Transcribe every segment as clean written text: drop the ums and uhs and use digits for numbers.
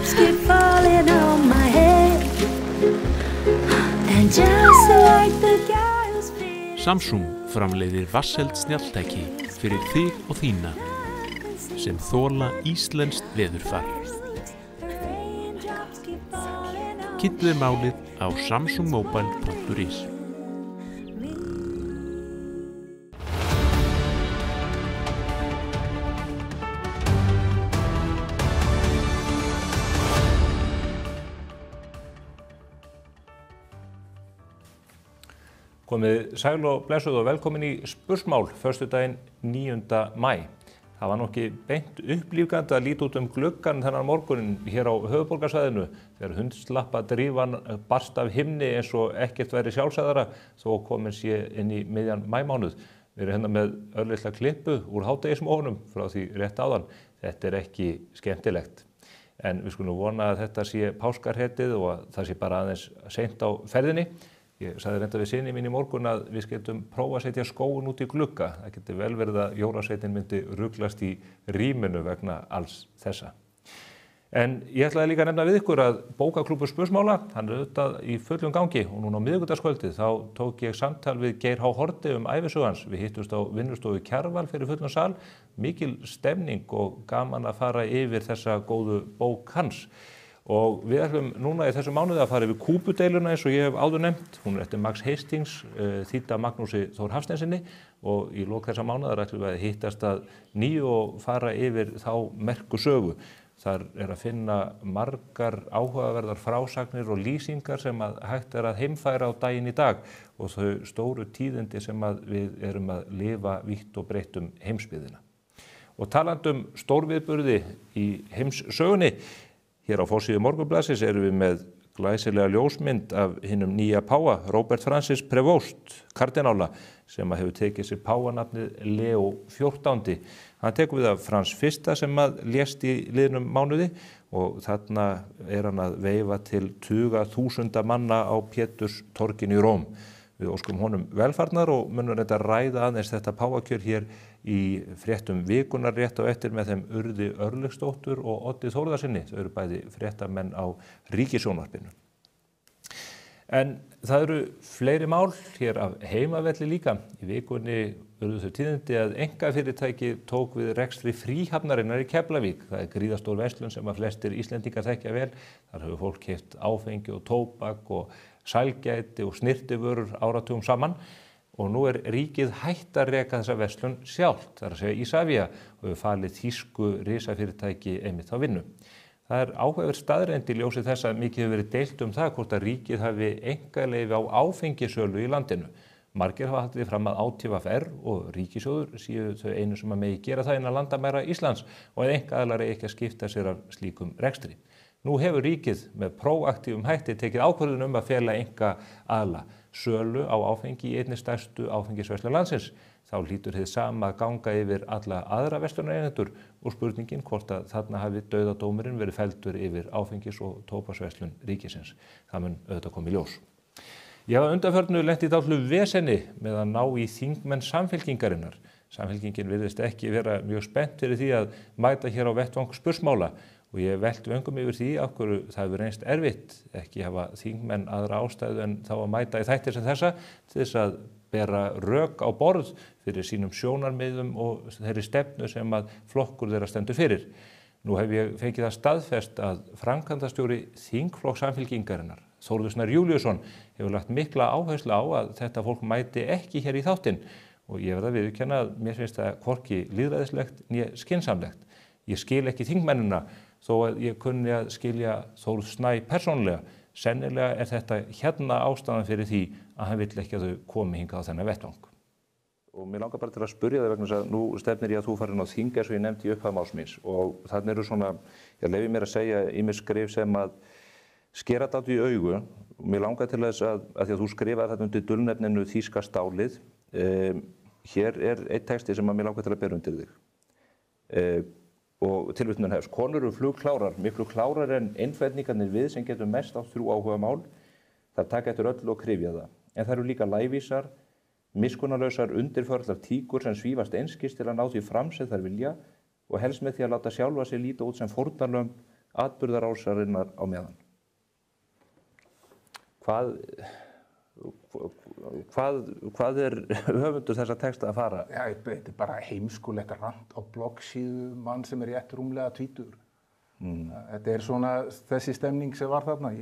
Raindrops keep falling on my head. And just like the guy who's feeling. Samsung framleiðir vatnseld snjalltæki fyrir þig og þína sem þola íslenskt veðurfar. Kynntu þér málið á samsungmobile.is. Komið sæl og blessuð og velkomin í Spursmál, föstudaginn 9. maí. Það var nokki beint upplífgandi að líta út gluggann þennan morgunin hér á höfuðborgarsvæðinu þegar hundslappadrífan barst af himni eins og ekkert væri sjálfsæðara þó komin sé inn í miðjan maímánuð. Við erum hérna með örlitla klippu úr hádegismóðunum frá því rétt áðan. Þetta er ekki skemmtilegt. En við skulum vona að þetta sé páskarhetið og að það sé bara aðeins seint á ferðinni. Ég sagði reynda við syni mín í morgun að við skildum prófa að setja skóinn út í glugga. Það geti vel verið að jólasveinninn myndi ruglast í rýminu vegna alls þessa. En ég ætlaði líka að nefna við ykkur að bókaklúbbur Spursmála, hann er auðvitað í fullum gangi og núna á miðvikudagskvöldið þá tók ég samtal við Geir H. Haarde ævisögu hans. Við hittust á vinnustofu Kjarval fyrir fullum sal, mikil stemning og gaman að fara yfir þessa góðu bók hans. Og við ætlum núna í þessu mánuði að fara yfir Kúbudeiluna eins og ég hef áður nefnt. Hún er eftir Max Hastings, þýdda Magnúsi Þór Hafsteinsinni og í lok þessa mánuðar ætlum við að hittast að nýju og fara yfir þá merku sögu. Þar er að finna margar áhugaverðar frásagnir og lýsingar sem að hægt er að heimfæra á daginn í dag og þau stóru tíðindi sem að við erum að lifa vítt og breytt heimsbyggðina. Og talandi stórviðburði í heimssögunni, hér á forsíðu Morgunblaðsins erum við með glæsilega ljósmynd af hinum nýja páfa, Róbert Francis Prevost, kardinála, sem hefur tekið sér páfanafnið Leó XIV. Hann tekur við af Frans I sem lést í liðnum mánuði og þarna er hann að veifa til tuga þúsunda manna á Péturstorginu í Róm. Við óskum honum velfarnar og munum þetta ræða aðeins þetta páfakjör hér í fréttum vikunar rétt á eftir með þeim Urði Örlygsdóttur og Oddi Þórðarsinni. Þau eru bæði fréttamenn á Ríkissjónvarpinu. En það eru fleiri mál hér af heimavelli líka. Í vikunni urðu þau tíðindi að einkafyrirtæki tók við rekstri fríhafnarinnar í Keflavík. Það er gríðarstór verslun sem að flestir Íslendingar þekkja vel. Þar hefur fólk keypt áfengi og tóbak og sælgæti og snyrtivörur áratugum saman og nú er ríkið hætt að reka þessa verslun sjálft, það er að segja Isavia og hefur falið þýsku risafyrirtæki einmitt á vinnu. Það er áhugaverð staðreynd í ljósi þess að mikið hefur verið deilt það hvort að ríkið hafi einkaleyfi á áfengisölu í landinu. Margir hafa haldið fram að ÁTVR og ríkissjóður séu þau einu sem að megi gera það innan landamæra Íslands og að einkaaðilar eigi ekki að skipta sér af slíkum rekstri. Nú hefur ríkið með próaktífum hætti tekið ákvörðun að fela einkaaðila sölu á áfengi í einni stærstu áfengisverslun landsins. Þá hlýtur hið sama að ganga yfir alla aðra verslunareigendur og spurningin hvort að þarna hafi dauðadómurinn verið felldur yfir áfengis- og tóbaksverslun ríkisins. Það mun auðvitað koma í ljós. Ég hafa undanförnu lent í dálitlu veseni með að ná í þingmenn Samfylkingarinnar. Samfylkingin virðist ekki vera mjög spennt fyrir því að mæta hér á vettvang Spursmála og ég velti vöngum yfir því af hverju það hefur reynst erfitt, ekki hafa þingmenn aðra ástæðu en þá að mæta í þætti sem þessa til þess að bera rök á borð fyrir sínum sjónarmiðum og þeirri stefnu sem að flokkur þeirra stendur fyrir. Nú hef ég fengið það staðfest að framkvæmdastjóri þingflokks Samfylkingarinnar, Þórður Snær Júlíusson, hefur lagt mikla áherslu á að þetta fólk mæti ekki hér í þáttinn og ég verð að viðurkenna að mér finnst það hvorki lýðræðislegt né skynsamlegt. Ég skil ekki þingmennina þó að ég kunni að skilja Þórð Snæ persónulega. Sennilega er þetta hérna ástæðan fyrir því að hann vill ekki að þau komi hingað á þennan vettvang. Og mér langar bara til að spyrja þig vegna þess að nú stefnir ég að þú farin á þing eins og ég nefndi í upphaf máls míns og þannig eru svona, ég leyfi mér að segja ýmis skrif sem að skera dálítið í augu og mér langar til þess að því að þú skrifaði þetta undir dulnefninu Þýska stálið. Hér er einn texti sem að mér langar til að bera undir þig. Og tilvitnunin hefst. Konur eru flugklárar, miklu klárar en einfeldningarnir við sem getur mest á 3 áhugamál. Það taka eftir öllu og kryfja það. En það eru líka lævísar, miskunnarlausar undirförlar tíkur sem svífast einskis til að ná því fram sem þær vilja og helst með því að láta sjálfa sig líta út sem fórnarlömb atburðarásarinnar á meðan. Hvað höfundur þessa texta að fara? Já, þetta bara heimskulegt rant á bloggsíðu mann sem rétt rúmlega 20. Þetta svona þessi stemning sem var þarna.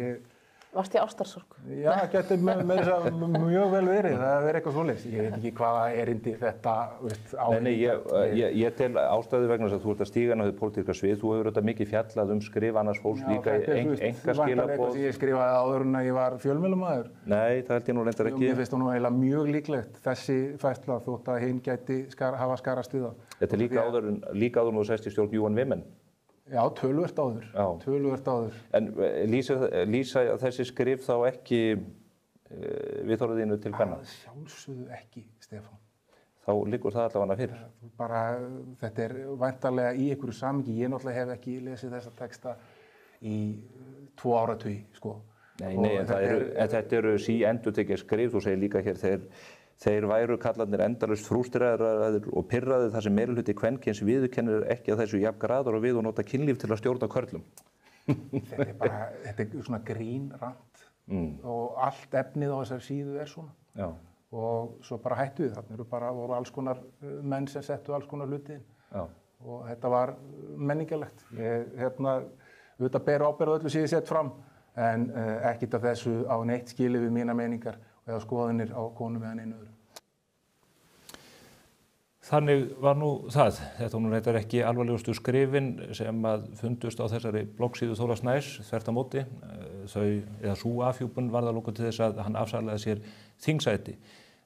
Varst í ástarsorg? Já, getur mjög vel verið, það eitthvað svoleiðis. Ég veit ekki hvaða erindi þetta á. Nei, ég tel ástæðu vegna þess að þú ert að stíga inn á þau pólitíska svið. Þú hefur þetta mikið fjallað skrif annars fólks líka einkaskilaboð. Eitthvað sem ég skrifaði áður en að ég var fjölmiðlamaður. Nei, það held ég nú reyndar ekki. Mér finnst það eiginlega mjög líklegt, þessi færsla, þótt að hinn gæti hafa skarast við það. Þetta líka áður en þú sest í stjórn UN Women. Já, töluvert áður. En lýsa þessi skrif þá ekki viðhorfið þínu til kvenna? Að sjálfsögðu ekki, Stefán. Þá liggur það allavega fyrir. Bara, þetta væntanlega í einhverju samhengi. Ég náttúrulega hef ekki lesið þessa texta í 2 áratugi, sko. Nei, en þetta eru endurtekið skrif. Þú segir líka hér þeir væru kallarnir endalaust frústeraðir og pirraðir þar sem meirihluti kvenkyns viðurkennir ekki að þessu jafn graðar og við og nota kynlíf til að stjórna körlum. Þetta svona grínrant og allt efnið á þessari síðu svona. Já. Og svo bara hættu við. Þarna voru alls konar menn sem settu alls konar hluti inn. Já. Og þetta var menningarlegt. Auðvitað ber ábyrgð öllu sem ég sett fram en ekkert af þessu á neitt skilið við mínar meiningar eða skoðanir á konum eða neinu öðru. Þannig var nú það. Þetta nú reyndar ekki alvarlegustu skrifin sem að fundust á þessari bloggsíðu Þóra Snæs þvert á móti. Sú afhjúpun varð að lokum til þess að hann afsalaði sér þingsæti.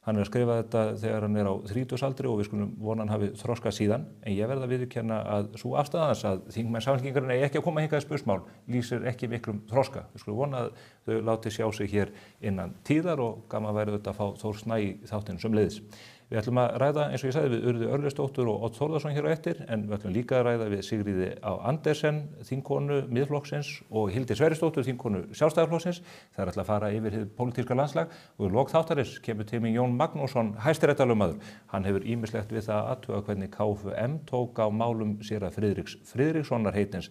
Hann að skrifa þetta þegar hann á 30-aldri og við skulum vona hann hafi þroskað síðan. En ég verð að viðurkenna að sú afstaða hans að þingmenn Samfylkingarinnar eigi ekki að koma hingað í spursmál lýsir ekki miklum þroska. Við skulum vona að þau láti sjá sig hér innan tíðar og gaman væri þetta að fá Þór Snæ í þáttinn sömuleiðis. Við ætlum að ræða, eins og ég sagði, við Urði Örlygsdóttur og Odd Þórðarson hér á eftir, en við ætlum líka að ræða við Sigríði Á Andersen, þingkonu Miðflokksins og Hildi Sverrisdóttur, þingkonu Sjálfstæðisflokksins. Það ætla að fara yfir hið pólitíska landslag og í lok þáttarins kemur til mín Jón Magnússon, hæstaréttarlögmaður. Hann hefur ýmislegt við það að athuga hvernig KFUM tók á málum séra Friðriks Friðrikssonar heitins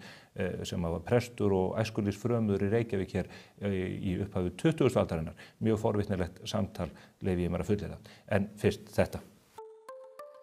sem var prestur og æskulýðsfrömuður í Reykjavík hér í upphafi 20. aldarinnar. Mjög forvitnilegt samtal leyfi ég mér að fullyrða. En fyrst þetta.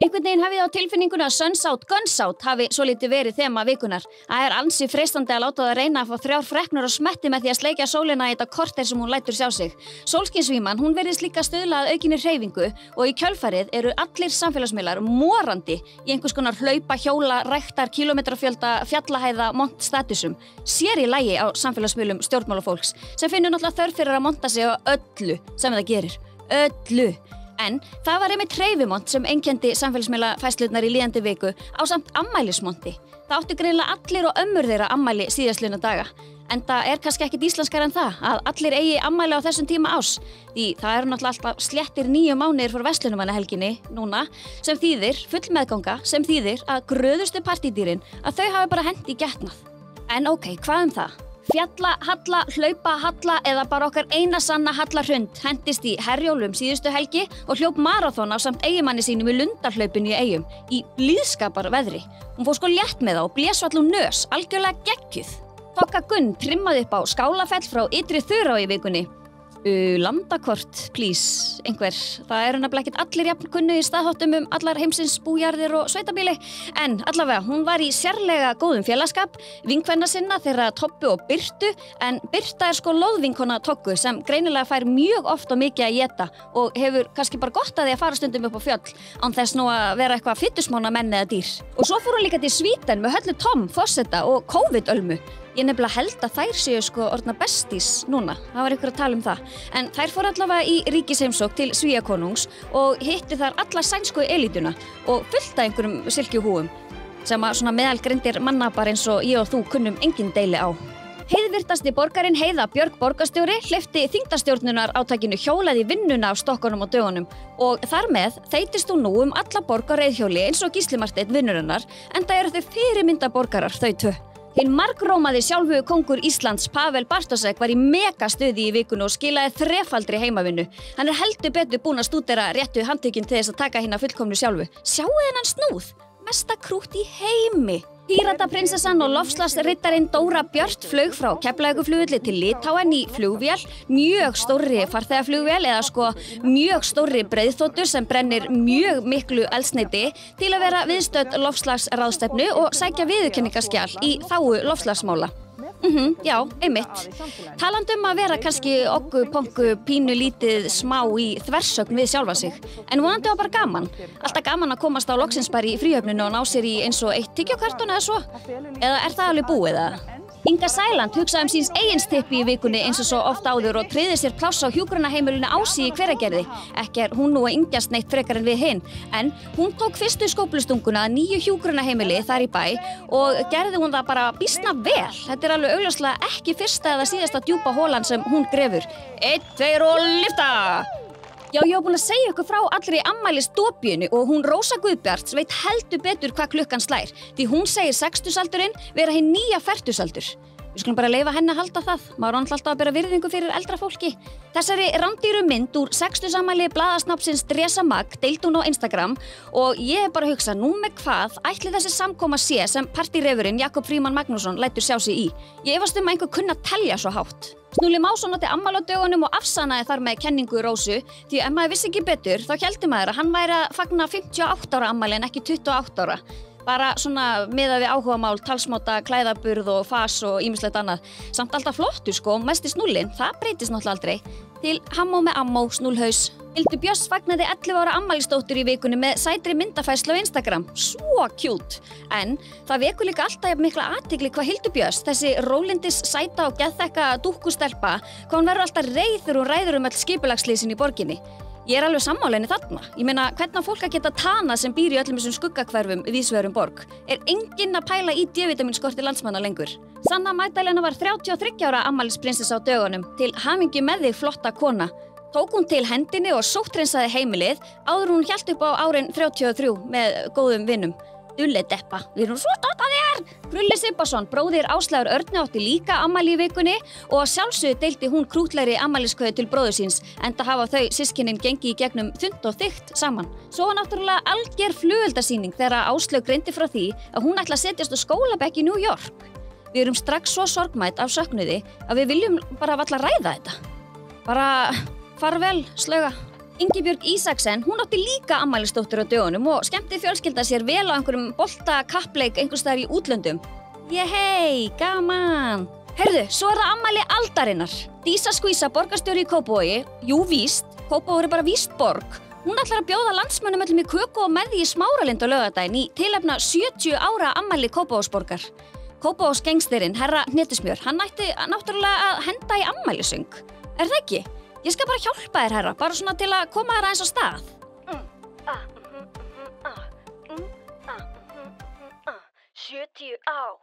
Einhvern veginn hafið á tilfinninguna að Suns Out, Guns Out hafi svo lítið verið þema vikunar. Það ansi freistandi að láta það reyna að fá 3 freknur og smetti með því að sleikja sólina í þetta korter sem hún lætur sjá sig. Sólskinsvíman, hún virðist líka stuðla að aukinni hreyfingu og í kjölfarið eru allir samfélagsmiðlar morandi í einhvers konar hlaupa, hjóla, ræktar, kílómetrafjölda, fjallahæða, montstatusum. Sér í lagi á samfélagsmiðlum stjórnmálafólks sem finnur náttúrulega þörf fyrir að monta sig á öllu sem það gerir. Öllu. En það var einmitt hreyfimont sem einkenndi samfélagsmiðlafærslurnar í líðandi viku ásamt ammælismonti. Það áttu greinilega allir og ömmur þeirra ammæli síðastliðna daga. En það kannski ekkit íslenskara en það að allir eigi ammæli á þessum tíma árs. Því það eru náttúrulega alltaf sléttir 9 mánuðir fyrir verslunarmannahelginni núna sem þýðir full meðganga sem þýðir að gröðustu partydýrin að þau hafi bara hent í getnað. En ok, hvað það? Fjalla, halla, hlaupa, halla eða bara okkar eina sanna hallarhund hendist í Herjólfum síðustu helgi og hljóp maraþon á samt eiginmanni sínum í lundarhlaupinu í Eyjum í blíðskaparveðri. Hún fór sko létt með það og blés allum nös, algjörlega geggjuð. Tokka Gunn trimmaði upp á Skálafell frá Ytri Þurá í vikunni. Landakort, please, einhver. Það eru nefnilega ekkert allir jafn kunnu í staðháttum allar heimsins bújarðir og sveitabíli. En allavega, hún var í sérlega góðum félagskap, vinkvenna sinna þeirra Tobbu og Birtu, en Birta sko lóðvinkona Toggu sem greinilega fær mjög oft og mikið að éta og hefur kannski bara gott að því að fara stundum upp á fjöll án þess nú að vera eitthvað fytusmána menn eða dýr. Og svo fór hún líka til Svíten með Höllu Tom, forseta og COVID-ölmu. Ég nefnilega held að þær séu sko orðna bestís núna, það var ykkur að tala það. En þær fór allavega í ríkisheimsókn til Svíakonungs og hittu þar alla sænsku elítuna og fullt af einhverjum silkjuhúum sem að svona meðalgrindir manna bara eins og ég og þú kunnum engin deili á. Heiðvirtasti borgarinn Heiða Björg borgarstjóri hleypti þingdastjórnunar átakinu hjólað í vinnuna á stokkunum og dögunum og þar með þeytist hún nú alla borg á reiðhjóli eins og Gísli Marteinn vinnurinnar enda eru þau fyrirmynda borgarar þau tvö. Hinn margrómaði sjálfu kongur Íslands Pavel Bartósek var í megastuði í vikunni og skilaði 3-faldri heimavinnu. Hann heldur betur búinn að stúdera réttu handtökin til þess að taka hina fullkomnu sjálfu. Sjáu þennan snúð? mesta krútt í heimi. Pírataprinsessan og loftslagsriddarinn Dóra Björt flaug frá Keflavíkurflugvelli til Litáen í flugvél, mjög stórri farþegaflugvél eða mjög stórri breiðþotur sem brennir mjög miklu eldsneyti til að vera viðstödd loftslagsráðstefnu og sækja viðurkenningarskjal í þágu loftslagsmála. Já, einmitt. Talandi að vera kannski okku-ponku pínu lítið smá í þversögn við sjálfa sig. En vonandi var bara gaman. Alltaf gaman að komast á loksins bara í fríhöfninu og ná sér í eins og eitt tyggjókartón eða svo. Eða er það alveg búið eða? Inga Sæland hugsaði síns eigin í vikunni eins og svo oft áður og tryggði sér pláss á hjúkrunarheimilinu Ási í Hveragerði. Ekki hún nú að yngjast neitt frekar en við hinn, en hún tók fyrstu skóflustunguna að 9 hjúkrunarheimili þar í bæ og gerði hún það bara býsna vel. Þetta er alveg augljóslega ekki fyrsta eða síðasta djúpa holan sem hún grefur. 1, 2 og lyfta! Já, ég var búin að segja ykkur frá allri afmælisdópíunni og hún Rósa Guðbjarts veit heldur betur hvað klukkan slær. Því hún segir 60-aldurinn vera hinn nýja fertugsaldur. Við skulum bara leyfa henni að halda það. Maður alltaf að bera virðingu fyrir eldra fólki. Þessari rándýru mynd úr 60-afmæli blaðasnápsins Dresa Mag deildi hún á Instagram og ég bara að hugsa nú með hvað ætli þessi samkoma sé sem partírefurinn Jakob Frímann Magnússon lætur sjá sig í. Ég efast að einhver kunna telja svo hátt. Snúli Másson átti afmæli á dögunum og afsannaði þar með kenningu Rósu því ef maður vissi ekki betur þá héldi maður að hann væri að fagna 58 ára afmæli en ekki 28 ára. Bara svona miðað við áhugamál, talsmáta, klæðaburð og fas og ýmislegt annað. Samt alltaf flottur mest í snúllin, það breytist náttúrulega aldrei. Til Hammó með Ammó, snúllhaus. Hildur Björns fagnaði 11 ára afmælisdóttur í vikunni með sætri myndafærslu á Instagram. Svo cute! En það vekur líka alltaf jafn mikla athygli hvað Hildur Björns, þessi rólindis sæta og geðþekka dúkkustelpa, hvað hún verður alltaf reið þegar hún ræður öll skipulagslýsin í borginni. Ég er alveg sammála henni þarna. Ég meina, hvernig á fólk að geta tanað sem býr í öllum þessum skuggahverfum víðsvegar borg? Er enginn að pæla í D-vitaminskorti landsmanna lengur? Sanna Magdalena var 33 ára afmælisprinsessa á dögunum. Til hamingju með þig, flotta kona. Tók hún til hendinni og sótthreinsaði heimilið áður hún hélt upp á árin 33 með góðum vinnum. Dulli Deppa, við erum svo stolt af þér! Krulli Sibbason, bróðir Áslaugar Örnu átti líka afmæli í vikunni og að sjálfsögðu deildi hún krútlegri afmæliskveðju til bróður síns enda hafa þau systkinin gengið í gegnum þunnt og þykkt saman. Svo var náttúrulega alger flugeldasýning þegar Áslaug greindi frá því að hún ætla að setjast á skólabekk í New York. Við erum strax svo sorgmætt af söknuði að við viljum bara varla ræða þetta. Bara farvel, Slauga. Ingibjörg Ísaksen, hún átti líka afmælisdóttur á dögunum og skemmti fjölskylda sér vel á einhverjum boltakappleik einhvers staðar í útlöndum. Jehey, gaman! Heyrðu, svo er það afmæli aldarinnar. Dísa Skvísa, borgarstjóri í Kópavogi, jú víst, Kópavogur er bara víst borg. Hún ætlar að bjóða landsmönnum öllum í köku og með því í Smáralind á laugardaginn í tilefna 70 ára afmæli Kópavogsborgar. Kópavogsgengstirinn, herra Hnetusmjör, hann ætti náttúrulega að henda í afmælisöng. Er það ekki? Ég skal bara hjálpa þér, herra, bara svona til að koma þér aðeins á stað. 70 ár.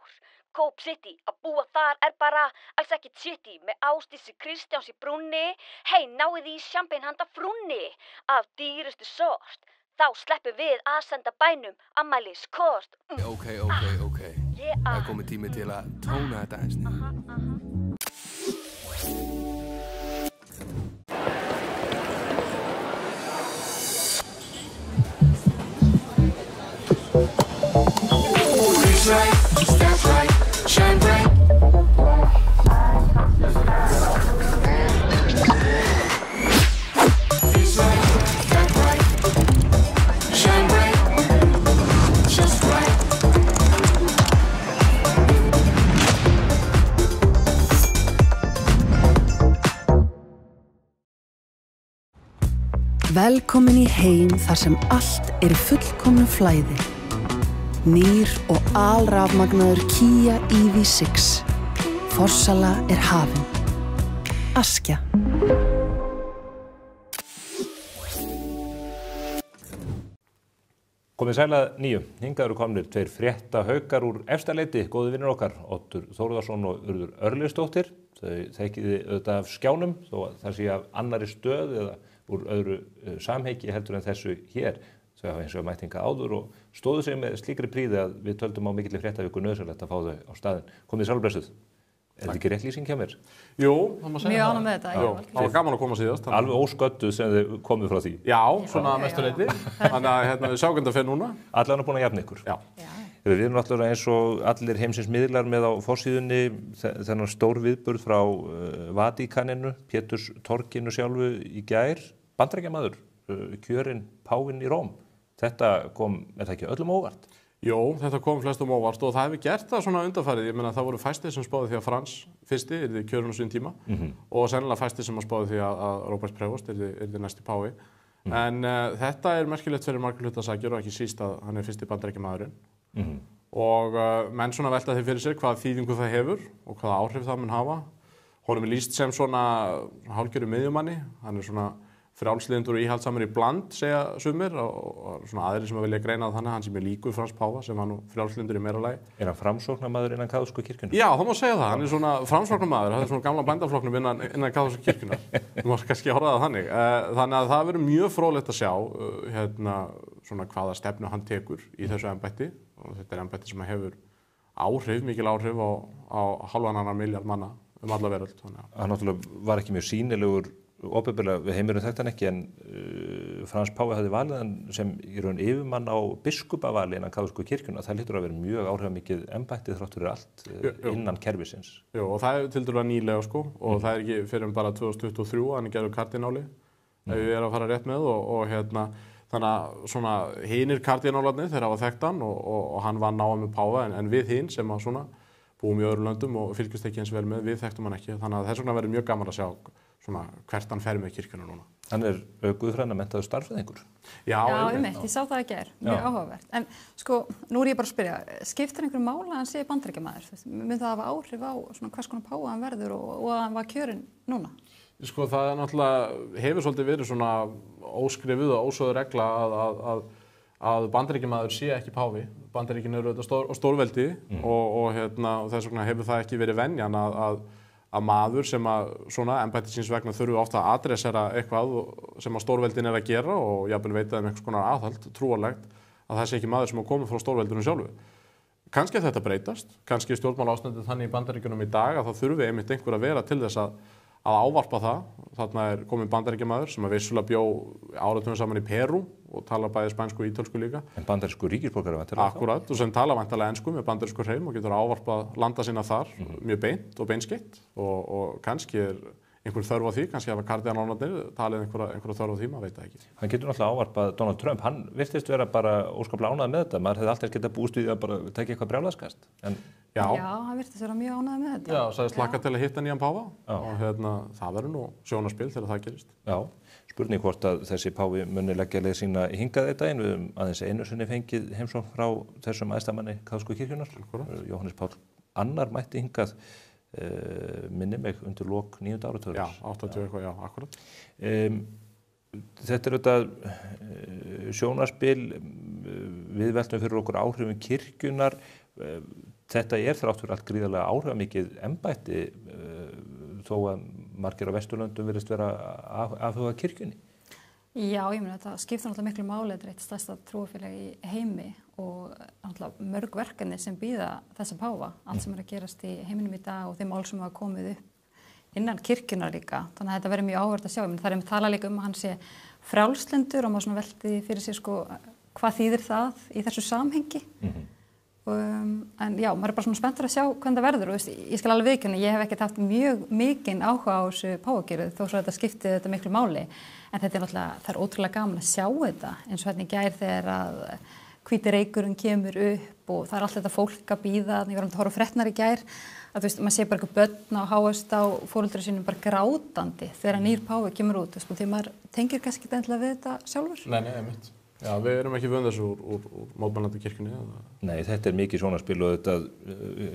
Coop City, að búa þar er bara alls ekkert city með Ásdísi Kristjáns í brúnni. Hei, náið í champagne handa frúnni af dýrustu sort. Þá sleppum við að senda bænum afmæliskort. Ok. Það er komið tími til að tóna þetta eins niður. Right, step right, shine bright. Feels right, step right, shine bright, just right. Velkomin í heim þar sem allt er í fullkomnu flæði. Nýr og alrafmagnaður Kia EV6. Forsala er hafin. Askja. Komið sælað 9. Hingað eru komnir 2 fréttahaukar úr Efstaleiti, góði vinnur okkar, Oddur Þórðarsson og Urður Örlygsdóttir. Þau þekkiði auðvitað af skjánum, þó að það sé af annarri stöð eða úr öðru samhengi heldur en þessu hér. Þau hafa eins og mætinga áður og stóðu sig með slíkri príði að við töldum á mikilli fréttaviku nauðsynlegt að fá þau á staðinn. Komið sælblessuð. þetta ekki rétt lýsing hjá mér? Jú, það má segja Mjög ánægð með þetta. Það var gaman að koma síðast. Alveg ósködduð sem þið komið frá því. Já, svona mestu leyti. Þannig að við sjáum hvernig það fer núna. Allan er búin að jafna ykkur. Já. Við erum náttúrulega eins og allir heimsins miðlar með á forsíðunni þennan stór viðburð frá Vatíkaninu, Péturstorginu sjálfu í gær. Bandaríkjamaður, kjörinn Pávinn í Róm. Þetta kom, er það ekki öllum óvart? Jó, þetta kom flestum óvart og það hefur gert það svona undanfarið. Ég meina það voru fæstir sem spáði því að Frans fyrsti yrði kjörinn á sín tíma og sennilega fæstir sem spáði því að Róbert Prevost yrði næsti pái. En þetta er merkilegt fyrir margar hlutasakir og ekki síst að hann er fyrsti bandaríkjamaðurinn. Og menn svona velta því fyrir sér hvaða þýðingu það hefur og hvaða áhrif það mun hafa. Honum er lýst sem svona hálfgerður miðjumanni. Hann er svona frjálslyndur og íhaldsamur í bland, segja sumir, og svona aðrir sem vilja greina það þannig, hann sem er líkur Frans páfa, sem var nú frjálslyndur í meira lagi. Er hann framsóknarmaður innan kaþólsku kirkjunnar? Já, það má segja það, hann er svona framsóknarmaður, það er svona gamla bændaflokknum innan kaþólsku kirkjunnar. Þú mást kannski orða það þannig. Þannig að það verður mjög fróðlegt að sjá svona hvaða stefnu hann tekur í þessu embætti, og þetta er embætti sem hefur mikil áhrif á hálfan annan milljarð manna alla veröld. Hann náttúrulega var ekki mjög sýnilegur opinberlega, við heimurinn þekkti hann ekki, en Frans páfi hafði valið hann sem í raun yfirmann á biskupavali innan kaþólsku kirkjunnar. Það hlýtur að vera mjög áhrifamikið embætti þrátt fyrir allt innan kerfisins. Jú, og það er tiltölulega nýlega sko, og það er ekki fyrir bara 2023 að hann er gerður kardináli, ef við erum að fara rétt með, og þannig að svona hinir kardinálarnir þeir hafa þekkt hann og hann var náið með páfa, en við hinn sem að svona búum í öðrum löndum og fylgjumst ekki eins vel með, við þekktum hann ekki, þannig að þess vegna verður mjög gaman að sjá svona hvert hann fer með kirkjuna núna. Hann er guðfræðina menntaður starffræðingur. Já, einmitt, ég sá það í gær, mjög áhugavert. En sko, nú er ég bara að spyrja, skiptir einhverju máli að hann sé bandaríkjamaður? Mun það hafa áhrif á svona hvers konar páfa hann verður og að hann var kjörinn núna? Sko, það er náttúrulega hefur svolítið verið svona óskrifuð og ósögð regla að bandaríkjamaður sé ekki páfi. Bandaríkin eru auðvitað stórveldi og þess vegna hefur það ekki verið venjan að maður sem að svona embætti síns vegna þurfi ofta að adressera eitthvað sem að stórveldin er að gera og jafnvel veita þeim einhvers konar aðhald, trúarlegt, að það sé ekki maður sem að koma frá stórveldinu sjálfu. Kannski að þetta breytast, kannski stjórnmálaástandið þannig í Bandaríkjunum í dag að það þurfi einmitt einhver að vera til þess að ávarpa það. Þarna er kominn Bandaríkjamaður sem að vissulega bjó áratugum saman í Perú og talar bæði spænsku og ítölsku líka. En bandarísku ríkisborgari væntanlega. Akkúrat, og sem talar væntanlega ensku með bandarísku hreim og getur ávarpað landa sína þar mjög beint og beinskeytt og kannski er einhver þörf á því, kannski hafa kardínálarnir talið einhverja þörf á því, maður veit það ekki. Hann getur náttúrulega ávarpað Donald Trump, hann virtist vera bara óskaplega ánægður með þetta, maður hefði alltaf getað búist við að bara tekja eitthvað brjálæðskast. Já, hann virtist vera mjög ánægður með þetta. Já, sagðist hlakka til að hitta nýjan páfa og það verður nú sjónarspil þegar það gerist. Já, spurning hvort að þessi páfi muni leggja leið sína í hingað þetta við höfum aðeins einu sinni fengið heimsókn frá þessum æðstamanni kaþólsku kirkjunnar. Jóhannes Páll annar mætti hingað minni mig undir lok 9. áratugar. Já, 80 eitthvað, já, akkurat. Þetta er auðvitað sjónarspil, við veltum fyrir okkur áhrifum kirkjunar. Þetta er þrátt fyrir allt gríðarlega áhrifamikið embætti þó að margir á Vesturlöndum virðist vera afhuga kirkjunni. Já, ég meina þetta skiptir náttúrulega miklu máli, þetta er eitt stærsta trúarfélag í heimi og náttúrulega mörg verkefni sem bíða þessa páfa, allt sem er að gerast í heiminum í dag og þeim mál sem hafa komið upp innan kirkjunar líka, þannig að þetta verður mjög áhugavert að sjá. Það er tala líka að hann sé frjálslyndur og maður svona velti fyrir sér sko hvað þýðir það í þessu samhengi. En já, maður er bara svona spenntur að sjá hvernig það verður og ég skal alveg viðurkenna, ég hef ekkert haft mjög mikinn áhuga á þessu páfagjöru þó svo þetta skipti þetta miklu máli, en þetta er náttúrulega, það er ótrúlega gaman að sjá þetta eins og hérna í gær þegar að hvíti reykurinn kemur upp og það er allt þetta fólk að bíða, ég var að horfa á fréttirnar í gær að maður sé bara eitthvað börn á háast á foreldrum sínum bara grátandi þegar nýr páfi kemur út, því maður tengir kannski ekki endilega við þetta sjálfur. Nei, einmitt. Já, við erum ekki vön þessu úr mótmælandi kirkjunni. Nei, þetta er mikið sjónarspil og þetta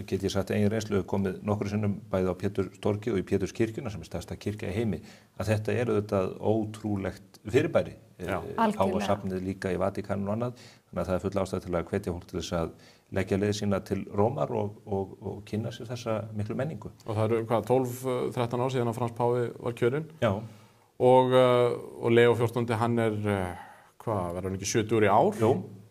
get ég sagt eigin reynslu komið nokkru sinnum bæði á Péturstorgi og í Péturskirkjuna sem er stærsta kirkja í heimi að þetta er auðvitað ótrúlegt fyrirbæri. Páfasafnið líka í Vatíkaninu og annað, þannig að það er full ástæða til að hvetja fólk til þess að leggja leið sína til Rómar og kynna sér þessa miklu menningu. Og það eru 12-13 ár síðan að Frans páfi var kjörinn. Já. Og Leó 14. hann er verður hann ekki 70 í ár? Jú.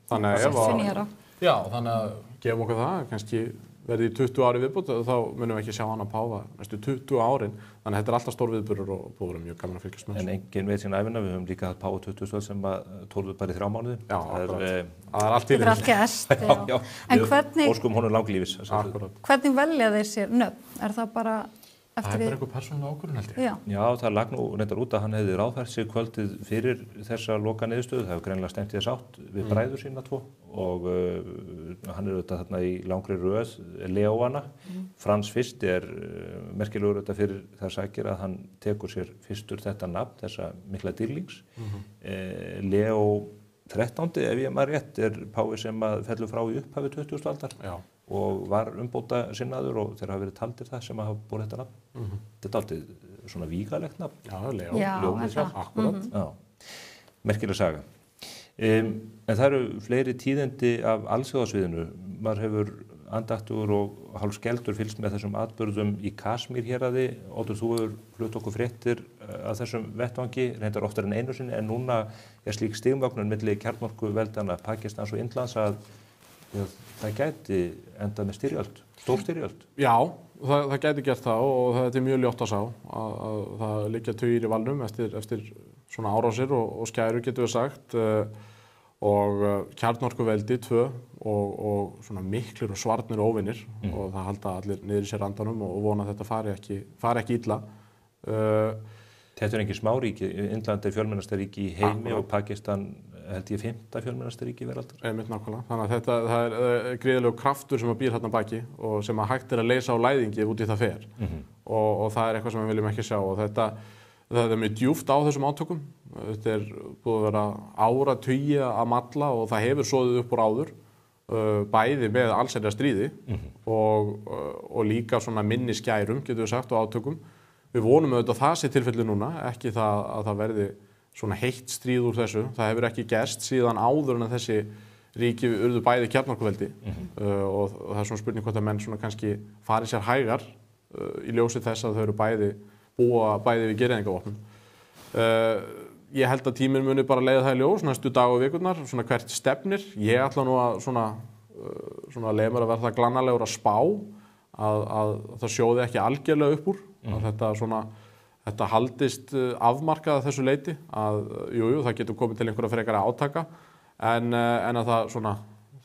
Þannig að þannig að gefum okkur það, kannski verði í 20 ári viðbútt, þá munum við ekki sjá annan páfa næstu 20 árin. Þannig að þetta alltaf stór viðburður og búið að vera mjög gaman að fylgjast með. En enginn veit sína ævina, við höfum líka haft páfa 20 sem tólfuð bara í 3 mánuði. Já, akkurat. Það allt til. Þetta allt gerst. Já, en hvernig... Óskum honum langlífis. Akkurat. Hvernig velja þeir sér nöfn? Það bara... Það bara einhver persónulega ákvörðun held ég. Já, það lag nú reyndar út að hann hefði ráðfært sig kvöldið fyrir þessa loka niðurstöðu. Það hefur greinilega stemt í þess átt við bræður sína 2 og hann auðvitað þarna í langri röð Leóana. Frans fyrst merkilegur auðvitað fyrir það sakir að hann tekur sér fyrstur þetta nafn, þessa mikla dýrlings. Leó 13. ef ég maður rétt páfi sem fellur frá í upphafi 20. aldar. Já. Og var umbóta sinnaður og þeir hafa verið taldir það sem hafa búið þetta nafn. Þetta er alltaf svona vígalegt nafn. Já, Leó. Já, akkurat. Já, merkileg saga. En það eru fleiri tíðindi af alþjóðasviðinu. Maður hefur andaktugur og hálf skeldur fylgst með þessum atburðum í Kasmír héraði. Oddur, þú hefur flutt okkur fréttir af þessum vettvangi, reyndar oftar en einu sinni, en núna slík stigmagnun milli kjarnorkuveldana Pakistans og Indlands að það gæti endað með styrjöld, stór styrjöld. Já, það gæti gert það og þetta mjög ljótt að sá að það liggja tugir í valnum eftir svona árásir og skæru getum við sagt og kjarnorkuveldi 2 og svona miklir og svarnir óvinir og það halda allir niður í sér andanum og vona að þetta fari ekki illa. Þetta engin smáríki, Indland fjölmennasta ríki í heimi og Pakistan held ég 5. fjölmennasta ríki veraldar. Einmitt nákvæmlega. Þannig að það gríðarlegur kraftur sem býr þarna baki og sem hægt að leysa á læðingi út í það fer. Og það eitthvað sem við viljum ekki sjá og þetta mjög djúpt á þessum átökum. Þetta búið að vera áratugi að malla og það hefur soðið upp úr áður bæði með allsherjar stríði og líka svona minni skærum getum við sagt á átökum. Við vonum auðvitað það sé tilfelli núna, ekki það að það verði svona heitt stríð úr þessu. Það hefur ekki gerst síðan áður en að þessi ríki urðu bæði kjarnorkuveldi og það er svona spurning hvort að menn svona kannski fari sér hægar í ljósi þess að þau eru búa bæði við gereyðingavopnum. Ég held að tíminn muni bara leiða það í ljós næstu dag og vikurnar, svona hvert stefnir. Ég ætla nú að svona leiða mér að vera það glannalegur að spá að það sjóði ekki algjörlega upp úr. Að þetta haldist afmarkað að þessu leyti að það getur komið til einhverja frekara átaka en að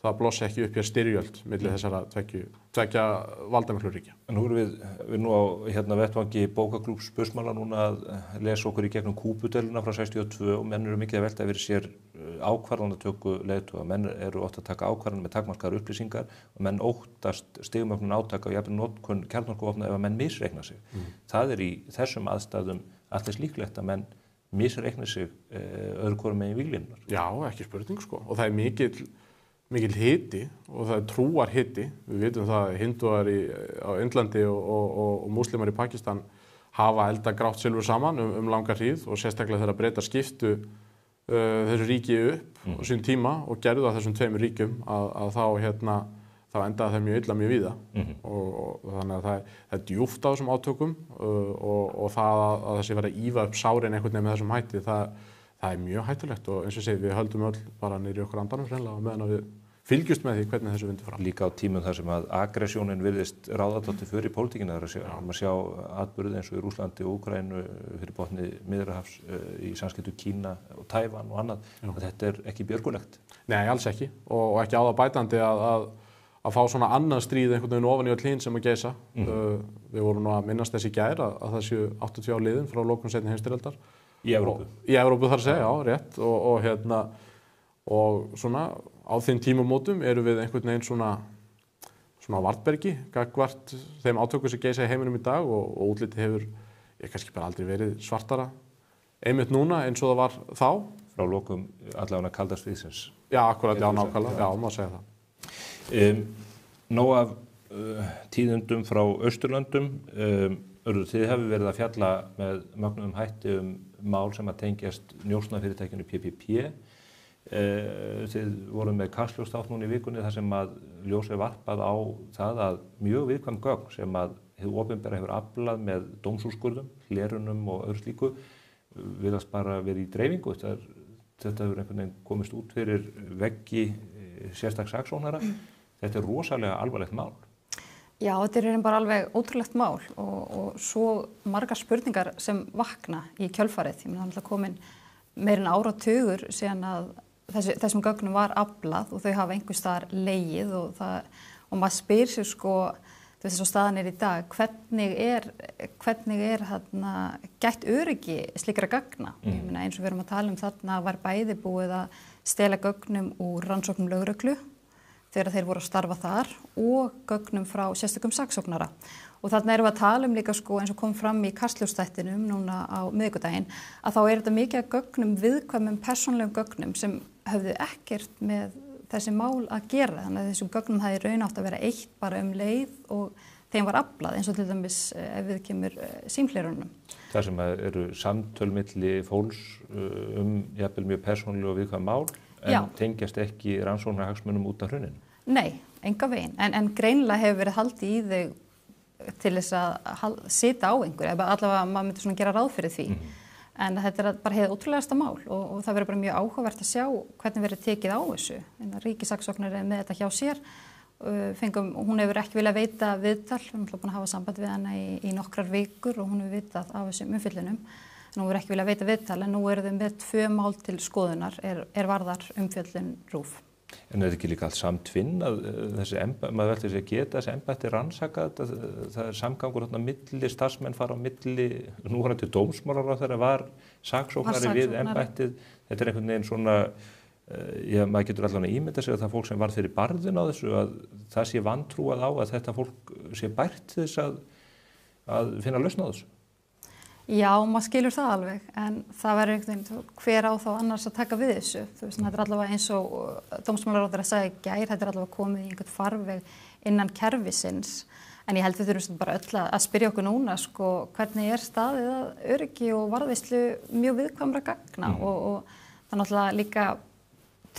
það blossi ekki upp hér styrjöld milli þessara tveggja valdamiklu ríkja. Nú erum við nú á vettvangi bókaklúbbs Spursmála núna að lesa okkur í gegnum Kúbudeluna frá 62 og menn eru mikið að velta fyrir sér ákvarðanatöku leiðtoga. Menn eru oft að taka ákvarðanir með takmarkaðar upplýsingar og menn óttast stigmögnun átaka og jafnvel notkun kjarnorkuvopna ef að menn misreikna sig. Það í þessum aðstæðum alltaf líklegt að menn misreikna sig öðru hvorum megin víglínunar. Já, ekki spurning sko. Og það er mikill hiti og það er trúar hiti. Við vitum það að hindúar á Indlandi og múslimar í Pakistan hafa eldað grátt silfur saman langa hríð og sérstaklega þegar Bretar skiptu þessu ríki upp á sín tíma og gerðu það þessum 2 ríkjum að þá endaði það mjög illa mjög víða og þannig að það er djúpt á þessum átökum og það að þessi verið að ífa upp sárin einhvern veginn með þessum hætti það er mjög hættulegt og eins og segið við höldum öll bara niður í okkur andanum hreinlega meðan að við fylgjumst með því hvernig þessu vindur fram. Líka á tímum þar sem að aggressjónin virðist ráðatótti fyrir í pólitíkina þar að sjá atburði eins og í Rússlandi og Úkraínu fyrir botni Miðjarðarhafs í samskiptum Kína og Tævan og annað að þetta er ekki björgulegt. Nei, alls ekki og ekki á það bætandi að fá svona annað stríð einhvern veginn ofan í öll hin sem að geisa. Við vorum nú að minnast þess í gær að það séu 80 ár liðin frá lokum seinni heimsstyrjaldar. Í Evrópu. Í Evrópu þar að segja, já, rétt og svona á þeim tímamótum erum við einhvern veginn svona vartbergi gagnvart þeim átökum sem geisa í heiminum í dag og útlitið hefur kannski bara aldrei verið svartara einmitt núna eins og það var þá. Frá lokum allavega kalda stríðsins. Já, akkurat, já, nákvæmlega, já, má segja það. Nóg af tíðindum frá Austurlöndum. Þið hefur verið að fjalla með mögnuðum hætti mál sem að tengjast njósnafyrirtækinu PPP. Þið voru með Kastljósþátt núna í vikunni þar sem að ljós varpað á það að mjög viðkvæm gögn sem að hið opinbera hefur aflað með dómsúrskurðum, hlerunum og öðru slíku virðast bara verið í dreifingu. Þetta hefur einhvern veginn komist út fyrir veggi sérstaks saksóknara. Þetta er rosalega alvarlegt mál. Já, þetta er bara alveg ótrúlegt mál og svo margar spurningar sem vakna í kjölfarið. Ég meina, það er komin meirinn áratugur síðan að þessum gögnum var aflað og þau hafa einhvers staðar legið og maður spyr sig sko, þú veist, svo staðan í dag, hvernig er þarna gætt öryggi slíkra gagna? Ég meina, eins og við erum að tala þarna var bæði búið að stela gögnum úr rannsóknum lögreglu þegar þeir voru að starfa þar og gögnum frá sérstökum saksóknara. Og þarna erum við að tala líka sko, eins og kom fram í Kastljósþættinum núna á miðvikudaginn, að þá er þetta mikið af gögnum, viðkvæmum persónlegum gögnum sem höfðu ekkert með þessi mál að gera. Þannig að þessum gögnum hefði raun átt að vera eitt bara leið og þeim var aflað, eins og til dæmis ef við kemur símhlerunum. Það sem eru samtöl milli fólks jafnvel mjög persónleg og viðkvæm mál, en tengjast ekki rannsóknarhagsmunum út af hruninu? Nei, enga veginn. En greinilega hefur verið haldið í þau til þess að sita á einhverju, allavega maður myndi svona gera ráð fyrir því. En þetta er bara heiða ótrúlegasta mál og það verður bara mjög áhugavert að sjá hvernig verður tekið á þessu. Ríkissaksóknari er með þetta hjá sér, hún hefur ekki viljað veita viðtal, við erum búin að hafa samband við hana í nokkrar vikur og hún hefur vitað af þessum umfjöllunum. Hún hefur ekki viljað veita viðtal en nú eru þau með 2 mál til skoðunar er varðar umfjöllun RÚV. En er ekki líka allt samtvinn að maður veldur sig að geta þessi embætti rannsakað, það er samgangur milli starfsmenn fara á milli, núverandi dómsmálaráðherra var saksóknari við embættið, þetta er einhvern veginn svona, maður getur allavega ímynda sig að það fólk sem var fyrir barðin á þessu, að það sé vantrúað á að þetta fólk sé bært til þess að finna lausn á þessu. Já, maður skilur það alveg, en það verður einhvern veginn, hver á þá annars að taka við þessu? Þú veist, þetta er allavega eins og dómsmálaráðherra sagði í gær, þetta er allavega komið í einhvern farveg innan kerfisins, en ég held við þurfum bara öll að spyrja okkur núna, sko, hvernig er staðið að öryggi og varðveislu mjög viðkvæmra gagna og það er náttúrulega líka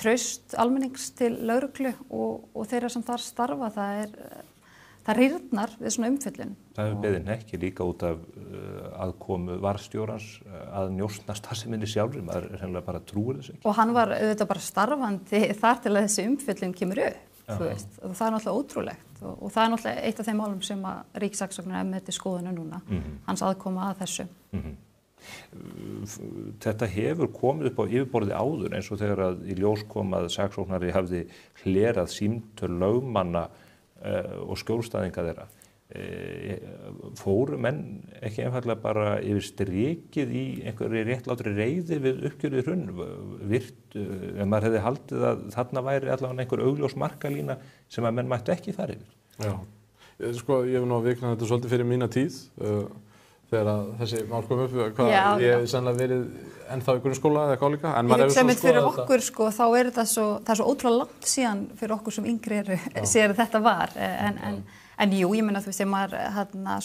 traust almennings til lögreglu og þeirra sem þar starfa, það rýrnar við svona umfjöllun. Það hefur beðið hnekki líka út af aðkomu varðstjórans að njósna starfseminni sjálfur, maður er hreinlega bara trúir þessu ekki. Og hann var auðvitað bara starfandi þar til að þessi umfjöllun kemur upp, þú veist, og það er náttúrulega ótrúlegt og það er náttúrulega eitt af þeim málum sem að ríkissaksóknari er með til skoðunar núna, hans aðkoma að þessu. Þetta hefur komið upp á yfirborði áður eins og þegar að í ljós kom að saksóknari hafði hlerað símtöl lögmanna og skjólstæðinga þeirra. Fóru menn ekki einfallega bara yfir strikið í einhverju réttlátri reiði við uppgjörið hrun? En maður hefði haldið að þarna væri allavega einhver augljós markalína sem að menn mættu ekki fara yfir. Já, sko ég hef nú að vikna þetta svolítið fyrir mína tíð þegar þessi mál kom upp, ég hef sannlega verið ennþá í grunnskóla eða eitthvað líka. Ég hugsa með fyrir okkur, sko, þá er það svo ótrúlega langt síðan fyrir okkur sem yngri eru, sér að þetta var. En jú, ég meina, þú veist, ef maður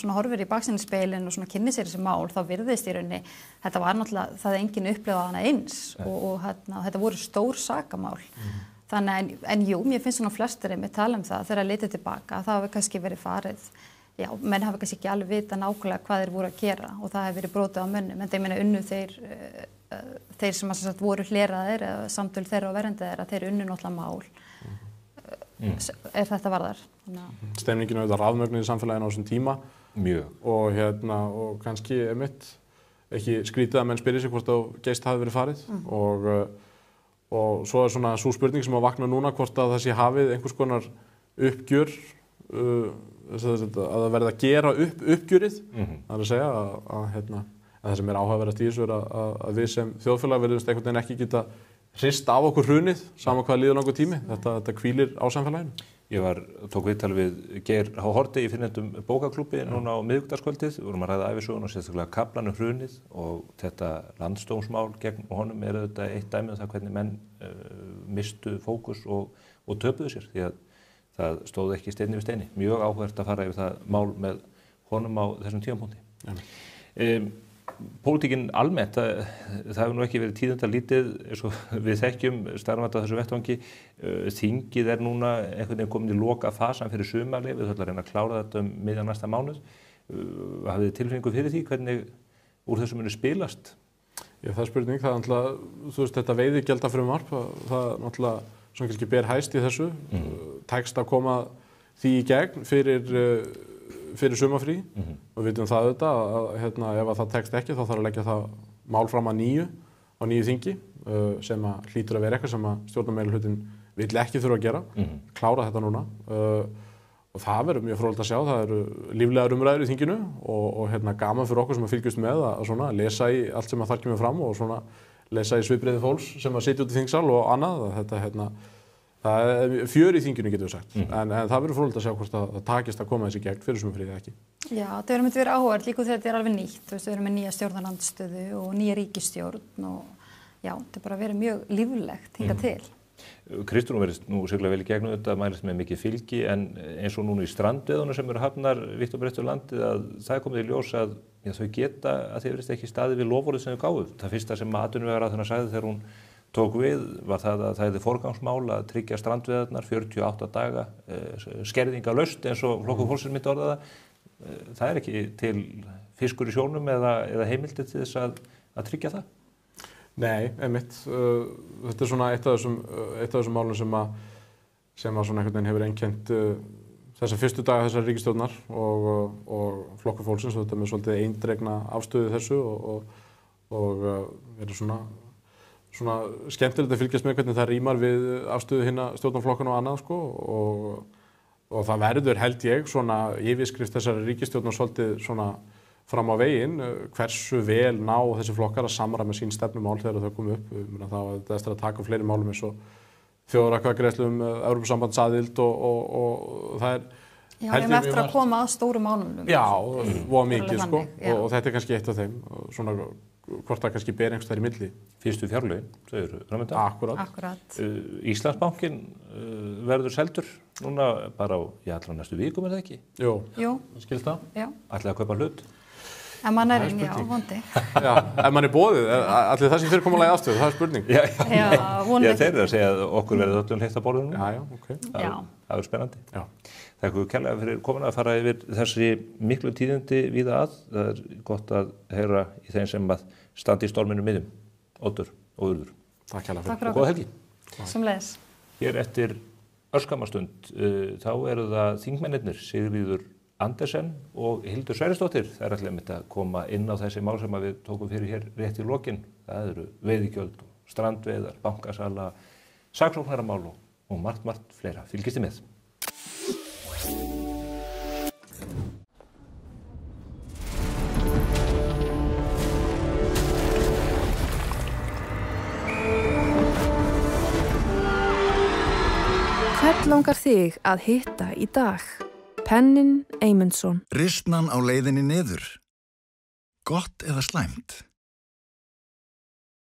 svona horfir í baksýnisspegilinn og svona kynni sér þessi mál, þá virðist í rauninni, þetta var náttúrulega, það enginn upplifað hana eins og þetta voru stór sakamál. Þannig, en jú, mér finnst svona flestir einmitt tala það þegar að leita tilbaka, það hafi kannski verið farið. Já, menn hafa kannski ekki alveg vita nákvæmlega hvað þeir voru að gera og það hefur verið brotið á mönnum, en þeir meina unnu þeir sem að sagt voru hleraðir eða samtöl þeirra og verjandi þeirra, þeir unnu náttúrulega mál ef þetta varðar. Stemningin auðvitað rafmögnuð í samfélaginu á þessum tíma. Mjög. Og kannski ekki skrítið að menn spyrir sig hvort á geist hafi verið farið og svo er svona sú spurning sem að vakna núna hvort að það sé hafið einhvers konar uppgjör að það verði að gera uppgjörið, það er að segja að það sem er áhugaverðast í þessu er að við sem þjóðfélag verðumst einhvern veginn ekki geta hrist af okkur hrunið, sama hvað líður langur tími, þetta hvílir á samfélaginu. Ég tók viðtal við Geir H. Haarde í fyrrnefndum bókaklúbbi núna á miðvikudagskvöldið, við vorum að ræða ævisöguna og sérstaklega kaflann hrunið og þetta landsdómsmál gegn honum er auðvitað eitt dæmi um það hvernig menn mistu fókus og töpuðu sér því að það stóð ekki steini við steini. Mjög áhugavert að fara yfir það mál með honum á þessum tímapunkti. Pólitíkin almennt, það hefur nú ekki verið tíðindalítið eins og við þekkjum starfandi á þessu vettvangi. Þingið er núna einhvern veginn komin í loka fasan fyrir sumarleyfi, við ætlum að reyna að klára þetta miðjan næsta mánuð. Hafið þið tilfinningu fyrir því hvernig úr þessu muni spilast? Já, það er spurning. Það er náttúrulega, þú veist, þetta veiðigjaldafrumvarp, það er náttúrulega sem kannski ber hæst í þessu, tekst að koma því í gegn fyrir sumarfrí og við vitum það auðvitað að ef það tekst ekki þá þarf að leggja það mál fram að nýju þingi sem að hlýtur að vera eitthvað sem að stjórnarmeirihlutin vill ekki þurfa að gera, klára þetta núna og það verður mjög fróðlegt að sjá, það eru líflegar umræður í þinginu og gaman fyrir okkur sem að fylgjast með að lesa í allt sem að þar kemur fram og lesa í svipbrigði fólks sem að sitja út í þingsal og annað, það er fjör í þinginu getur við sagt, en það verður fróðlegt að sjá hvort það takist að koma þessi gegn fyrir sumarfríið ekki. Já, það verður myndi verið áhugavert líka þegar þetta er alveg nýtt, við erum með nýja stjórnarandstöðu og nýja ríkisstjórn og já, þetta er bara verið mjög líflegt hingað til. Kristrún verðist nú sérlega vel í gegnum þetta, mælist með mikið fylgi, en eins og núna í strandveiðunum sem eru hafnar vítt og breitt um landið, að það er komið í ljós að þau geta að þeir verðist ekki staðið við loforðið sem þau gáfu. Það fyrsta sem atvinnuvegaráðherra sagði þegar hún tók við var það að það hefði forgangsmál að tryggja strandveiðarnar 48 daga, skerðingalaust eins og Flokkur fólksins myndi orða það. Það er ekki til fiskur í sjónum eða heimildir til þess að tryggja það? Nei, einmitt. Þetta er svona eitt af þessum málum sem að svona einhvern veginn hefur einkennt þessa fyrstu daga þessar ríkisstjórnar og Flokkur fólksins, þetta með svolítið eindregna afstöðu þessu og verður svona skemmtilegt að fylgjast með hvernig það rímar við afstöðu hinna stjórnarflokkana og annað og það verður held ég svona yfirskrift þessari ríkisstjórnar svolítið svona fram á veginn, hversu vel ná þessi flokkar að samræma sín stefnumál þegar þau komu upp. Það var eftir að taka fleiri málum eins og þjóðaratkvæðagreiðslu Evrópusambandsaðild og það er Já, við erum eftir að koma að stóru málumum. Já, og mikið og þetta er kannski eitt af þeim, svona hvort það kannski ber einhvers þar í milli. Fyrstu fjárlögin, þau eru framöndan. Akkurat. Íslandsbankin verður seldur núna bara á allra næstu vikum, er það ekki? Jú. Skilst það? Já. Ætlaði að kaupa hlut? Ef mann er vondi. Já, ef mann er boðið, allir það sem fyrirkomulagi afstöðu, það er spurning. Já, þeir eru að segja að okkur verður öllum heitt á borðinu. Já, ok. Það er spennandi. Já. Þakka ykkur kærlega fyrir komin að fara yfir þessi miklu tíðindi víða að. Það er gott að heyra í þeim sem að standa í storminu miðjum, Oddur og Urður. Takk kærlega fyrir. Og góða helgi. Sömuleiðis. Hér eftir örskamastund þá eru það þingmennirnir Sigríður Andersen og Hildur Sverrisdóttir. Það er allir mitt að koma inn á þessi mál sem við tókum fyrir hér rétt í lokin. Það eru veiðigjöld, strandveiðar, bankasala, saksóknaramál og margt fleira. Fylgist þið með. Hvern langar þig að hitta í dag? Pennin Eymundsson. Ristnan á leiðinni niður. Gott eða slæmt?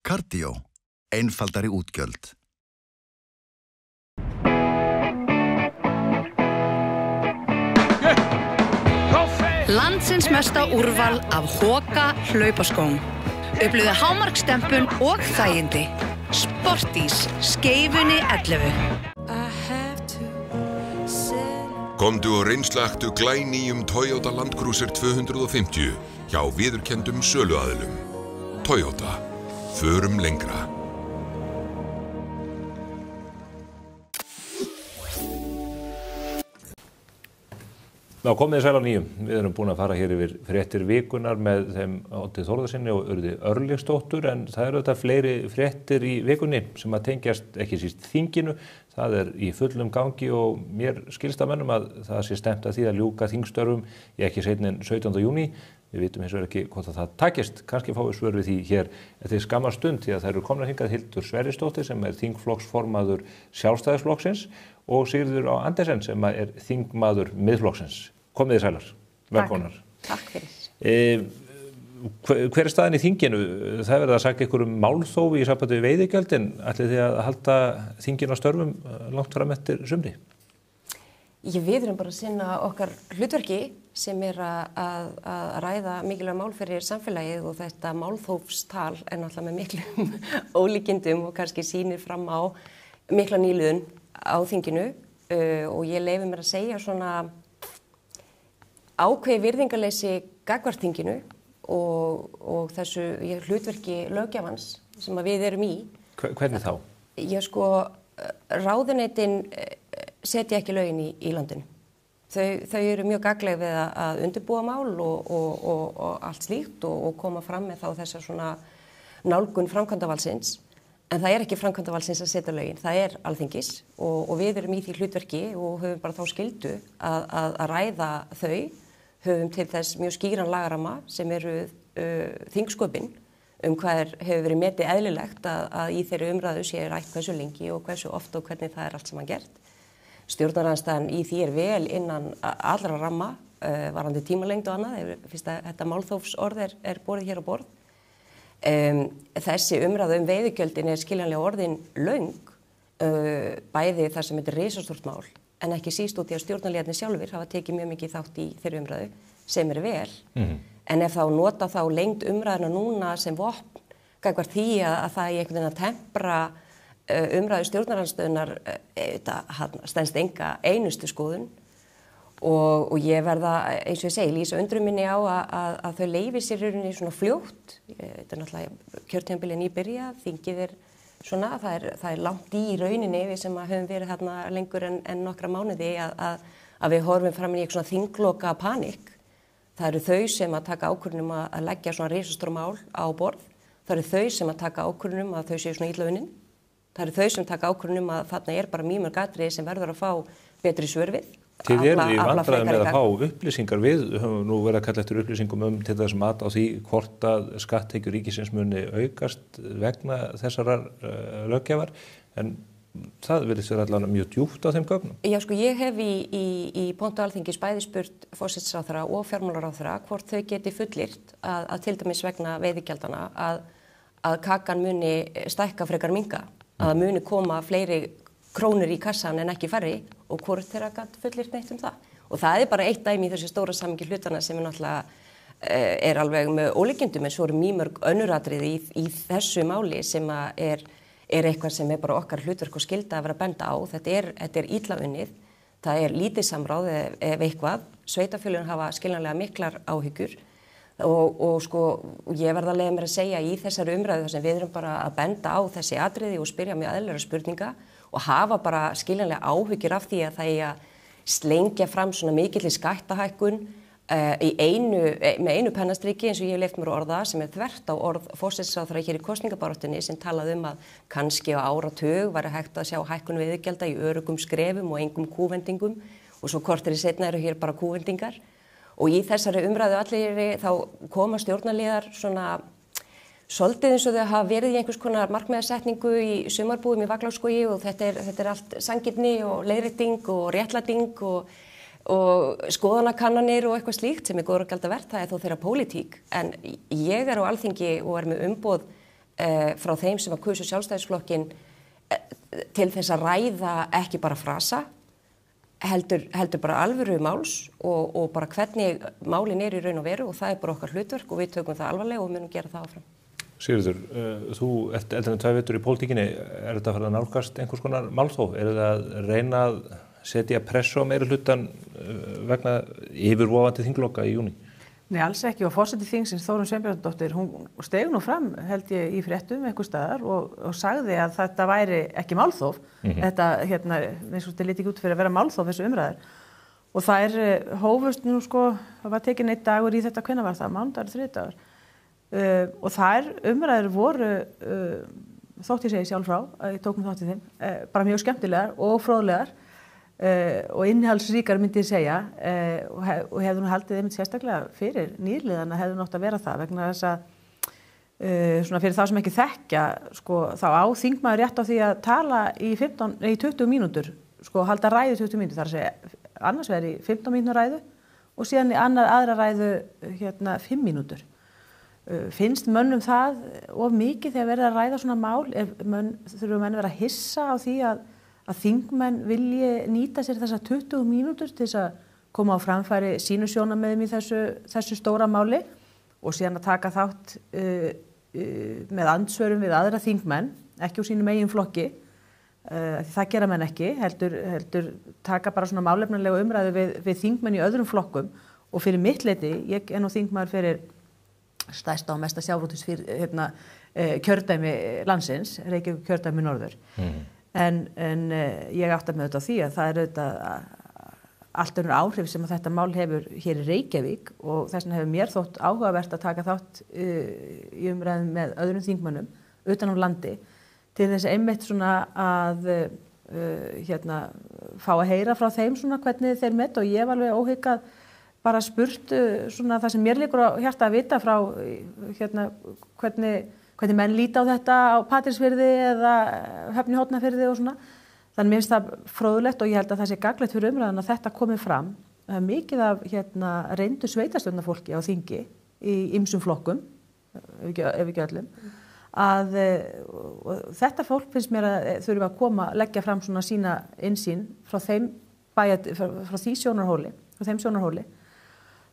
Cardio. Einfaldari útgjöld. Landsins mesta úrval af Hoka hlaupaskóm. Upplifðu hámarkstempun og þægindi. Sportís, Skeifunni 11. Komdu og reynslaktu glænýjum Toyota Land Cruiser 250 hjá viðurkenndum söluaðilum. Toyota. Förum lengra. Ná, komið sæl á nýjum. Við erum búin að fara hér yfir fréttir vikunar með þeim Oddi Þórðarsyni og Urði Örlygsdóttur, en það eru þetta fleiri fréttir í vikunni sem að tengjast ekki síst þinginu. Það er í fullum gangi og mér skilst að mönnum að það sé stefnt að því að ljúka þingstörfum í ekki seinna en 17. júní. Við vitum hins vegar ekki hvort það takist. Kannski fáum við svör við því hér eftir skamma stund, því að það eru komnar hingað Hildur Sverrisdóttir sem er þingflokksformaður Sjálfstæðisflokksins og Sigríður Andersen sem er þingmaður Miðflokksins. Komið þið sælar. Velkomnar. Takk fyrir. Hver er staðan í þinginu? Það er verið að sagja ykkur málþófi í sambandi við veiðigjöldin. Ætlið þið að halda þinginu á störfum langt fram eftir sumri? Við erum bara að sinna okkar hlutverki sem er að ræða mikilvæg mál fyrir samfélagið og þetta málþófstal er náttúrulega með miklum ólíkindum og kannski sýnir fram á mikla nýliðun á þinginu og ég leyfi mér að segja svona ákveði virðingarleysi gagnvart þinginu og þessu hlutverki löggjafans sem við erum í. Hvernig þá? Ráðuneytin setja ekki lögin í landinu. Þau eru mjög gagnleg við að undirbúa mál og allt slíkt og koma fram með þá þessa svona nálgun framkvæmdavaldsins. En það ekki framkvæmdavaldsins að setja lögin, það Alþingis og við erum í því hlutverki og höfum bara þá skyldu að ræða þau, höfum til þess mjög skýran lagaramma sem eru þingsköpin hvað hefur verið metið eðlilegt að í þeirri umræðu sé rætt hversu lengi og hversu oft og hvernig það allt saman gert. Stjórnarandstaðan í því vel innan allra ramma, varandi tímalengd og annað, fyrst að þetta málþófsorð borið hér á borð. Þessi umræða veiðigjöldin skiljanlega orðin löng, bæði þar sem þetta risastórt mál, en ekki síst út í að stjórnarliðarnir sjálfir hafa tekið mjög mikið þátt í þeirri umræðu, sem vel. En ef þá nota þá lengd umræðuna núna sem vopn, gagnvart því að það einhvern veginn að tempra umræðu stjórnarandstöðunar, stenst enga einustu skoðun og ég verða, eins og ég segi, lýsa undrun minni á að þau leyfi sér í rauninni svona fljótt. Þetta náttúrulega kjörtímabilið nýbyrjað, þingið svona, það langt í rauninni við sem höfum verið þarna lengur en nokkra mánuði að við horfum fram í svona þingloka panikk. Það eru þau sem að taka ákvörðun að leggja svona risastór mál á borð. Það eru þau sem að taka ákvörðun að þau séu svona illa unnin. Það eru þau sem taka ákvörðun að þarna bara mjög mörg atriði sem verður að fá betri svör við. Þið í vandræðum með að fá upplýsingar við, höfum nú verið að kalla eftir upplýsingum til þess mat á því hvort að skatttekjur ríkisins muni aukast vegna þessarar löggjafar, en það virðist vera allavega mjög djúpt á þeim gögnum. Já, sko, ég hef í pontu Alþingis bæði spurt forsætisráðherra og fjármálaráðherra hvort þau geti fullyrt að til dæmis vegna veiðigjaldana að kakan muni stækka frekar minnka, að muni koma fleiri krónur í kassan en ekki færri og hvort þeirra gat fullyrt neitt það. Og það bara eitt dæmi í þessu stóra samhengi hlutana sem náttúrulega alveg með ólíkindum, en svo eru mjög mörg önnur atriði í þessu máli sem eitthvað sem bara okkar hlutverk og skylda að vera að benda á. Þetta illa unnið, það lítið samráð ef eitthvað. Sveitarfélögin hafa skiljanlega miklar áhyggjur og sko ég verð að leyfa mér að segja í þessari umræðu þar sem við erum bara að benda á þessi atriði og spyrja mjög eðlilegra spurninga og hafa bara skiljanlega áhyggjur af því að það að slengja fram svona mikilli skattahækkun með einu pennastriki eins og ég hef leyft mér að orða sem þvert á orð forsætisráðherra hér í kosningabaráttunni sem talaði að kannski á áratug væri hægt að sjá hækkun veiðigjalda í öruggum skrefum og engum kúvendingum og svo korteri seinna eru hér bara kúvendingar og í þessari umræðu allir þá koma stjórnarliðar svona svolítið eins og þau hafa verið í einhvers konar markmiðasetningu í sumarbúðum í Vagláskógi og þetta allt sanngirni og leiðrétting og réttlæting og skoðanakannanir og eitthvað slíkt sem góður og gjalda verð, það þó þeirra pólitík. En ég á Alþingi og með umboð frá þeim sem kusu Sjálfstæðisflokkinn til þess að ræða ekki bara frasa, heldur bara alvöru máls og bara hvernig málin í raun og veru og það bara okkar hlutverk og við tökum það alvarlega og munum gera það áfram. Sigurður, þú ert eldri en 2 vetur í pólitíkinni, þetta að fara að nálgast einhvers konar málþóf? Það að reyna að setja pressu á meiri hlutan vegna yfirvofandi þingloka í júní? Nei, alls ekki og forseti þingsins Þórunn Sveinbjarnardóttir, hún steig nú fram held ég í fréttum einhvers staðar og sagði að þetta væri ekki málþóf, þetta eins og þetta liti ekki út fyrir að vera málþóf þessu umræður og það hófust nú sko, það var tekin einn dagur í þetta, hvenær var það, mánudagur, þriðjudagur og þær umræður voru þótt ég segi sjálf frá, ég tók þátt í þeim, bara mjög skemmtilegar og fróðlegar og innihaldsríkar myndi ég segja og hefðu nú haldið einmitt sérstaklega fyrir nýliðana hefðu nátt að vera það vegna þess að svona fyrir þá sem ekki þekkja sko þá á þingmaður rétt á því að tala í 20 mínútur sko halda ræðu 20 mínútur þar að segja annars verið í 15 mínútur ræðu og síðan í aðra ræðu 5 mínútur. Finnst mönnum það of mikið þegar verið að ræða svona mál þurfum menn vera að hissa á því að þingmenn vilji nýta sér þessa 20 mínútur til þess að koma á framfæri sínu sjónarmiðum í þessu stóra máli og síðan að taka þátt með andsvörum við aðra þingmenn, ekki úr sínum eigin flokki, það gera menn ekki, heldur taka bara svona málefnalega umræðu við þingmenn í öðrum flokkum og fyrir mitt leyti, ég nú þingmaður fyrir stærsta og mesta sjávarútvegs kjördæmi landsins, Reykjavík kjördæmi norður. En ég átta mig auðvitað á því að það auðvitað allt önnur áhrif sem að þetta mál hefur hér í Reykjavík og þess vegna hefur mér þótt áhugavert að taka þátt í umræðum með öðrum þingmönnum utan á landi til þess einmitt svona að fá að heyra frá þeim svona hvernig þeir meta og ég hef alveg óhyggað bara spurt svona það sem mér liggur á hjarta að vita frá hvernig menn líta á þetta á Patreksfirði eða Höfn í Hornafirði og svona. Þannig mér finnst það fróðlegt og ég held að það sé gagnlegt fyrir umræðan að þetta komi fram. Það er mikið af reyndu sveitarstjórnarfólki á þingi í ýmsum flokkum, ef ekki öllum, að þetta fólk finnst mér að þurfa að leggja fram svona sína innsýn frá því sjónarhóli.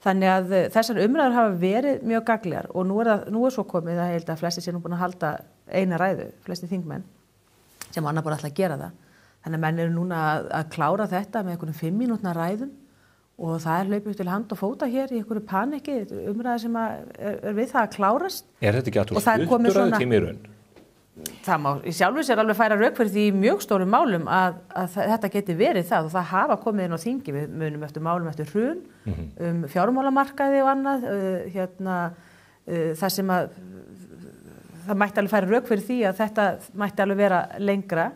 Þannig að þessar umræður hafa verið mjög gagnlegar og nú er svo komið að ég held að flestir sé nú búin að halda eina ræðu, flestir þingmenn, sem annar bara ætla að gera það. Þannig að menn eru núna að klára þetta með einhvern 5 mínútna ræðum og það er hlaupið til hand og fóta hér í einhverju paniki, umræður sem er við það að klárast. Er þetta ekki að þú stuttur að tími í raun? Það má í sjálfu sér alveg færa rök fyrir því í mjög stórum málum að þetta geti verið það og það hafa komið inn á þingi, við munum eftir málum eftir hrun, fjármálamarkaði og annað, það sem að það mætti alveg færa rök fyrir því að þetta mætti alveg vera lengra,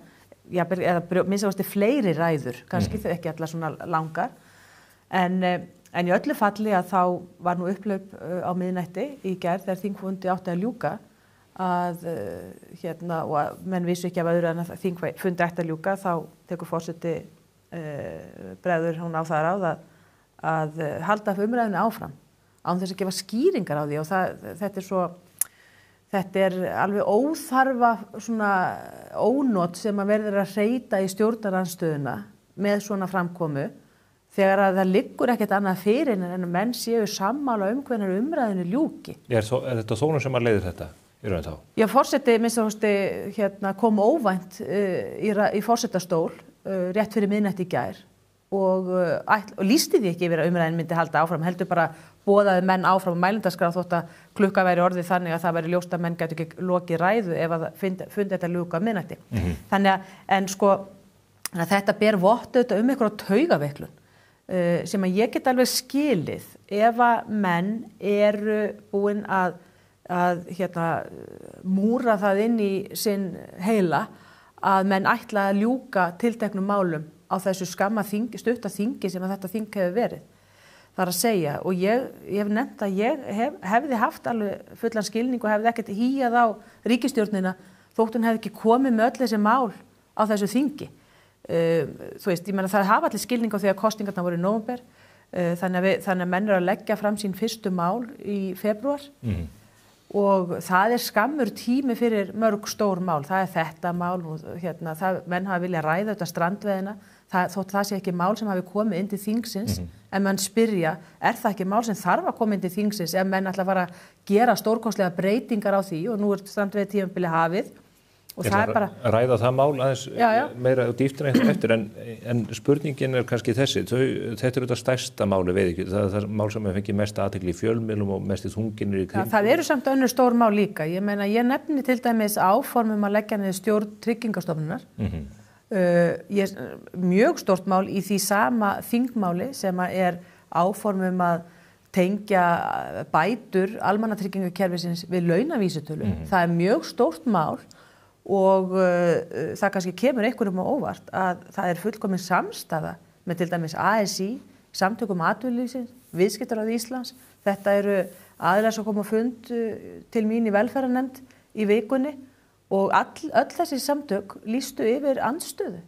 eða minnst ástu fleiri ræður, kannski þau ekki allar svona langar, en í öllu falli að þá var nú upplaup á miðnætti í gær þegar þingfundi átti að ljúka og að menn vissu ekki af öðru en að þingfundi ætti að ljúka þá tekur forseti bregður hún á það ráð að halda umræðinu áfram án þess að gefa skýringar á því og þetta er alveg óþarfa svona ónot sem að verður að hreyta í stjórnarandstöðuna með svona framkomu þegar að það liggur ekkert annað fyrir en að menn séu sammála hvenær umræðinu ljúki. Er þetta þónum sem að leiðir þetta? Já, forseti kom óvænt í forsetastól rétt fyrir miðnætti í gær og lýsti því ekki yfir að umræðin myndi halda áfram, heldur bara boðaði menn áfram á mælendaskrá þótt að klukka væri orðið þannig að það væri ljóst að menn gætu ekki lokið ræðu ef að fundi þetta ljúka á miðnætti. Þannig að þetta ber vott auðvitað einhverja taugaveiklun sem að ég get alveg skilið ef að menn eru búin að múra það inn í sinn heila að menn ætla að ljúka tilteknum málum á þessu stutta þingi sem að þetta þing hefur verið. Það er að segja og ég hef nefnt að ég hefði haft alveg fullan skilning og hefði ekkert hýjað á ríkisstjórnina þótt hún hefði ekki komið með öll þessi mál á þessu þingi. Þú veist, ég meina það hafa allir skilning á því að kosningarnar voru í nóvember, þannig að menn eru að leggja fram sín fyrstu mál í febrúar. Og það er skammur tími fyrir mörg stór mál, það er þetta mál og menn hafa viljað ræða þetta strandveiðina, þótt það sé ekki mál sem hafi komið inn til þingsins, en menn spyrja, er það ekki mál sem þarf að koma inn til þingsins ef menn ætla að fara að gera stórkostlega breytingar á því og nú er strandveiðtímabili hafið og það er bara ræða það mál aðeins meira dýptina eftir en spurningin er kannski þessi, þetta er þetta stærsta máli veið ekki, það er það mál sem hefur fengið mest athygli í fjölmiðlum og mest í þunginir í kring. Það eru samt önnur stór mál líka, ég meina ég nefni til dæmis áformum að leggja niður stjórn Tryggingastofnunar, mjög stórt mál í því sama þingmáli sem er áformum að tengja bætur almannatryggingakerfisins við launavísitölu, það er mjög stórt mál og það kannski kemur einhverjum á óvart að það er fullkomin samstaða með til dæmis ASÍ, Samtökum atvinnulífsins, Viðskiptaráði Íslands. Þetta eru aðilar sem koma á fund til mín í velferðarnefnd í vikunni og öll þessi samtök lýstu yfir andstöðu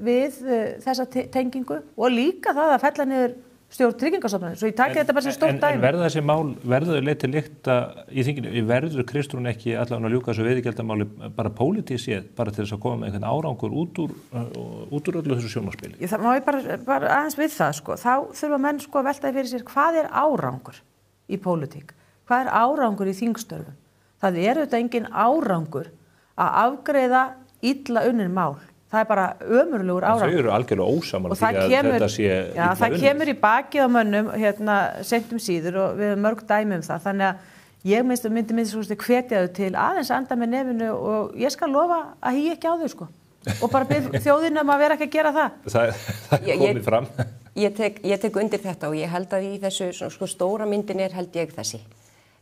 við þessa tengingu og líka það að fella niður stjórn Tryggingastofnunar, svo ég taki þetta bara sem stórt dæmi. En verða þessi mál, verður þau leið til lykta í þinginu, verður Kristrún ekki allavega að ljúka þessu veiðigjaldamáli bara pólitískt, bara til þess að koma með einhvern árangur út úr öllu þessu sjónarspili? Það má ég bara aðeins við það, þá þurfa menn að veltaði fyrir sér, hvað er árangur í pólitík? Hvað er árangur í þingstörfum? Það er auðvitað engin árangur að afgreiða illa unnin mál. Það er bara ömurlegur árangur. Þau eru algjörlega ósaman því að þetta sé illa unnið. Það kemur í bakið á mönnum seint síður og við höfum mörg dæmi það. Þannig að ég myndi hvetja þau til aðeins anda með nefinu og ég skal lofa að hýja ekki á þau og bara bið þjóðina að vera ekki að gera það. Það komið fram. Ég tek undir þetta og ég held að í þessu sko, stóra myndin held ég þessi.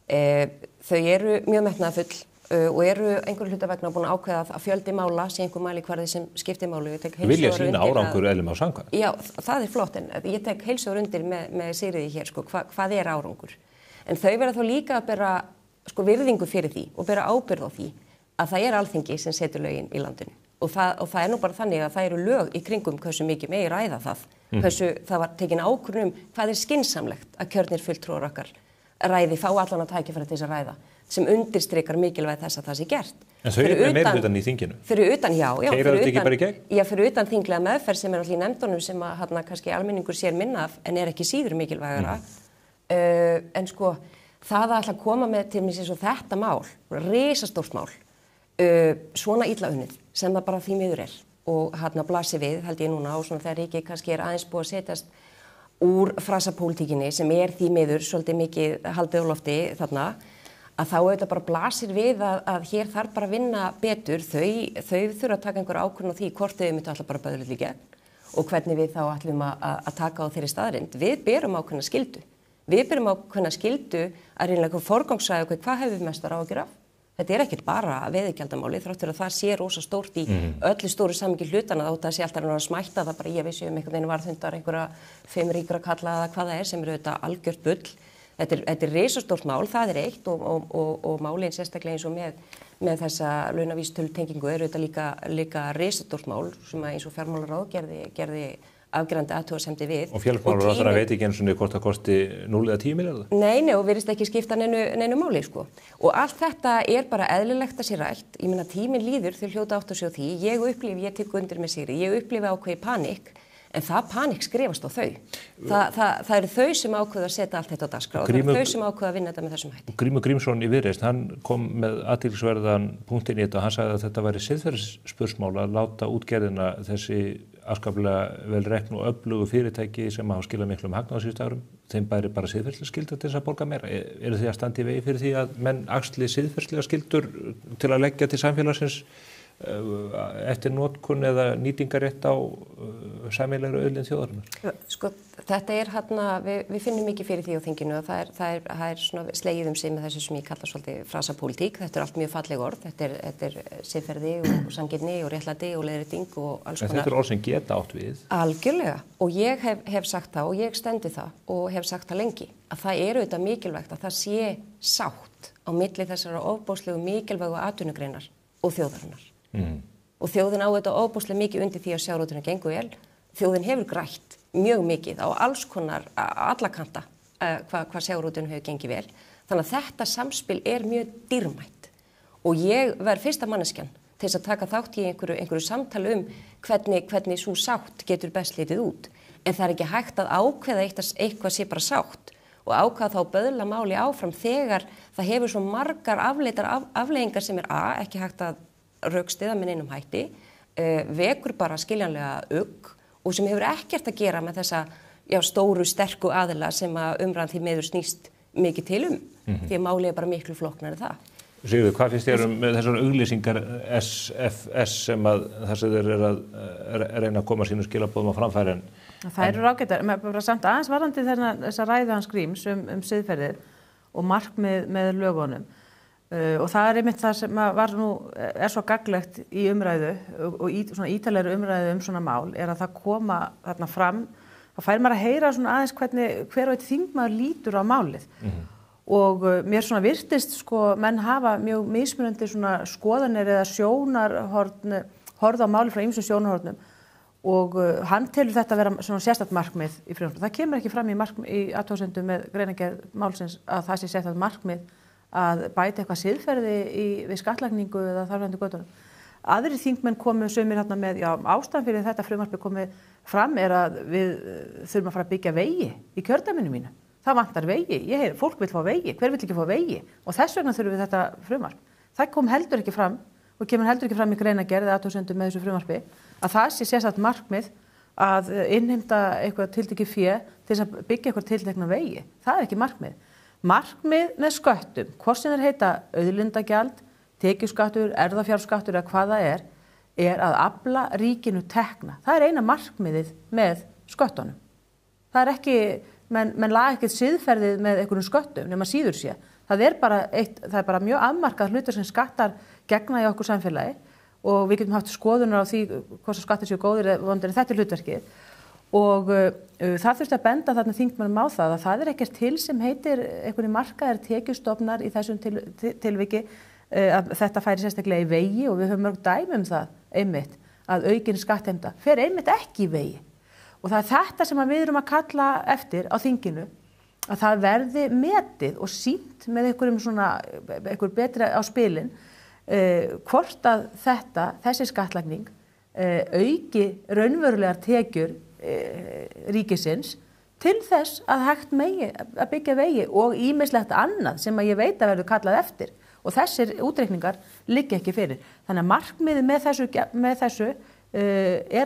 Þau eru mjög metnaðarfull og eru einhverju hluta vegna búin að ákveða að fjöldi mála sé einhver mælikvarði sem skiptir máli. Vilja sína árangur eðlum á samkvæmt. Já, það flott en ég tek heilsugur undir með Sigríði hér, sko, hvað árangur. En þau verða þá líka að bera sko, virðingu fyrir því og bera ábyrgð á því að það Alþingi sem setur lögin í landinu. Og það nú bara þannig að það eru lög í kringum hversu mikið megi ræða það. Hversu það var tekin ákvörðun hvað skynsamlegt að kjörnir fulltrúar okkar ræði fá allan að tækifæri til þess að ræða sem undirstrikar mikilvægi þess að það sé gert. En þau eru meirihlutann í þinginu? Fyrir utan, já. Keyra þetta ekki bara í gegn? Já, fyrir utan þinglega meðferð sem alltaf í nefndunum sem að kannski almenningur sér minna af en ekki síður mikilvægara. En sko, það að alltaf koma með til mér svo þetta mál, risastórt mál, svona illa unnið sem það bara því miður og blasi við, held ég núna, og svona þegar ríkið kannski aðeins búið að setjast úr frasapólitíkinni sem því miður svolítið mikið haldið á lofti þarna, að þá auðvitað bara blasir við að hér þarf bara að vinna betur, þau þurfa að taka einhver ákvörðun á því hvort þau myndu alltaf bara böðluð í gegn og hvernig við þá ætlum að taka á þeirri staðreynd. Við berum ákveðna skyldu. Við berum ákveðna skyldu að reynilega forgangsraða hvað hefur við mestar áhyggjur af. Þetta ekkert bara veiðigjaldamáli, þráttur að það sé rosa stórt í öllu stóru samhengi hlutana þótt að sé alltaf að smætta það bara ég vissi einhvern veginn varðhundar einhverja 5 ríkra kalla eða hvað það sem eru auðvitað algjört bull. Þetta risastórt mál, það eitt og málin sérstaklega eins og með þessa launavísitölu tengingu eru þetta líka risastórt mál sem eins og fjármálaráð gerði afgerandi athugasemdi við. Og fjármálaráðherra veit ekki eins og hvort það kosti 0 eða 10 milljarða? Nei, og virðist ekki skipta neinu máli, sko. Og allt þetta bara eðlilegt að sé rætt. Ég meina tíminn líður þau hljóta átt að sjá því. Ég tek undir með Sigri, ég upplifi ákveði panikk. En það panikk skrifast á þau. Það eru þau sem ákveða að setja allt þetta á dagskrá. Það eru þau sem ákveða að vinna þetta með þessum hætti. Grímur Grímsson í Viðreisn, hann kom með athyglisverðan punktinn í þetta og hann sagði að þetta væri siðferðisspursmál að láta útgerðina þessi afskaplega vel reknu og öflugu fyrirtæki sem hafa skilað miklum hagnað á síðustu árum. Þeim bæri bara siðferðslega skyldur til þess að borga meira. Eru þið að standa í vegi fyrir því að menn axli siðferðslega skyldur til að leggja til samfélagsins eftir notkun eða nýtingarétt á sameiginlegri auðlind þjóðarinnar? Sko, þetta við finnum mikið fyrir því á þinginu og það er svona slegið sig með þessu sem ég kalla svolítið frasapólitík. Þetta allt mjög falleg orð. Þetta siðferði og sanngirni og réttlæti og leiðrétting og alls konar. Þetta orð sem geta átt við? Algjörlega. Og ég hef sagt það og ég stendi það og hef sagt það lengi að það auðvitað mikilvægt að það sé sátt á milli þessara ofboðslegu mikilvægu atvinnugreinar og þjóðarinnar. Og þjóðin á þetta ofboðslega mikið undir því að sjávarútvegurinn gengur vel. Þjóðin hefur grætt mjög mikið á alls konar alla kanta hvað sjávarútvegurinn hefur gengið vel. Þannig að þetta samspil mjög dýrmætt. Og ég verð fyrsta manneskjan til þess að taka þátt í einhverju samtali hvernig svo sátt getur best litið út. En það ekki hægt að ákveða eitthvað sé bara sátt og ákveða þá böðla máli áfram þegar það hefur svo margar afleiðingar sem ekki hægt að rökstiða með neinum hætti, vekur bara skiljanlega ugg og sem hefur ekkert að gera með þessa stóru, sterku aðila sem að umræðan því miður snýst mikið til því að málið bara miklu flóknari það. Sigurður, hvað finnst þér með þessar auglýsingar SFS sem að þess að þeir að reyna að koma sínum skilaboðum á framfæri? Það eru ágættar, bara samt aðeins varðandi þessa ræðu hans Gríms siðferðið og markmið með lögunum. Og það einmitt það sem svo gagnlegt í umræðu og svona ítalegri umræðu svona mál að það koma þarna fram, þá fær maður að heyra svona aðeins hver og einn þingmaður lítur á málið. Og mér svona virtist menn hafa mjög mismunandi svona skoðanir eða horfð á máli frá ýmsum sjónarhornum og hann telur þetta vera svona sérstakt markmið í frumvarpinu. Það kemur ekki fram í athugasemdum með greinargerð málsins að það sé sérstakt markmið að bæta eitthvað siðferði við skattlagningu eða þarfandi götunum. Aðrir þingmenn komu sumir hérna með, ástæðan fyrir þetta frumvarpi komið fram að við þurfum að fara að byggja vegi í kjördæminu mínu. Það vantar vegi, fólk vill fá vegi, hver vill ekki fá vegi og þess vegna þurfum við þetta frumvarp. Það kom heldur ekki fram og kemur heldur ekki fram í greinargerð eða athugasemdum með þessu frumvarpi að það sé sérstakt markmið að innheimta eitthvað tiltekið fé til þess að byggja eitthvað tiltekna vegi. Það ekki markmið. Markmið með sköttum, hvort sem þeir heita auðlindagjald, tekjuskattur, erfðafjárskattur eða hvað það að afla ríkinu tekna. Það eina markmiðið með sköttunum. Það ekki, menn laga ekkert siðferðið með einhverjum sköttum nema síður sé. Það er bara mjög afmarkað hlutur sem skattar gegna í okkur samfélagi og við getum haft skoðunar á því hvort skattar séu góðir eða vondir, en þetta hlutverkið. Og það þurfti að benda þarna þingmönnum á það að það ekkert til sem heitir einhverju markaðir tekjustofnar í þessum tilviki að þetta færi sérstaklega í vegi og við höfum mörg dæmi það einmitt að aukin skattheimta fer einmitt ekki í vegi. Og það þetta sem við erum að kalla eftir á þinginu, að það verði metið og sýnt með einhver betri á spilin, hvort að þessi skattlagning auki raunverulegar tekjur ríkisins til þess að hægt megi að byggja vegi og ýmislegt annað sem að ég veit að verður kallað eftir. Og þessir útreikningar liggja ekki fyrir. Þannig að markmiðið með þessu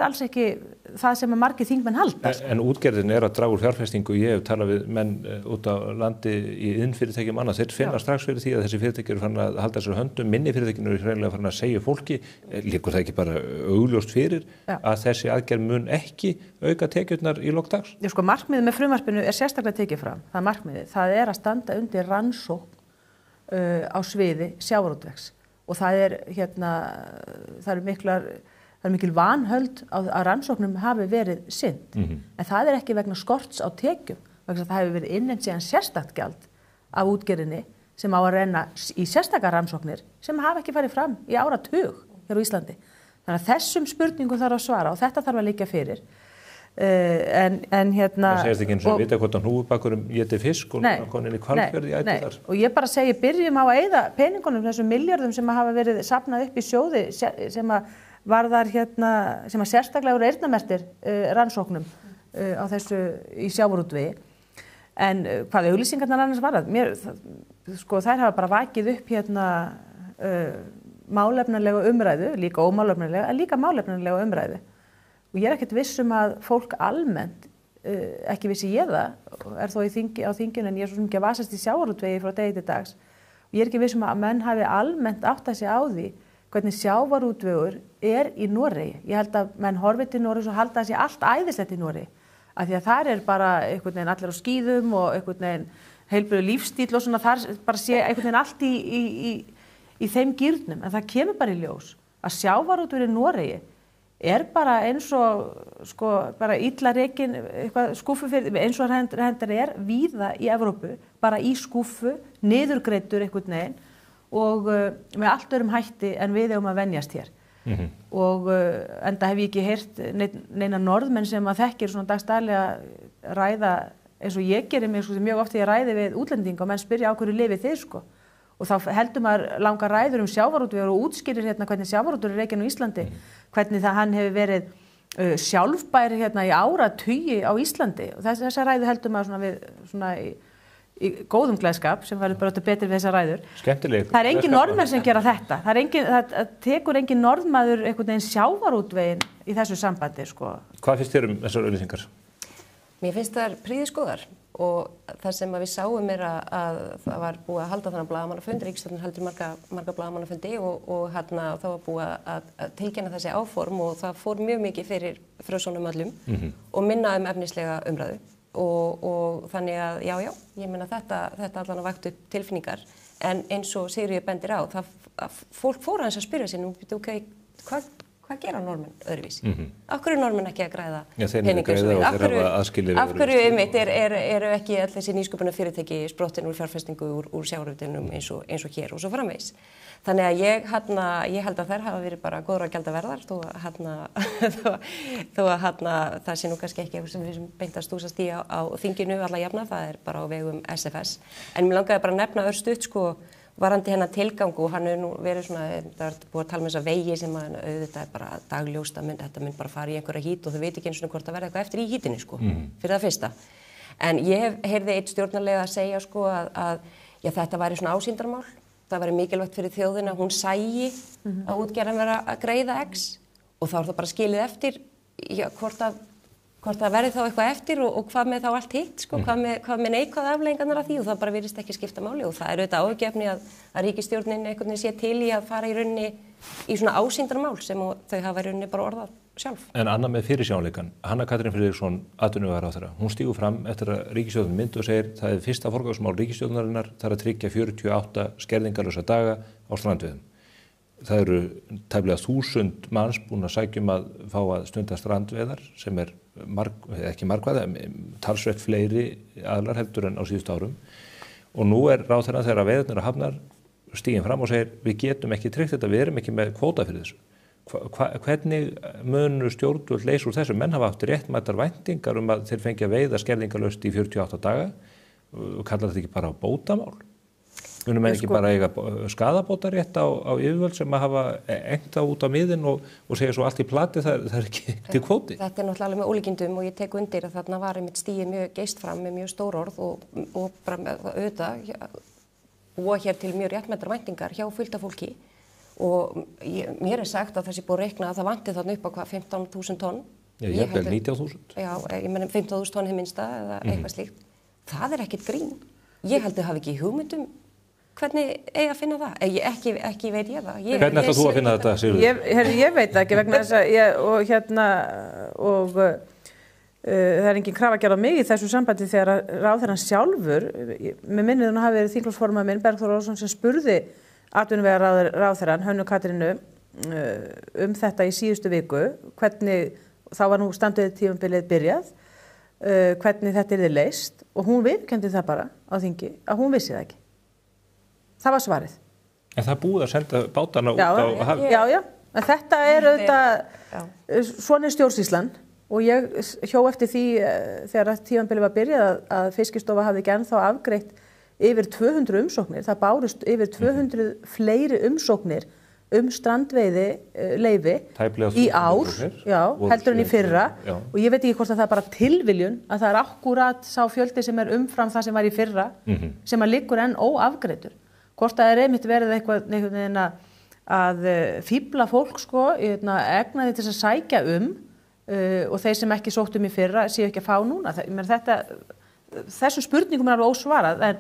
alls ekki það sem að margir þingmenn halda. En útgerðin að draga úr fjárfestingu. Ég hef talað við menn út á landi í iðnfyrirtækjum annað. Þeir finna strax fyrir því að þessi fyrirtæki eru farin að halda sér höndum. Minni fyrirtækin eru hreinlega farin að segja fólki, liggur það ekki bara augljóst fyrir að þessi aðgerð mun ekki auka tekjurnar í lok dags? Sko, markmiðið með frumvarpinu sérstaklega tekið fram. Það markmiðið. Það að standa undir rannsókn á sviði sjávarútvegs og það er mikil vanhöld að rannsóknum hafi verið sinnt. En það er ekki vegna skorts á tekjum, vegna það hefur verið innheimt síðan sérstakt gjald af útgerðinni sem á að renna í sérstakar rannsóknir sem hafa ekki farið fram í áratug hér á Íslandi. Þannig að þessum spurningum þarf að svara og þetta þarf að liggja fyrir. Það segist ekki eins og vita hvort að hnúfubakurum éti fisk og konin í Hvalfjörð í æti þar. Og ég bara segi, byrjum á að eyða peningunum, þessum milljörðum sem hafa verið safnað upp í sjóði sem að varðar sem að sérstaklega eru eyrnamerktir rannsóknum á þessu í sjávarútvegi. En hvað auglýsingarnar annars varðar, þær hafa bara vakið upp málefnalega umræðu, líka ómálefnalega, en líka málefnalega umræðu. Og ég ekkert viss að fólk almennt, ekki vissi ég það, þó á þinginu en ég svo sem ekki að vasast í sjávarútvegi frá degi til dags. Og ég ekki viss að menn hafi almennt áttað sig á því hvernig sjávarútvegur í Noregi. Ég held að menn horfi til Noregs og halda sig allt æðislegt í Noregi. Af því að þar bara einhvern veginn allir á skíðum og einhvern veginn heilbrigður lífstíll og svona þar bara sé einhvern veginn allt í þeim gírnum. En það kemur bara í ljós að sjávarútvegur í Noregi bara eins og bara illa rekin skúffu fyrir, eins og hendar víða í Evrópu, bara í skúffu, niðurgreiddur einhvern veginn og með allt öðrum hætti en við eigum að venjast hér. Og enda hef ég ekki heyrt neina norðmenn sem að þekkir svona dagstaglega ræða eins og ég gerir mig mjög oft þegar ég ræði við útlendinga og menn spyrja á hverju lifið þið og þá heldur maður langar ræður sjávarútvegur og útskýrir hvernig sjávarútvegur er rekinn á Íslandi, hvernig hann hefur verið sjálfbær í áratugi á Íslandi og þessa ræðu heldur maður svona í góðum gleðskap sem verður bara betri við þessa ræður. Skemmtileg. Það engin norðmenn sem gera þetta. Það tekur engin norðmaður einhvern veginn sjávarútveginn í þessu sambandi. Hvað finnst þér þessar auglýsingar? Mér finnst það prýðisgóðar og það sem við sáum að það var búið að halda þannig blaðamannafundi, ríkisstjórnin heldur marga blaðamannafundi og það var búið að tilkynna þessi áform og það fór mjög mikið fyrir frössunum öllum og minna efnislega umræðu. Og þannig að já, ég meina þetta allan að vakti upp tilfinningar en eins og Sigríður bendir á það fólk fór aðeins að spyrja sig nú, hvað gera normenn öðruvísi? Af hverju normenn ekki að græða peningur? Af hverju einmitt eru ekki all þessi nýsköpunar fyrirtæki sprottin úr fjárfestingu úr sjávarútveginum eins og hér og svo framvegis. Þannig að ég held að þær hafa verið bara góðra að gjalda verðar þó að það sé nú kannski ekki eitthvað sem við beint að stúsast í á þinginu alla jafna, það bara á vegum SFS. En mér langaði bara að nefna örstutt varandi hennar tilgang og hann nú verið svona, það er búið að tala með þessa vegi sem að auðvitað bara dagljóst þetta mynd bara fara í einhverja hít og þau veit ekki eins og hvort það verði eitthvað eftir í hítinu fyrir það fyrsta. En ég heyrði eitt stjórnarlega að segja að þetta væri svona ásýndarmál. Það væri mikilvægt fyrir þjóðina að hún sæi að útgerðin vera að greiða X og þá það bara skilið eftir hvort það verði þá eitthvað eftir og hvað með þá allt hitt, hvað með neikvæð afleiðingarnar af því og það bara virðist ekki skipta máli og það auðvitað áhyggjuefni að ríkisstjórnin einhvern veginn sé til í að fara í rauninni í svona ásýndarmál sem þau hafa í rauninni bara orðað sjálf. En annað með fyrirsjónleikan, Hanna Katrín Friðriksson, atvinnuvegaráðherra, hún stígur fram eftir að ríkisstjórnin myndu og segir það fyrsta forgangsmál ríkisstjórnarinnar, það að tryggja 48 skerðingarlausa daga á strandveiðum. Það eru tæplega 1000 manns búin að sækjum að fá að stunda strandveiðar sem ekki margvæða, talsvert fleiri aðlar heldur en á síðustu árum. Og nú ráðherrann þegar veiðarnar og hafnar stíginn fram og segir við getum ekki tryggt þetta, við erum ekki með kvóta fyrir þessu. Hvernig munu stjórnvöld leysa úr þessu? Menn hafa átt réttmætar væntingar að þeir fengi að veiða skerðingarlaust í 48 daga og kallar þetta ekki bara á bótamál? Munum menn ekki bara eiga skaðabótarétt á yfirvöld sem að hafa engt á út á miðin og segja svo allt í plati, það er ekki til kvóti? Þetta er náttúrulega alveg með ólíkindum og ég tek undir að þarna var einmitt stigið mjög geist fram með mjög stór orð og bara auðvitað og hér til mjög réttmætar væntingar hjá fullt af fólki og mér sagt að þessi búið að reikna að það vanti þarna upp á hvað 15.000 tonn. Já, jafnvel 19.000. Já, ég meni 15.000 tonn hið minnsta eða eitthvað slíkt. Það er ekkert grín. Ég held að hafi ekki hugmyndum hvernig eigi að finna það? Ekki veit ég það. Hvernig ætlar þú að finna þetta, Sigurður? Ég veit ekki vegna þess að það er engin krafa gerð á mig í þessu sambandi þegar ráðherrann sjálfur, með minnið hún hafi verið þingflokksformaður minn, Bergþór Ólason, sem spurði atvinnuvegaráðherrann, Hönnu Katrínu, þetta í síðustu viku, hvernig, þá var nú standveiðitímabilið byrjað, hvernig þetta yrði leyst og hún viðurkenndi það bara á þingi að hún vissi það ekki. Það var svarið. En það búið að senda bátana út á hafið? Já, en þetta auðvitað, svona stjórnsýslan og ég hjó eftir því þegar tímabilið var byrjað að Fiskistofa hafði ekki ennþá afgreitt yfir 200 umsóknir. Það bárust yfir 200 fleiri umsóknir strandveiði leyfi í ár, heldur en í fyrra og ég veit ekki hvort að það er bara tilviljun að það er akkúrat sá fjöldi sem er umfram það sem var í fyrra sem að liggur enn óafgreiddur. Hvort að það er einmitt verið eitthvað að fíbla fólk egnaði til að sækja og þeir sem ekki sóttu í fyrra séu ekki að fá núna. Þessum spurningum er alveg ósvarað en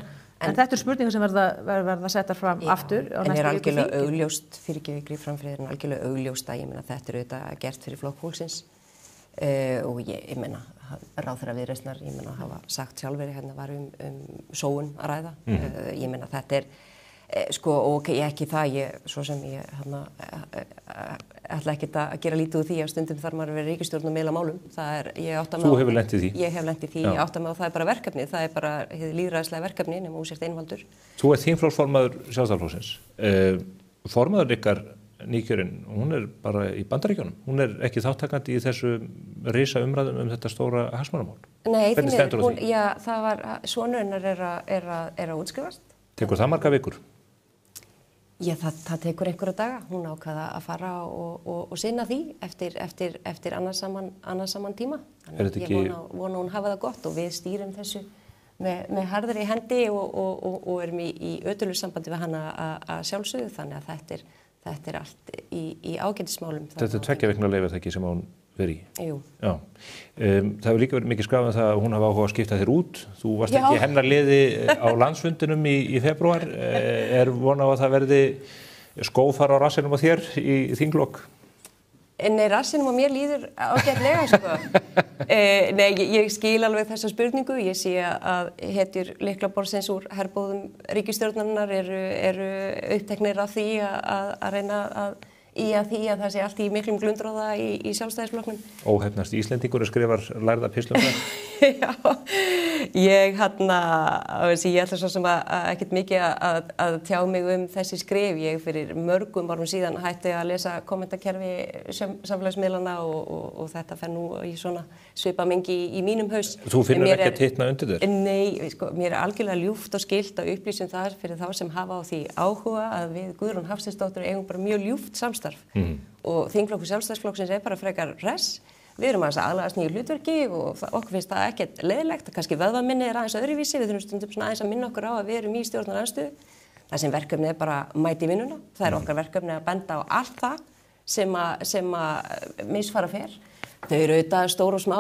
þetta er spurningar sem verða settar fram aftur á næstu viku. En er algjörlega augljóst, algjörlega augljóst að ég meina þetta er auðvitað gert fyrir Flokk fólksins og ég meina ráðherra Viðreisnar, ég meina hafa sagt sjálfur hérna var sóun að ræða. Ég meina þetta er og ekki það, svo sem ég ætla ekkert að gera lítið úr því að stundum þarf maður að vera ríkisstjórn og miðla málum. Þú hefur lent í því? Ég hef lent í því, ég átta mig á það er bara verkefni, það er bara hið lýðræðislega verkefni nema þú sért einvaldur. Þú ert þingflokksformaður Sjálfstæðisflokksins. Formaður ykkar nýkjörinn, hún er bara í Bandaríkjunum. Hún er ekki þáttakandi í þessu risa umræðum þetta stóra hagsmunamál. Nei, það var sonurinn er að útskrifast. Tekur það marga vikur? Já, það tekur einhverja daga. Hún ákvaða að fara og sinna því eftir annars saman tíma. Þannig ég vona hún hafa það gott og við stýrum þessu með harðri hendi og erum í ötulu sambandi við hana að sjálfsögðu. Þannig að þetta er allt í ágætismálum. Þetta er 2 vikna leyfi ekki sem hún verið í? Jú. Já. Það hefur líka verið mikið skrifað það að hún hafa áhuga að skipta þér út. Þú varst ekki hennar liði á landsfundinum í febrúar. Er von á að það verði skófar á rassinum á þér í þinglok? Nei, rassinum á mér líður ágætlega, Nei, ég skil alveg þessa spurningu. Ég sé að hetjur lyklaborðsins úr herbóðum ríkisstjórnarinnar eru uppteknir af því að reyna að það sé allt í miklum glundróða í Sjálfstæðisflokknum. Óheppnasti Íslendingur skrifar lærða pislu um það. Já, ég ætla svo sem ekkert mikið að tjá mig þessi skrif. Ég fyrir mörgum árum síðan hætti að lesa kommentakerfi samfélagsmiðlana og þetta fer nú í svona svipamengi í mínum haus. Þú finnur ekki að titna undir þér? Nei, mér er algjörlega ljúft og skylt að upplýsum það fyrir þá sem hafa á því áhuga að við Guðrún Hafsteinsdóttur eigum bara mjög ljúft samstarf og þingflokkur Sjálfstæðisflokksins er bara frekar hress. Við erum aðeins nýju hlutverki og okkur finnst það ekkert leiðilegt, kannski vöðvaminni er aðeins öðruvísi, við þurfum stundum svona aðeins að minna okkur á að við erum í stjórnarandstöðu. Það sem verkefni er bara mæti vinnuna, það er okkar verkefni að benda á allt það sem misfara fer. Þau eru auðvitað stór og smá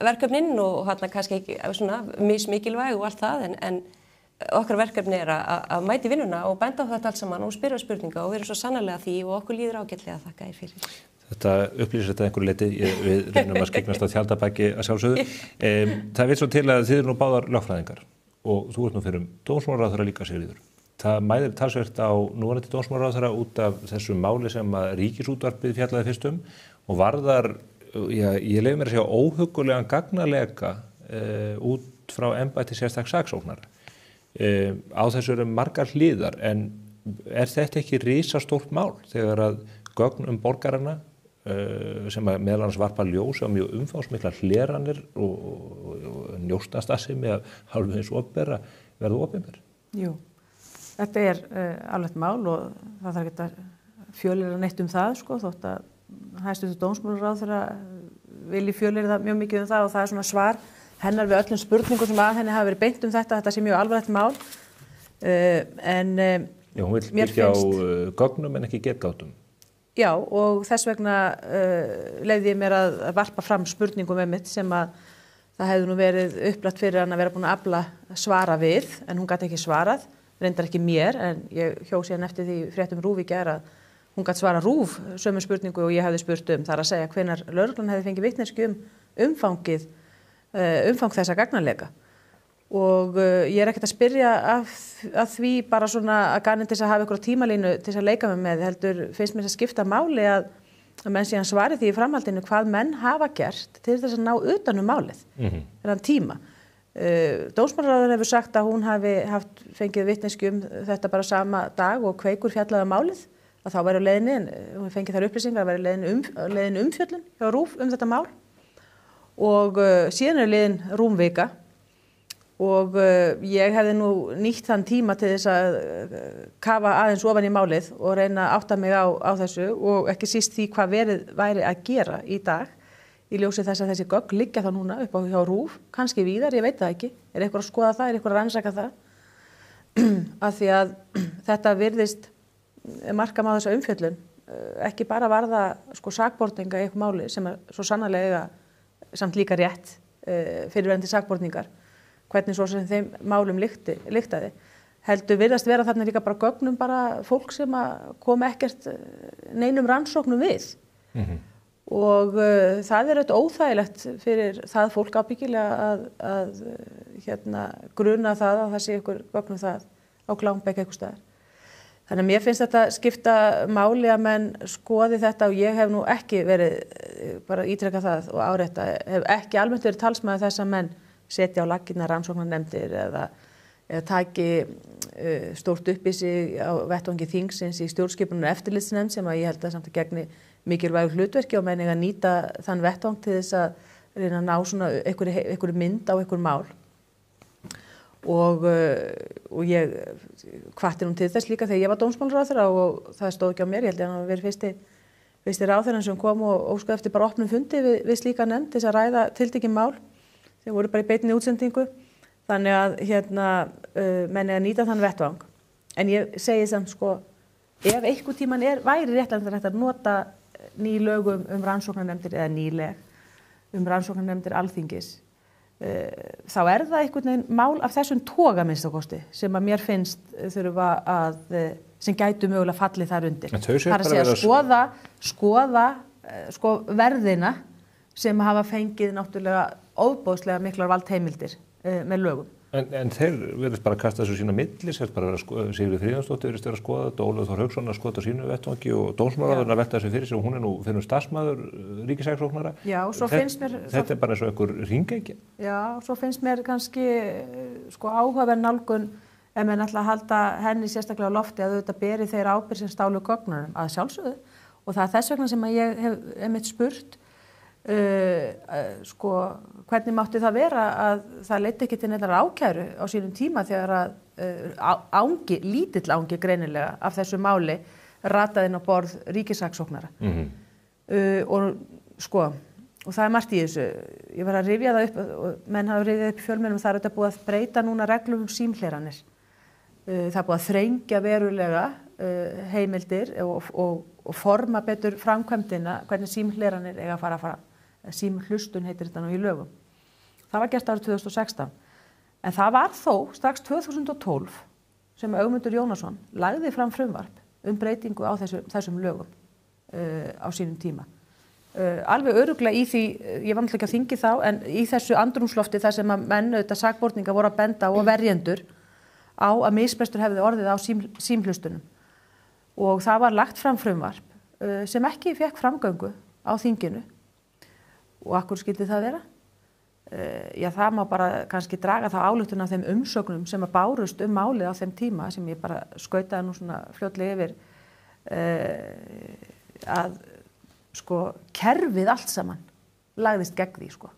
verkefnin og kannski ekki svona mismikilvæg og allt það en okkar verkefni er að mæti vinnuna og benda á þetta allt saman og spyrja spurninga og við erum svo sannarlega því og okkur líður ágætlega að þakka þér fyrir. Þetta upplýsir þetta einhverju leyti, við reynum að skiknast á tjaldabæki að sjálfsögðu. Það vil svo til að þið eru nú báðar lögfræðingar og þú ert nú fyrir dómsmálaráðherra líka, Sigríður. Það mæðir talsvert á núverandi dómsmálaráðherra út af þessu máli sem að Ríkisútvarpið fjallaði fyrst og varðar, ég leyfi mér að segja, óhuggulegan gagnaleka út frá embætti sérstaks saksóknara. Á þessu eru margar hliðar, en er þetta ekki risastórt mál þegar að gögn borgarana sem að meðal annars varpa ljós á mjög umfangsmiklar hleranir og njósnastarfsemi af hálfu hins opinbera verða opinber? Jú, þetta er alveg mál og það þarf ekki að fjölyrða neitt það, sko, þótt að hæstvirtur dómsmálaráðherra vilji fjölyrða mjög mikið það og það er svona svar hennar við öllum spurningum sem að henni hafa verið beint þetta sé mjög alvarlegt mál. Já, hún vill byggja á gögnum en ekki getgátum. Já, og þess vegna leyfði ég mér að varpa fram spurningum mitt sem að það hefði nú verið upplagt fyrir hann að vera búin að afla svara við, en hún gat ekki svarað, reyndar ekki mér, en ég hjó síðan eftir því fréttum RÚV í gær að hún gat svara RÚV sömu spurningu og ég hefði spurt þar að segja hvenær lögreglan hefði fengið vitneskju umfang þessa gagnanleika. Og ég er ekkert að spyrja að því bara svona að ganinn til þess að hafa einhverja tímalínu til þess að leika með, heldur finnst mér að skipta máli að menn síðan svari því í framhaldinu hvað menn hafa gert til þess að ná utan málið þennan tíma. Dómsmálaráðherra hefur sagt að hún hafi fengið vitneskju þetta bara sama dag og Kveikur fjallaði málið, að þá væri á leiðinni, en hún fengið þær upplýsingar að væri leiðin umfjöllun hjá RÚV þetta mál og síðan er leiðin rúmvika. Og ég hefði nú nýtt þann tíma til þess að kafa aðeins ofan í málið og reyna að átta mig á þessu og ekki síst því hvað væri að gera í dag í ljósi þess að þessi gögn liggja þá núna upp á hjá RÚV, kannski víðar, ég veit það ekki, er eitthvað að skoða það, er eitthvað að rannsaka það, af því að þetta virðist marka má þessa umfjöllun, ekki bara varða sko sakborninga í eitthvað máli sem er svo sannarlega samt líka rétt fyrirverandi sakborningar, hvernig svo sem þeim málum lyktaði. Heldur virðast vera þarna líka bara gögnum bara fólk sem að koma ekkert neinum rannsóknum við. Og það er auðvitað óþægilegt fyrir það fólk ábyggilega að gruna það að það sé ykkur gögnum það á Glámbekk einhvers staðar. Þannig að mér finnst þetta skipta máli að menn skoði þetta og ég hef nú ekki verið, bara ítreka það og árétta, hef ekki almennt verið talsmaður þess að menn setja á laggirnar rannsóknarnefndir eða taki stórt upp í sig á vettvangi þingsins í stjórnskipunar og eftirlitsnefnd sem að ég held að samt að gegni mikilvægu hlutverki og menn eiga að nýta þann vettvang til þess að reyna að ná svona einhverju mynd á einhver mál. Og ég hvatti nú til þess líka þegar ég var dómsmálaráðherra og það stóð ekki á mér, ég held að hann hafi verið fyrsti ráðherrann sem kom og óskaði eftir bara opnum fundi við slíka nefnd til þess að ræða tiltekin mál. Þeir voru bara í beinni útsendingu, þannig að menn er að nýta þann vettvang. En ég segi samt sko, ef einhver tíman væri réttlega að nota ný lögum rannsóknarnefndir eða nýleg rannsóknarnefndir Alþingis, þá það einhvern veginn mál af þessum toga minnsta kosti sem að mér finnst þurfa sem gætu mögulega fallið þar undir. Það er að segja skoða verðina sem hafa fengið náttúrulega óboðslega miklar valdheimildir með lögum. En þeir verðist bara kasta þessu sína milli, sérst bara vera Sigríður Fríðjónsdóttir verðist vera að skoða þetta, Ólafur Þór Hauksson að skoða sínu vettvangi og dómsmálaráðherra að velta þessu fyrir sig og hún er nú fyrir starfsmaður ríkissaksóknara. Já, svo finnst mér... Þetta bara eins og einhver hringekja. Já, svo finnst mér kannski áhugaverð nálgun ef menn ætla að halda henni sérstaklega á lofti að auðvitað beri þeir ábyrgð sem stálu gögnunum að sjálfsögðu og það þess vegna sem að ég hef einmitt spurt hvernig mátti það vera að það leiddi ekki til neinar ákæru á sínum tíma þegar að lítill ángi greinilega af þessu máli rataði inn á borð ríkissaksóknara. Og það margt í þessu. Ég var að rifja það upp og menn hafa rifjað upp í fjölmiðlum, það auðvitað búið að breyta núna reglum símhleranir. Það búið að þrengja verulega heimildir og forma betur framkvæmdina hvernig símhleranir eiga að fara fram. Símhlustun heitir þetta nú í lögum. Það var gert árið 2016. En það var þó strax 2012 sem Ögmundur Jónasson lagði fram frumvarp breytingu á þessum lögum á sínum tíma. alveg örugglega í því, ég var náttúrulega ekki að þingi þá, en í þessu andrúmslofti þar sem að menn auðvitað sakborninga voru að benda og verjendur á að misbrestur hefði orðið á símhlustunum. Og það var lagt fram frumvarp sem ekki fékk framgöngu á þinginu. Og akkur skyldi það vera? Já, það má bara kannski draga þá ályktun af þeim umsögnum sem að bárust málið á þeim tíma sem ég bara skautaði nú svona fljótlega yfir að sko kerfið allt saman lagðist gegn því sko.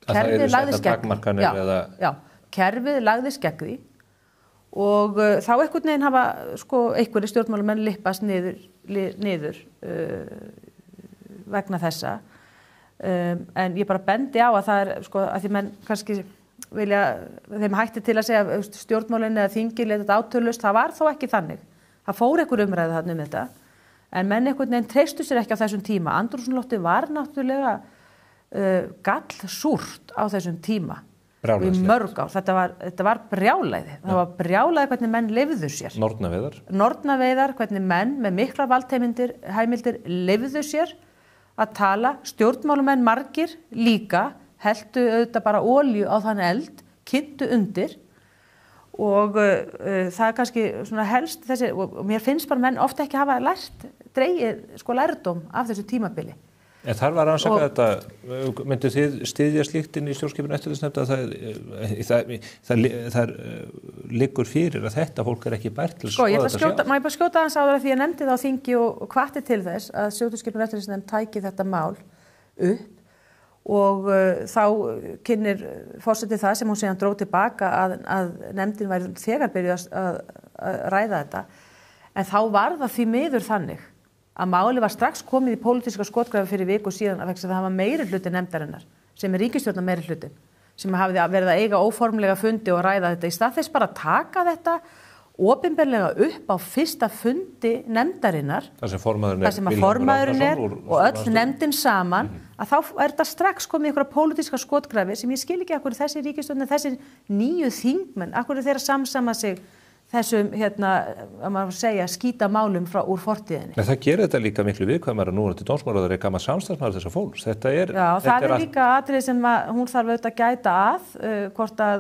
Kerfið lagðist gegn því. Já, kerfið lagðist gegn því og þá einhvern veginn hafa sko einhverjir stjórnmálamenn lippast niður vegna þessa. En ég bara bendi á að það sko að því menn kannski vilja þeim hætti til að segja stjórnmálin eða þingið leit þetta átölust, það var þó ekki þannig. Það fór einhver umræða þarna þetta, en menn einhvern veginn treystu sér ekki á þessum tíma. Andrúmsloftið var náttúrulega gallsúrt á þessum tíma. Í mörg ár. Þetta var brjálæði. Það var brjálæði hvernig menn lifðu sér. Nornaveiðar, hvernig menn með miklar valdheimildir lifðu sér að tala, stjórnmálumenn margir líka, heldu auðvitað bara olíu á þann eld, kynntu undir og það er kannski svona helst þessi, og mér finnst bara menn ofta ekki hafa dregið sko lærdóm af þessu tímabili. En þar var að rannsaka þetta, myndu þið styðja slíkt inn í stjórnskipunar eftirlitsnefnd að það liggur fyrir að þetta fólk ekki bært til að skoða þetta sjálf? Má ég bara skjóta aðeins á það því ég nefndi það á þingi og hvatti til þess að stjórnskipunar eftirlitsnefnd tæki þetta mál upp og þá kynnir forseti það sem hún síðan dróg tilbaka að nefndin væri þegar byrjuð að ræða þetta. En þá var það því miður þannig að máli var strax komið í pólitíska skotgrafi fyrir viku síðan að það hafa meirihluti nefndarinnar sem ríkisstjórnar meirihluti sem hafði verið að eiga óformlega fundi og ræða þetta í stað þess bara að taka þetta opinberlega upp á fyrsta fundi nefndarinnar þar sem formaðurinn er og öll nefndin saman að þá er þetta strax komið í einhverja pólitíska skotgrafi sem ég skil ekki akkur þessi ríkisstjórnar, þessi nýju þingmenn, akkur þeir að samsama sig þessum, að maður segja, skýta málum úr fortíðinni. En það gerir þetta líka miklu viðkvæmara nú til dómsmálaráðherra er gaman samstarfsmaður þessa fólks. Það er líka atriði sem hún þarf auðvitað að gæta hvort að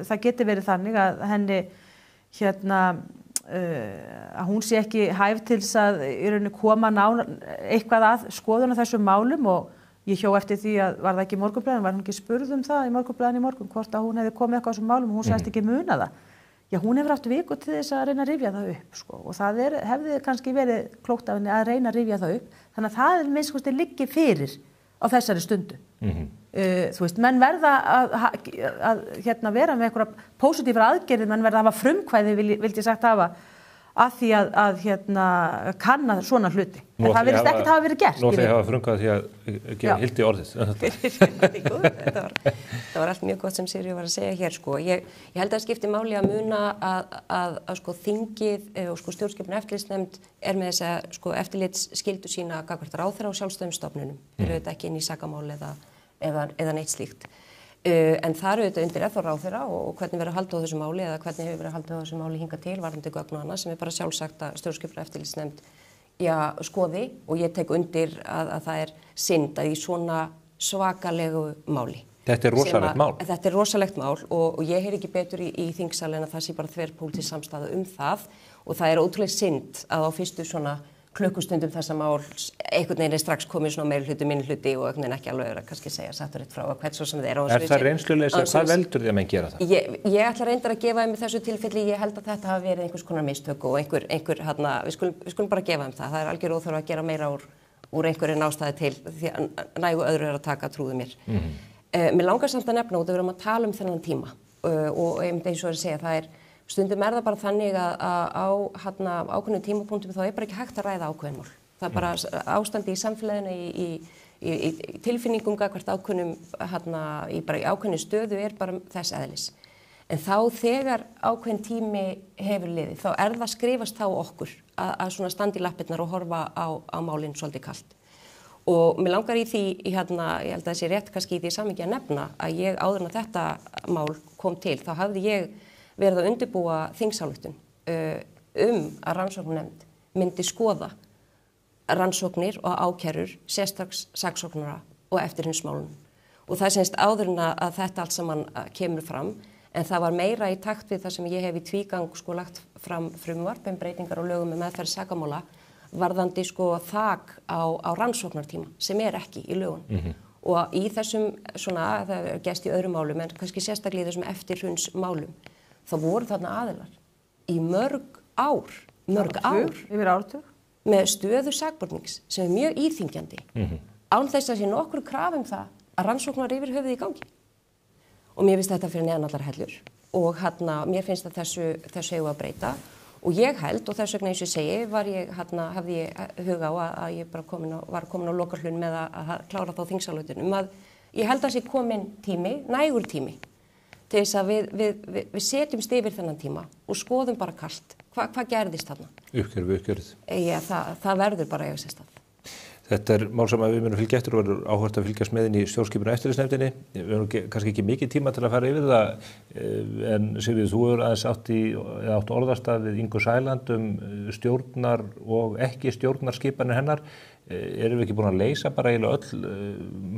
það geti verið þannig að henni, að hún sé ekki hæf til þess að í rauninni koma eitthvað að skoðun á þessum málum og ég hjó eftir því að var það ekki í Morgunblaðinu, var hún ekki spurð um það í Morgunblaðinu í morgun, hvort að hún hefði komið eitthvað á þessum málum og hún sagðist ekki muna það. Já, hún hefur haft viku til þess að reyna að rifja það upp, sko, og það hefði kannski verið klókt af henni að reyna að rifja það upp, þannig að það minnst kosti liggi fyrir á þessari stundu. Þú veist, menn verða að vera með einhverja pósitífra aðgerðir, menn verða að hafa frumkvæði, vildi ég sagt hafa, að því að kanna svona hluti. En það virðist ekkert hafa verið gert. Nú ætla ég að hafa frumkvæði því að gefa Hildi orðið. Það var allt mjög gott sem Sigríður var að segja hér, sko. Ég held að skipti máli að muna að sko þingið og sko stjórnskipunar eftirlitsnefnd er með þessa sko eftirlitsskyldu sína gagnvart ráðherra og sjálfstæðum stofnunum. Þeir eru þetta ekki inn í sakamál eða neitt slíkt. En það eru auðvitað undir ráðherra og hvernig verður haldið á þessu máli eða hvernig hefur verið haldið á þessu máli hingað til varðandi gögn og annað sem er bara sjálfsagt að stjórnskipunar eftirlitsnefnd skoði og ég tek undir að það er synd að í svona svakalegu máli. Þetta er rosalegt mál. Þetta er rosalegt mál og ég heyr ekki betur í þingsal en að það sé bara þverpólitísk samstaða það og það er ótrúlega synd að á fyrstu svona klukkustundum þessa mál einhvern veginn er strax komið svona meirihluti, minnihluti og einhvern veginn ekki alveg að kannski segja sattur eitt frá að hvert svo sem þið er. Er það reynsluleysi? Hvað veldur því að menn gera það? Ég ætla reyndar að gefa þeim í þessu tilfelli, ég held að þetta hafi verið einhvers konar mistök og einhver við skulum bara gefa þeim það. Það er algjör óþörf að gera meira úr einhverju ástæði til því að nægu öðru er að taka, trúðu mér. Mér langar samt að nefna út að við erum að tala þennan tíma og einmitt eins og að segja það er stundum er það bara þannig að á ákveðnum tímapunktum þá er bara ekki hægt að ræða ákveðin mál. Það er bara ástandi í samfélaginu í tilfinningum hvert ákveðnum í ákveðinu stöðu er bara þess eðlis. En þá þegar ákveðin tími hefur liðið þá er það skrifast þá okkur að svona standa í lappirnar og horfa á málin svolítið kalt. Og mér langar í því ég held að það sé rétt kannski í því samhengi að nefna að ég áður en að þetta mál kom til þá hafði ég verið að undirbúa þingsályktun að rannsóknarnefnd myndi skoða rannsóknir og ákærur sérstaks saksóknara og eftirhrunsmálum. Og það semst áður en að þetta allt saman kemur fram, en það var meira í takt við það sem ég hef í tvígang sko lagt fram frumvarp breytingar á lögum meðferð sakamála varðandi sko þak á rannsóknartíma sem ekki í lögun. Og í þessum svona, það gerst í öðrum málum, en kannski sérstaklega í þessum eftirhrunsmálum, þá voru þarna aðilar í mörg ár, yfir áratug, með stöðu sakbornings sem mjög íþyngjandi, án þess að sé nokkur kraf það að rannsóknar yfir höfuð í gangi. Og mér finnst þetta fyrir neðan allar hellur og mér finnst að þessu eigum að breyta og ég held, og þess vegna eins og ég segi, hafði ég huga á að ég bara var komin á lokahlun með að klára þá þingsályktun að ég held að sé komin tími, nægur tími til þess að við setjumst yfir þennan tíma og skoðum bara kalt hvað gerðist þarna. Uppgjörð. Já, það verður bara eiga sér stað. Þetta mál sem við munum fylgja eftir og verður áhugavert að fylgjast með inn í stjórnskipunar- og eftirlitsnefndinni. Við höfum kannski ekki mikið tíma til að fara yfir það, en Sigríður, þú hefur aðeins átt orðastað við Ingu Sæland stjórnar og ekki stjórnarskipanir hennar. Erum við ekki búin að leysa bara eiginlega öll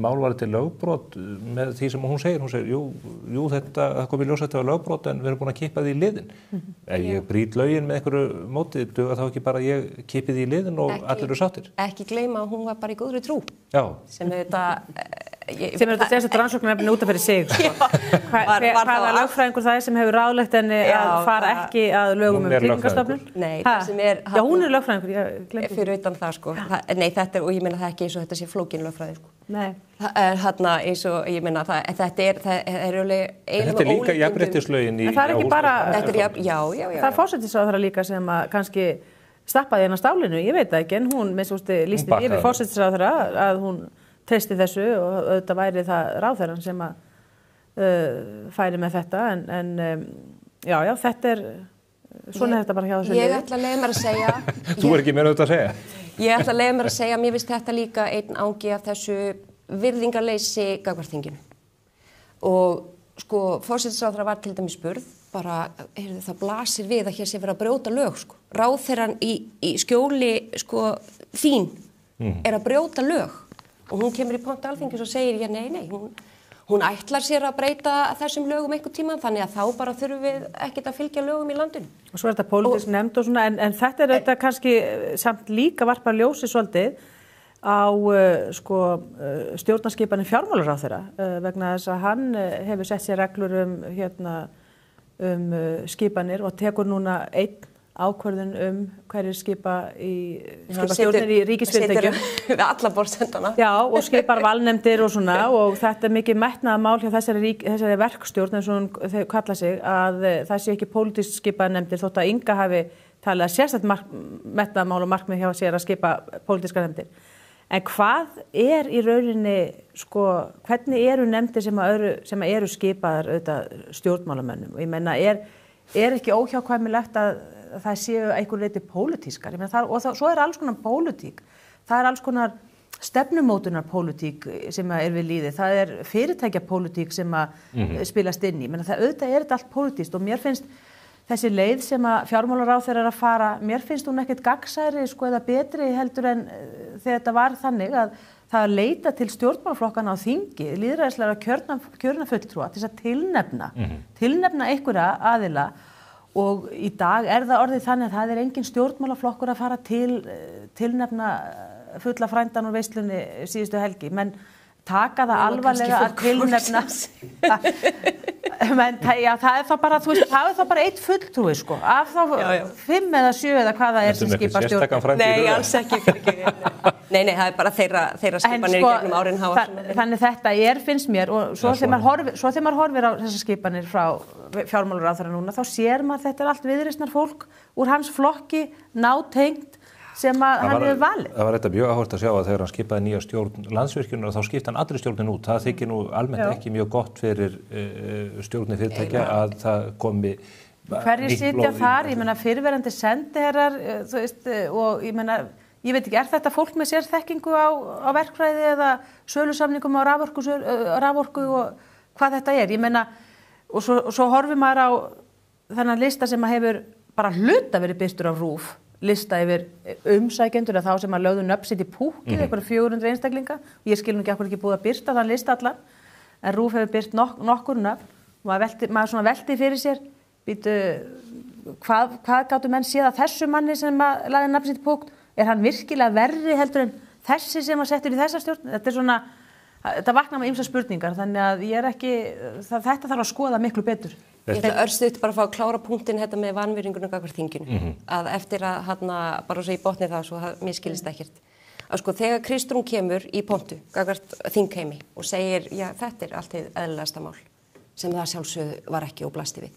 málvarandi lögbrot með því sem hún segir? Hún segir, jú það kom í ljós að þetta var lögbrot en við erum búin að kippa því í liðin. Ef ég brýt lögin með einhverju móti, duga þá ekki bara ég kippi því í liðin og allir eru sáttir? Ekki gleyma að hún var bara í góðri trú. Já. Sem þetta þess að rannsóknarnefndin út af fyrir sig. Hvaða lögfræðingur það sem hefur ráðlegt henni að fara ekki að lögum Tryggingastofnun? Nei, það sem Já, hún er lögfræðingur, ég glemdi. Fyrir utan það sko. Nei, þetta og ég meina það ekki eins og þetta sé flókin lögfræði sko. Nei. Eins og ég meina þetta er Þetta er líka jafnréttislögin í það er ekki bara Já. Það er forsætisráðherra líka sem að kannski stappaði hennar stálinu, ég veit það ekki, en hún lýsti yfir forsætisráðherra að hún treysti þessu og auðvitað væri það ráðherran sem að færi með þetta en já, þetta er svona þetta bara hjá þessu Ég ætla að leyfa mér að segja Þú ekki meira auðvitað að segja? Ég ætla að leyfa mér að segja mér finnst þetta líka einn ángi af þessu virðingarleysi gagnvart þinginu og sko forsætisráðherra var til dæmis spurð bara, það blasir við að hér sé verið að brjóta lög sko. Ráðherran í skjóli sko þín að brjóta lög og hún kemur í pontu Alþingis og segir, já nei, hún ætlar sér að breyta þessum lögum einhvern tíma, þannig að þá bara þurfum við ekkert að fylgja lögum í landinu. Og svo er þetta pólitísk nefnd og svona, en þetta er þetta kannski samt líka varpa ljósi svolítið á stjórnarskipanir fjármálaráðherra vegna þess að hann hefur sett sér reglur um skipanir og tekur núna einn ákvörðun hverjir skipa stjórnir í ríkisfyrirtækjum. Við alla borðsendana. Já, og skipar valnefndir og svona og þetta er mikið metnaðarmál hjá þessari verkstjórn eins og þau kalla sig að það sé ekki pólitískt skipaðar nefndir þótt að Inga hafi talið að sérstætt metnaðarmál og markmið hjá sér að skipa pólitískar nefndir. En hvað er í rauninni, hvernig eru nefndir sem eru skipaðar auðvitað stjórnmálamönnum? Og ég meina, er ekki óhjákvæmilegt að það séu einhver leyti pólitískar? Svo er alls konar pólitík. Það er alls konar stefnumótunar pólitík sem er við lýði. Það er fyrirtækjapólitík sem spilast inn í. Auðvitað er þetta allt pólitískt og mér finnst þessi leið sem að fjármálaráðherra er að fara, mér finnst hún ekkert gagnsærri eða betri heldur en þegar þetta var þannig að það að leita til stjórnmálaflokkana á þingi, lýðræðislega kjörna fulltrúa til þess að tilnefna einhverja aðila og í dag er það orðið þannig að það er engin stjórnmálaflokkur að fara tilnefna fulla frændan og veislunni síðustu helgi, menn taka það alvarlega að tilnefna menn, já, það er þá bara, þú veist, það er þá bara eitt fulltrúi, af þá 5 eða 7 eða hvað það er sem skipa stjórn. Nei, alls ekki. Nei, það er bara þeirra skipanir í gegnum árin hafa. Þannig þetta finnst mér, og svo þegar maður horfir á þessar skipanir frá fjármálaráðherra núna, þá sér maður þetta er allt viðreisnar fólk úr hans flokki, nátengt, sem að hann hefur valið. Það var þetta mjög áhugavert að sjá að þegar hann skipaði nýja stjórn Landsvirkjunar þá skipti hann allri stjórnin út. Það þykir nú almennt ekki mjög gott fyrir stjórnir fyrirtækja að það komi hverjir sitja þar, ég meina fyrrverandi sendiherrar, þú veist, og ég meina, ég veit ekki, er þetta fólk með sérþekkingu á verkfræði eða sölusamningum á raforku og hvað þetta er? Ég meina, og svo horfir maður á þennan lista sem hefur bara hluta verið birtur af RÚV lista yfir umsækjendur eða þá sem að lögðu nöfn sitt í púkið, einhverja 400 einstaklinga. Ég skil nú ekki akkur ekki búið að birta þann lista allan, en RÚV hefur byrt nokkur nöfn. Maður svona velti fyrir sér, býtu, hvað gátu menn séð að þessu manni sem lagði nöfn sitt í púk? Hann virkilega verri heldur en þessi sem að settur í þessa stjórn? Þetta svona, þetta vaknar með ýmsar spurningar, þannig að ég ekki, þetta þarf að skoða miklu betur. Ég ætla örstuðt bara að fá að klára punktinn þetta með vanvirðingunum gagnvart þinginu. Að eftir að bara svo í botni það svo það miskilist ekkert. Að sko þegar Kristrún kemur í pontu gagnvart þingheimi og segir já þetta allt hið eðlilegasta mál sem það sjálfsögðu var ekki og blasti við.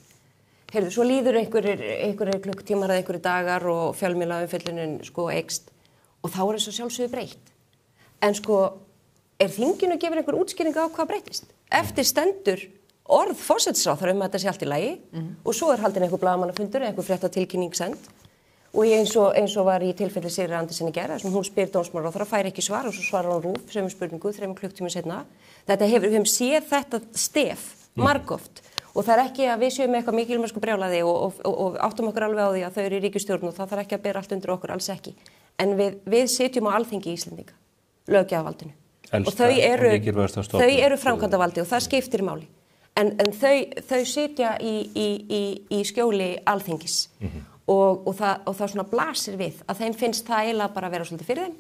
Heyrðu, svo líður einhverjir klukktímar eða einhverjir dagar og fjölmiðlaumfjöllunin sko eykst og þá þessu sjálfsögðu breytt. En sko þinginu gefur einhver útskýring á hvað breytist? Eftir stendur orð forsætisráðherra að þetta sé allt í lagi og svo haldinn einhver blaðamannafundur, einhver fréttatilkynning send og eins og var í tilfelli Sigríðar Andersen í gær, hún spyr dómsmálaráðherra, fær ekki svar og svo svarar hún RÚV sömu spurningu 3 klukktímum seinna. Þetta við höfum séð þetta stef margoft og það ekki að við séum með eitthvað mikilvægt brjálæði og áttum okkur alveg á því að þau eru í ríkisstjórn og það þarf ekki að bera allt undir okkur, alls ekki. En við sitjum á Alþingi Íslendinga, löggjafavaldinu og þau eru framkvæmdavaldi og það skiptir máli. En þau sitja í skjóli Alþingis og það svona blasir við að þeim finnst það eiginlega bara að vera svolítið fyrir þeim.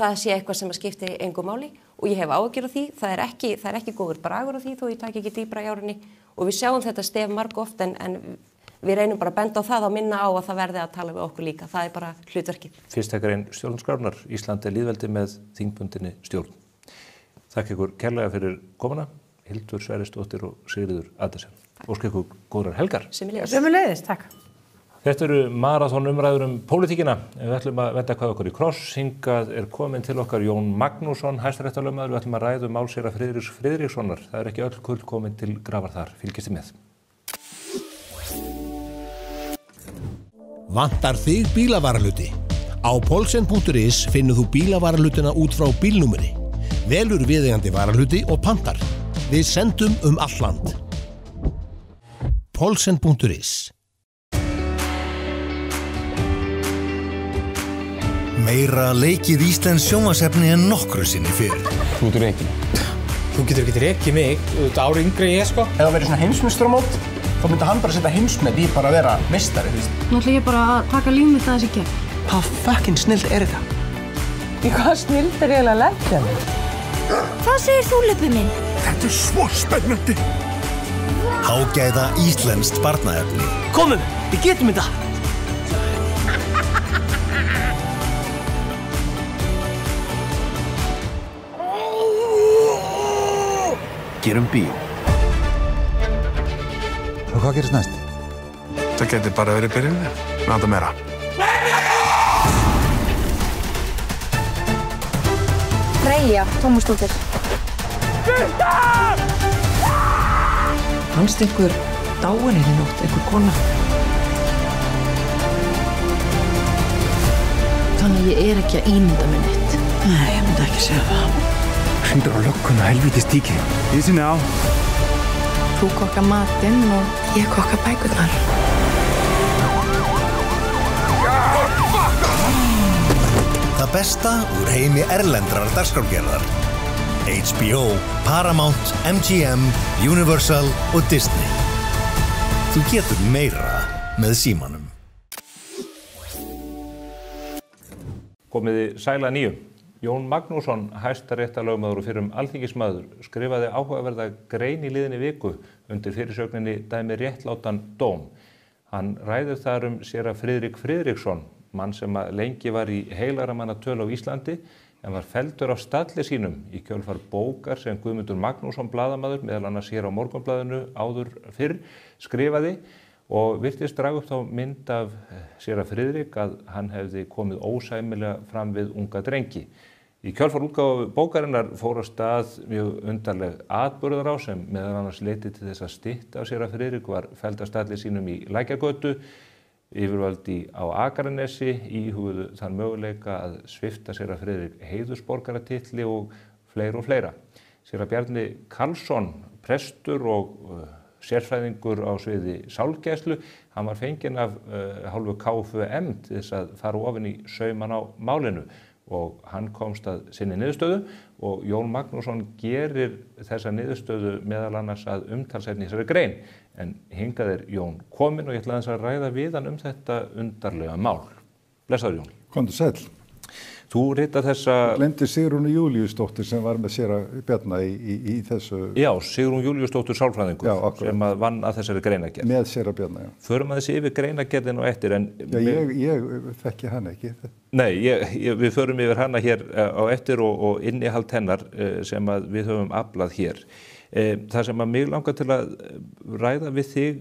Það sé eitthvað sem að skipti engu máli og ég hef áhyggjur af því. Það er ekki góður bragur af því þó ég taki ekki dýpra í árinni og við sjáum þetta stef margoft en við reynum bara að benda á það og minna á að það verði að tala við okkur líka. Það er bara hlutverkið. Fyrsta grein stjórnarskrárinnar, Ísland er lýðveldi með þingbundinni stjórn. Þakka ykkur kærlega fyrir komuna. Hildur Sverrisdóttir og Sigríður Andersen. Óska ykkur góðrar helgar. Sömuleiðis, takk. Þetta eru marathonumræður pólitíkina. Við ætlum að venda hvað okkur í kross. Hingað er komin til okkar Jón Magnússon, hæstaréttarlögmaður. Við ætlum að ræða mál séra Friðriks Friðrikssonar. Það er ekki öll kurl komin til grafar þar. Fylgist þið með. Vantar þig bílavaraluti? Á polsen.is finnur þú bílavaralutina út frá bílnúmeri. Velur viðeigandi varaluti og pantar. Við sendum all land. Polsen.is. Meira leikið íslensk sjónvarpsefni en nokkru sinni fyrr. Þú getur rekið. Þú getur ekki rekið mig. Þetta ári yngri ég sko. Ef það verið svona heimsmeistaramót, þá myndi hann bara setja heimsmet í bara að vera meistari, þú veist. Nú ætla ég bara að taka límið það þessi gegn. Hvað fucking snild er þetta? Í hvað snild er eiginlega að leggja mig? Hvað segir þú, Lubbi minn? Þetta er svo spennandi. Hágæða íslenskt barnaefni. Komum, við getum þetta. Gerum bíó. Og hvað gerist næst? Það getur bara verið byrjunin. Náta meira. Freyja, Tómasdóttir. Fannst ykkur dáin í nótt, einhver kona? Þannig ég er ekki að ímynda mig neitt. Nei, ég myndi ekki segja það. Hrindur á lögguna, helvítis tíki. Ég sinni á. Þú kokka matinn og ég kokka bækurnar. Það besta úr heimi erlendrar dagskrárgerðar. HBO, Paramount, MGM, Universal og Disney. Þú getur meira með símanum. Komiði sæla nýju. Jón Magnússon, hæstaréttarlögmaður og fyrrum alþingismaður, skrifaði áhugaverða grein í liðinni viku undir fyrirsögninni Dæmi réttlátan dóm. Hann ræðir þar séra Friðrik Friðriksson, mann sem lengi var í heilaramannatölu á Íslandi en var felldur af stalli sínum í kjölfar bókar sem Guðmundur Magnússon blaðamaður, meðal annars hér á Morgunblaðinu áður fyrr, skrifaði og virtist draga upp þá mynd af séra Friðrik að hann hefði komið ósæmilega fram við unga drengi. Í kjölfar útgáfu bókarinnar fór á stað mjög undarleg atburðarás sem meðal annars leiddi til þess að stytta af séra Friðrik var felld af stalli sínum í Lækjargötu. Yfirvöld á Akranesi íhuguðu þann möguleika að svipta séra Friðrik heiðursborgaratitli og fleira. Séra Bjarni Karlsson, prestur og sérfræðingur á sviði sálgæslu. Hann var fenginn af hálfu KFUM til þess að fara ofan í sauman á málinu og hann komst að sinni niðurstöðu og Jón Magnússon gerir þessa niðurstöðu meðal annars að umtalsefni þessari grein. En hingað Jón kominn og ég ætla aðeins að ræða við hann þetta undarlega mál. Blessaður Jón. Komdu sæll. Þú ritar þessa... Gleymdi Sigrúnu Júlíusdóttir sem var með séra Bjarna í þessu... Já, Sigrún Júlíusdóttir sálfræðingur sem að vann að þessari greinagerð. Með séra Bjarna, já. Förum að þessi yfir greinagerðin og eftir en... Já, ég þekki hana ekki. Nei, við förum yfir hana hér á eftir og innihald hennar sem að við höfum aflað hér. Það sem að mig langar til að ræða við þig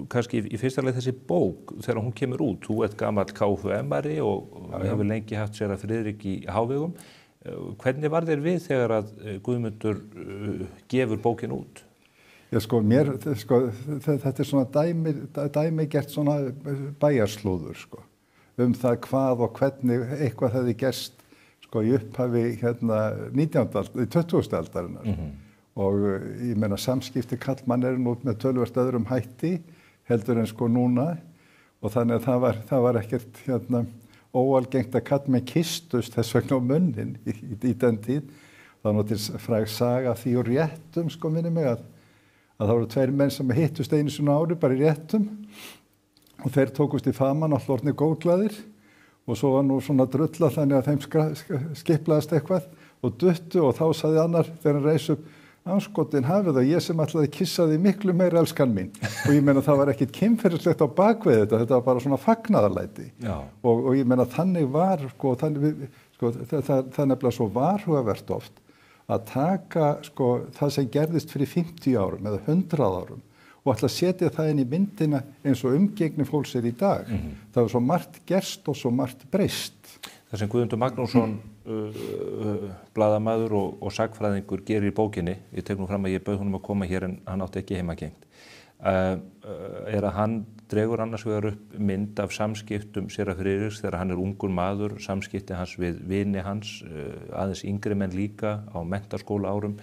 kannski í fyrsta leið þessi bók þegar hún kemur út. Þú ert gamall KFUM-ari og hefur lengi haft séra Friðrik í hávegum. Hvernig var þér við þegar að Guðmundur gefur bókin út? Já, þetta svona dæmigert svona bæjarslúður, það hvað og hvernig eitthvað hefði gerst, í upphafi 20. aldarinnar. Og ég meina samskipti kallmann nú með töluvert öðrum hætti heldur en núna og þannig að það var ekkert óalgengt að kallmenn kystust þess vegna á munnin í den tíð. Það var til fræg saga því og réttum minni mig að það voru tveir menn sem hittust einu svona ári bara í réttum og þeir tókust í faman og orðnir góðglaðir og svo var nú svona drulla þannig að þeim skiplaðist eitthvað og duttu og þá sagði annar þegar hann reis upp Anskotin hafið það, ég sem ætlaði að kissa þig miklu meira elskan mín. Og ég meina það var ekkit kynferðislegt á bakvið þetta var bara svona fagnaðarlæti. Og ég meina þannig var, það nefnilega svo varhugavert oft að taka það sem gerðist fyrir 50 árum eða 100 árum og ætla að setja það inn í myndina eins og umgengni fólks í dag. Það var svo margt gerst og svo margt breyst. Það sem Guðmundur Magnússon, blaðamaður og sagfræðingur gerir í bókinni, ég tek nú fram að ég bauð honum að koma hér en hann átti ekki heimagengt, að hann dregur annars vegar upp mynd af samskiptum séra Friðriks þegar hann ungur maður, samskipti hans við vini hans, aðeins yngri menn líka á menntaskóla árum,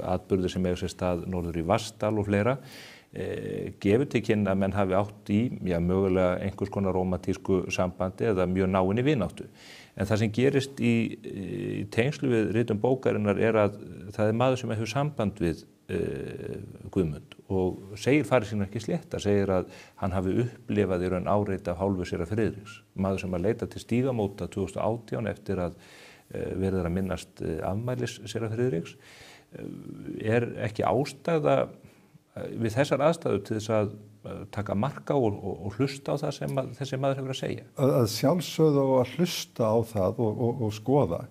atburðir sem eiga sér stað norður í Vatnsdal og fleira. Gefur til kynna að menn hafi átt í mögulega einhvers konar rómantísku sambandi eða mjög náinni vináttu. En það sem gerist í tengslu við ritum bókarinnar að það maður sem hefur samband við Guðmund og segir farið sín ekki slétta, segir að hann hafi upplifað í raun áreiti af hálfu séra Friðriks. Maður sem að leita til Stígamóta 2018 eftir að verið að minnast afmælis séra Friðriks. Ekki ástæða við þessar aðstæður til þess að taka mark á og hlusta á það sem þessi maður hefur að segja? Að sjálfsögðu og að hlusta á það og skoða.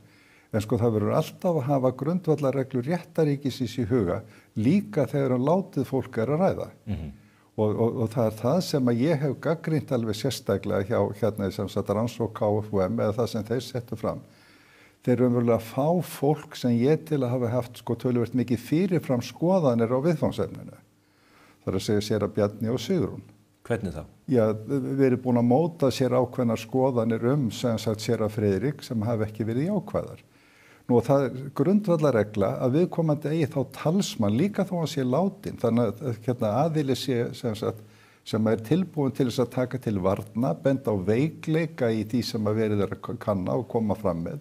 En það verður alltaf að hafa grundvallarreglur réttaríkisins í huga líka þegar látið fólk að ræða. Og það það sem að ég hef gagnrýnt alveg sérstaklega hjá sem sagt rannsókn KFUM eða það sem þeir settu fram. Þeir raunverulega fá fólk sem ég til að hafa haft töluvert mikið fyrirfram skoðanir á viðfangsefninu. Það að segja séra Bjarni og Sigrún. Hvernig þá? Já, við erum búin að móta sér ákveðnar skoðanir sem sagt séra Friðrik sem hafa ekki verið jákvæðar. Nú það grundvallarregla að viðkomandi eigi þá talsmann líka þó hann sé látin. Þannig að aðili sé sem tilbúin til þess að taka til varna, benda á veikleika í því sem að verið að kanna og koma fram með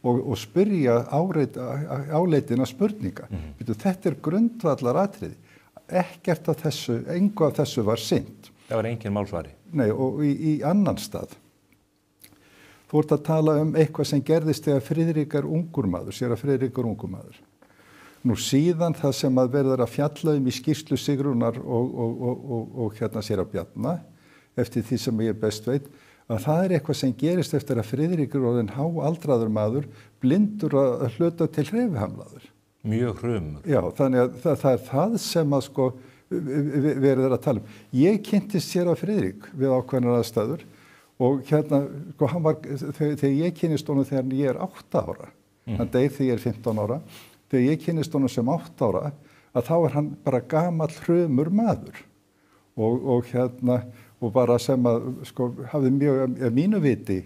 og spyrja áleitina spurninga. Þetta grundvallar atriði. Ekkert af þessu, engu af þessu var sinnt. Það var engin málsvari. Nei, og í annan stað. Þú ert að tala eitthvað sem gerðist þegar Friðrik ungur maður, séra Friðrik ungur maður. Nú síðan það sem að verður að fjalla í skýrslu Sigrúnar og séra Bjarna, eftir því sem ég best veit, að það eitthvað sem gerist eftir að Friðrik orðinn háaldraður maður, blindur að hluta til hreyfihamlaður. Mjög hrumur. Já, þannig að það það sem að verður að tala Ég kynntist séra Friðrik við ákveðnar aðstæður og hann var, þegar ég kynnist honum þegar ég 8 ára, hann deyr þegar ég 15 ára, þegar ég kynnist honum sem 8 ára, að þá hann bara gamall hrumur maður og bara sem að hafði mjög, mínu viti,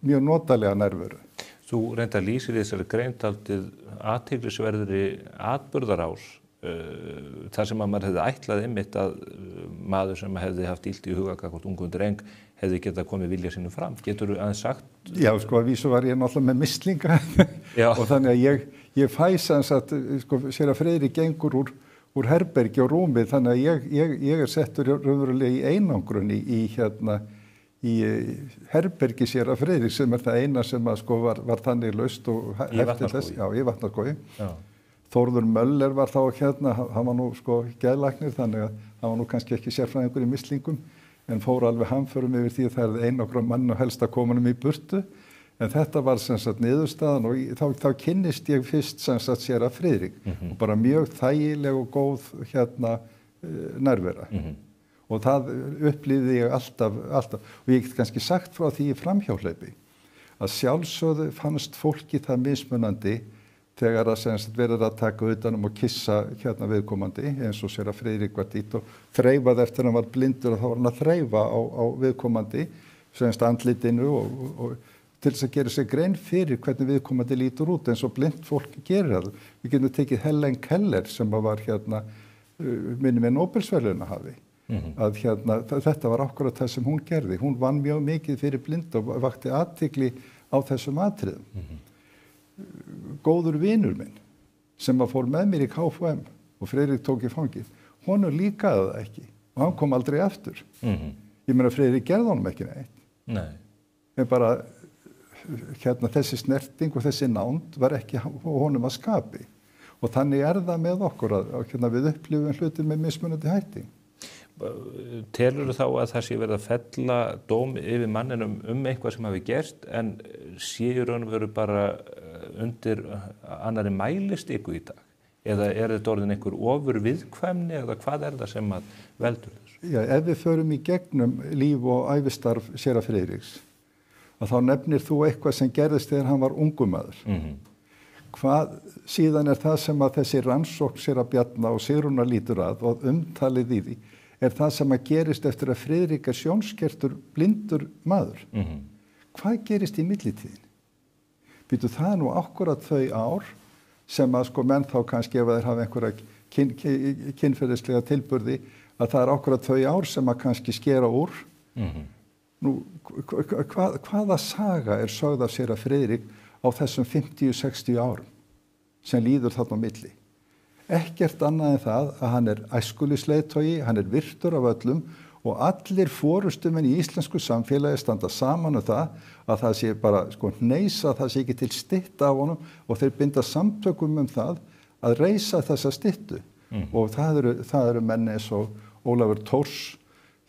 mjög notalega nærveru. Þú reyndar lýsir þessari grein dálítið athyglisverðri atburðarás þar sem að maður hefði ætlað einmitt að maður sem hefði haft illt í huga gagnvart ungum dreng hefði getað komið vilja sínum fram. Geturðu aðeins sagt? Já, sko, að vísu var ég náttúrulega með mislinga og þannig að ég fæ sem sagt, sko, sér að Friðrik gengur úr herbergi og rúmi, þannig að ég settur raunverulega í einangrun í herbergi sér að Friðrik sem það eina sem að sko var þannig laust og eftir þess. Já, í Vatnaskógi. Já. Þórður Möller var þá hann var nú sko geðlæknir, þannig að hann var nú kannski ekki sérfræðingur í mislingum, en fór alveg hamförum yfir því að það einangra mann og helst að koma honum í burtu. En þetta var sem sagt niðurstaðan og þá kynnist ég fyrst sem sagt sér að Friðrik og bara mjög þægileg og góð nærvera. Og það upplýði ég alltaf og ég get kannski sagt frá því í framhjáhlaupi að sjálfsögðu fannst fólki það mismunandi þegar að sem sagt verið að taka utanum og kissa viðkomandi eins og sér að Friðrik var dýtt og þreifaði eftir hann var blindur og þá var hann að þreifa á viðkomandi sem sagt andlitinu og til þess að gera sig grein fyrir hvernig viðkomandi lítur út eins og blind fólk gerir það. Við getum tekið Helen Keller sem var minni með Nóbelsverðlaunahafi. Að þetta var akkurat það sem hún gerði. Hún vann mjög mikið fyrir blind og vakti athygli á þessum atriðum. Góður vinur minn sem fór með mér í KFUM og Friðrik tók í fangið, honum líkaði það ekki og hann kom aldrei aftur. Ég meina Friðrik gerði honum ekki neitt. Nei. En bara þessi snerting og þessi nánd var ekki honum að skapi og þannig það með okkur að við upplifum hluti með mismunandi hætti. Telurðu þá að það sé verið að fella dóm yfir manninum eitthvað sem hafi gerst en sé í raun og veru bara undir annarri mælistiku í dag? Eða þetta orðin einhver ofur viðkvæmni eða hvað það sem að veldur þessu? Já, ef við förum í gegnum líf og ævistarf séra Friðriks að þá nefnir þú eitthvað sem gerðist þegar hann var ungumaður. Hvað síðan það sem að þessi rannsókn séra Bjarna og Sigrúnar lítur að og umtalið í því það sem að gerist eftir að Friðrik sjónskertur blindur maður. Hvað gerist í millitíðin? Býtu það nú akkurat þau ár sem að sko menn þá kannski ef þeir hafa einhverja kynferðislega tilburði að það akkurat þau ár sem að kannski skera úr. Nú, hvaða saga sögð af séra Friðrik á þessum 50-60 árum sem líður þarna á milli? Ekkert annað en það að hann æskulisleiðtogi, hann virtur af öllum og allir forystumenn í íslensku samfélagi standa saman það að það sé bara sko hneisa, það sé ekki til stytta af honum og þeir binda samtökum það að reisa þessa styttu. Og það eru menn eins og Ólafur Thors,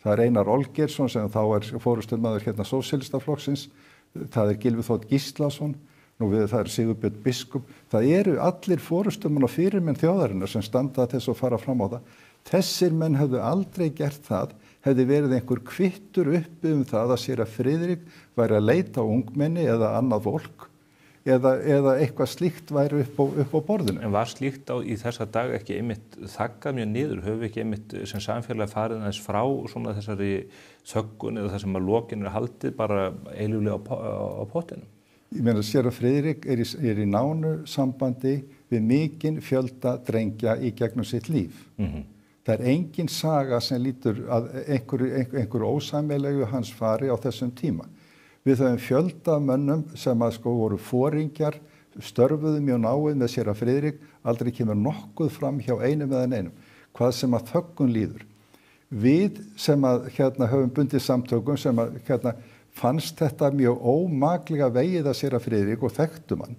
það Einar Olgeirsson sem þá forystumaður Sósíalistaflokksins, það Gylfi Þ. Gíslason, það Sigurbjörn biskup, það eru allir forystumenn og fyrirmenn þjóðarinnar sem standa þess að fara fram á það. Þessir menn hefðu aldrei gert það, hefði verið einhver kvittur uppi það að séra Friðrik væri að leita á ungmenni eða annað fólk eða eitthvað slíkt væri upp á borðinu. En var slíkt í þessa dag ekki einmitt þaggað mjög niður? Höfum við ekki einmitt sem samfélag farið aðeins frá svona þessari þöggun eða það sem að lokin haldið bara eilíflega á pottinum? Ég meina séra Friðrik í nánu sambandi við mikinn fjölda drengja í gegnum sitt líf. Það engin saga sem lítur að einhverju ósammeilegu hans fari á þessum tíma. Við höfum fjölda mönnum sem að sko voru foringjar, störfuðu mjög náið með séra Friðrik, aldrei kemur nokkuð fram hjá einum eða neinum, hvað sem að þöggun líður. Við sem að höfum bundið samtökum sem að fannst þetta mjög ómaklega vegið að séra Friðrik og þekktum hann,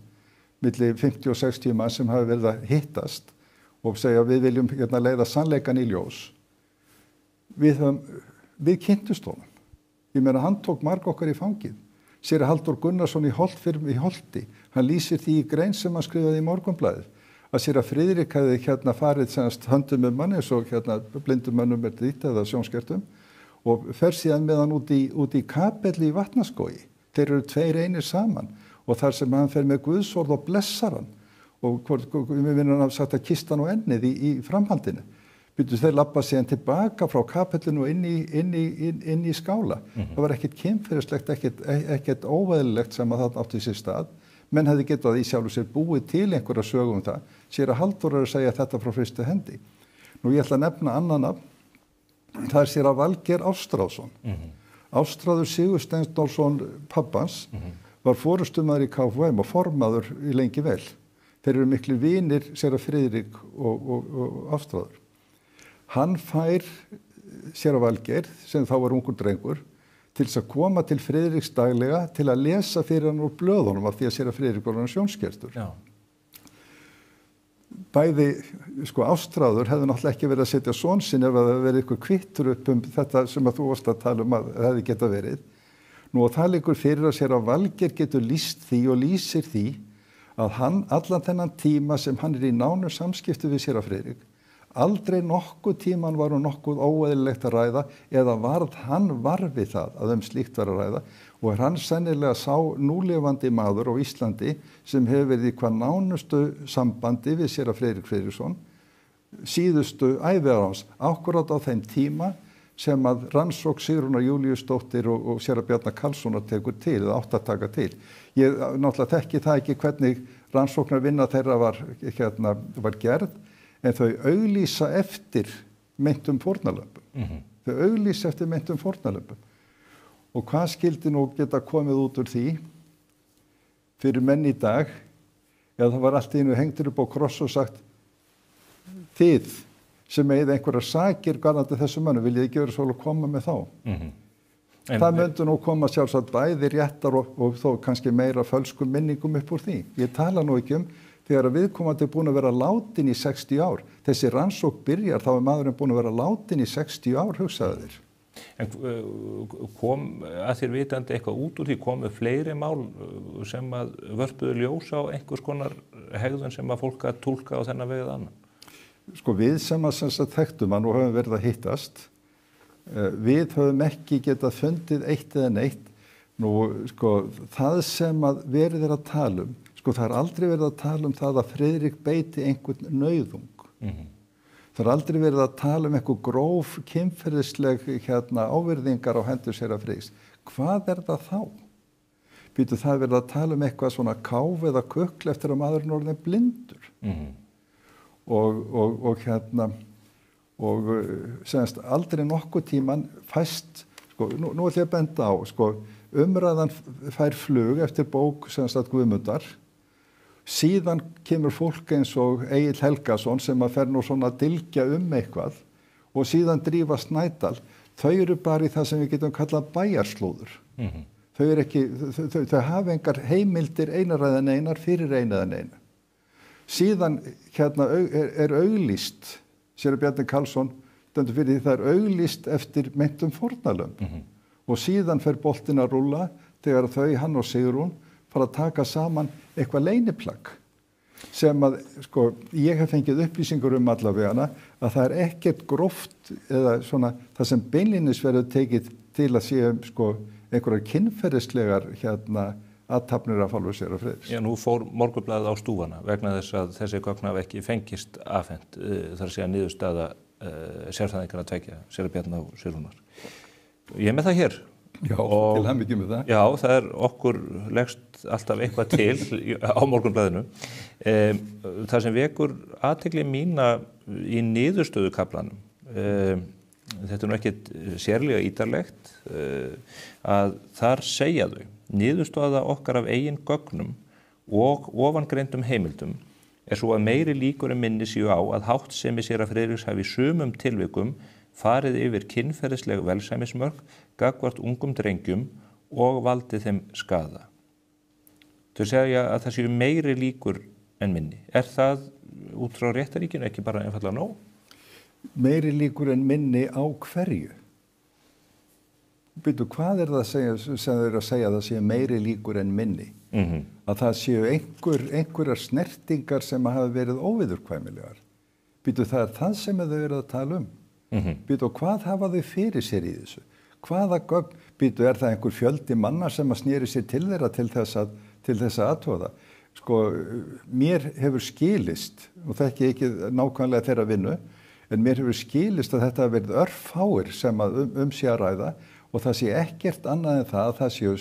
milli 50 og 60 mann sem hafi verið að hittast og segja við viljum leiða sannleikan í ljós. Við kynntust honum. Ég meina hann tók marg okkar í fangið. Séra Halldór Gunnarsson í Holti, hann lýsir því í grein sem hann skrifaði í Morgunblaðið að séra Friðrik hefði farið höndum manni eins og blindum mönnum dýtt eða sjónskertum og fer síðan með hann út í kapelli í Vatnaskógi. Þeir eru tveir einir saman og þar sem hann fer með Guðsorð og blessar hann og við vinnum að sagt að kista hann á ennið í framhaldinu. Þeir labba síðan tilbaka frá kapellinu inn í skála. Það var ekkert kynferðislegt, ekkert óveðilegt sem að það átti sér stað. menn hefði getað í sjálfu sér búið til einhverja sögu það, séra Halldór að segja þetta frá fyrstu hendi. Nú ég ætla að nefna annan nafn, það séra Valgeir Ástráðsson. Ástráður Sigur Steinsdórsson pappans var forystumaður í KFUM og formaður í lengi vel. Þeir eru miklu vinir séra Friðrik og Ástráður. Hann fær séra Valgeir, sem þá var ungur drengur, til þess að koma til Friðriks daglega til að lesa fyrir hann úr blöðunum af því að séra Friðrik var hann sjónskertur. Bæði, Ástráður hefði náttúrulega ekki verið að setja son sinn ef það hefði verið ykkur kvittur upp þetta sem að þú varst að tala að það hefði getað verið. Nú og það liggur fyrir að séra Valgeir getur lýst því og lýsir því að hann allan þennan tíma sem hann í nánu samskipti við séra Friðrik, aldrei nokkuð tíman var nokkuð óeðlilegt að ræða eða varð hann varfi það að slíkt var að ræða og hann sennilega sá núlifandi maður á Íslandi sem hefur verið í hvað nánustu sambandi við séra Friðrik Friðriksson síðustu æviár hans, akkurat á þeim tíma sem að rannsókn Sigrúnar Júlíusdóttir og séra Bjarna Karlssonar tekur til, eða átt að taka til. Ég náttúrulega þekki það ekki hvernig rannsóknarvinna þeirra var gerð, en þau auglýsa eftir meintum fórnarlömbum. Þau auglýsa eftir meintum fórnarlömbum. Og hvað skildi nú geta komið út úr því fyrir menn í dag, eða það var allt í einu hengtur upp á kross og sagt, þið sem eigið einhverjar sakir garðandi þessum mönnum, viljið ekki vera svo að koma með þá. Það myndi nú koma sjálfsagt bæði réttar og þó kannski meira fölskum minningum upp úr því. Ég tala nú ekki þegar viðkomandi búin að vera látin í 60 ár. Þessi rannsókn byrjar, þá maðurinn búin að vera látin í 60 ár, hugsaðu þér. En kom að þér vitandi eitthvað út úr því, komu fleiri mál sem að vörpuðu ljós á einhvers konar hegðun sem að fólk að túlka á þennan vegið annan? Við sem að þekktum hann og höfum verið að hittast, við höfum ekki getað fundið eitt eða neitt. Það sem að verið að tala það aldrei verið að tala það að Friðrik beiti einhvern nauðung. Það aldrei verið að tala einhver gróf kynferðisleg ávirðingar á hendur séra Friðriks. Hvað það þá? Það verið að tala eitthvað svona káf eða kukl eftir að maðurinn orðinn blindur. Og semst aldrei nokkuð tíman fæst, nú ætlum ég að benda á, umræðan fær flug eftir bók semst að Guðmundar, síðan kemur fólk eins og Egill Helgason sem að fer nú svona að dylgja eitthvað og síðan Drífa Snædal, þau eru bara í það sem við getum kallað bæjarslóður. Þau hafa engar heimildir einar eða neinar fyrir eina eða neina. Síðan er auglýst, séra Bjarni Karlsson, það er auglýst eftir meintum fórnarlömbum. Og síðan fer boltinn að rúlla þegar þau, hann og Sigrún, fara að taka saman eitthvað leyniplagg sem að, ég hef fengið upplýsingur allavega að það er ekkert gróft eða svona það sem beinlínis verður tekið til að sé einhverjar kynferðislegar athafnir af hálfu séra Friðriks. Já, nú fór Morgunblaðið á stúfana vegna þess að þessi gögn hafa ekki fengist afhent, þar að segja niðurstaða sérfræðinganna tveggja, séra Bjarna og Sigrúnar. Ég er með það hér. Já, til hamingju með það. Já, það er okkur leggst alltaf eitthvað til á Morgunblaðinu. Það sem vekur athygli mína í niðurstöðukaflanum, þetta er nú ekkert sérlega ítarlegt, að þar segja þau, niðurstaða okkar af eigin gögnum og ofangreindum heimildum er svo að meiri líkur en minni séu á að háttsemi séra Friðriks hafi í sumum tilvikum farið yfir kynferðisleg velsæmismörk gagnvart ungum drengjum og valdið þeim skaða. Þau segja að það séu meiri líkur en minni. Er það út frá réttaríkinu ekki bara einfallega nóg? Meiri líkur en minni á hverju? Hvað það sem þau eru að segja að það séu meiri líkur en minni? Að það séu einhverjar snertingar sem hafa verið óviðurkvæmilegar. Það er það sem þau eru að tala um. Hvað hafa þau fyrir sér í þessu? Hvaða gögn? Er það einhver fjöldi manna sem að sneri sér til þeirra til þess að athuga það? Mér hefur skilist, og þekki ekki nákvæmlega þeirra vinnu, en mér hefur skilist að þetta hafi verið örfáir sem að sé að ræða og það sé ekkert annað en það að það séu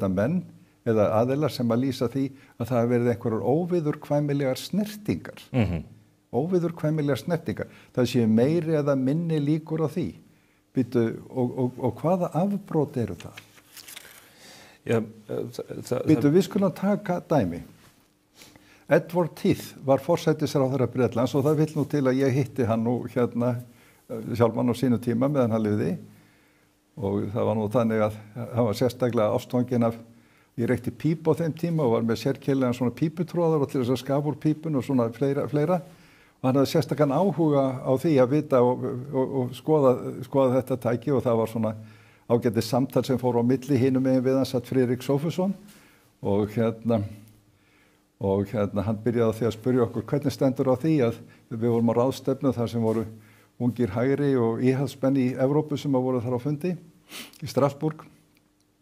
menn eða aðilar sem að lýsa því að það hafi verið einhverjar óviðurkvæmilegar snertingar. Óviðurkvæmilegar snertingar. Það séu meiri eða minni líkur á því. Býtu, og hvaða afbrot eru það? Býtu, við skulum taka dæmi. Edward Heath var forsætisráðherra Bretlands og það vill nú til að ég hitti hann nú hérna sjálfan á sínu tíma meðan hann lifði og það var nú þannig að hann var sérstaklega ástfanginn af, ég reykti pípu á þeim tíma og var með sérkennilegan svona píputróðar og til þess að skafa úr pípun og svona fleira og hann hafði sérstakann áhuga á því að vita og skoða þetta tæki og það var svona ágætis samtal sem fór á milli hinum megin við hans að Friðrik Sófusson og hérna hann byrjaði á því að spyrja okkur hvernig stendur á því að við vorum á ráðstefnu þar sem voru ungir hægri og íhaldsmenn í Evrópu sem voru þar á fundi í Strasbourg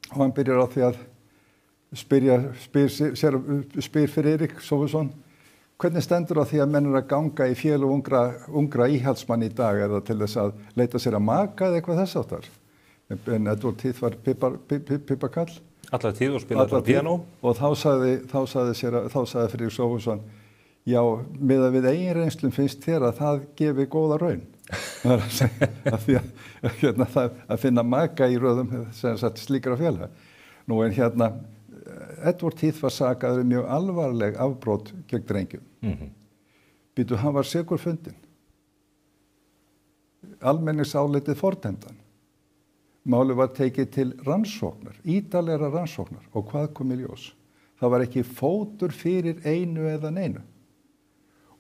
og hann byrjar á því að spyr Friðrik Sófusson hvernig stendur á því að menn eru að ganga í félög ungra íhaldsmann í dag er það til þess að leita sér að maka eða eitthvað þess áttar en Edward Heath var pippakall Alla tíð og spilaði á piano. Og þá sagði Friðrik Sófusson, já, miðað við eigin reynslum finnst þér að það gefi góða raun. að finna maka í röðum slíkra félaga. Nú en hérna, Edward Heath var sakaður mjög alvarleg afbrot gegn drengjum. Býtu, hann var sekur fundinn. Almenningsálitið fordæmdan. Málið var tekið til rannsóknar, ítarlegra rannsóknar og hvað kom í ljós? Það var ekki fótur fyrir einu eða neinu.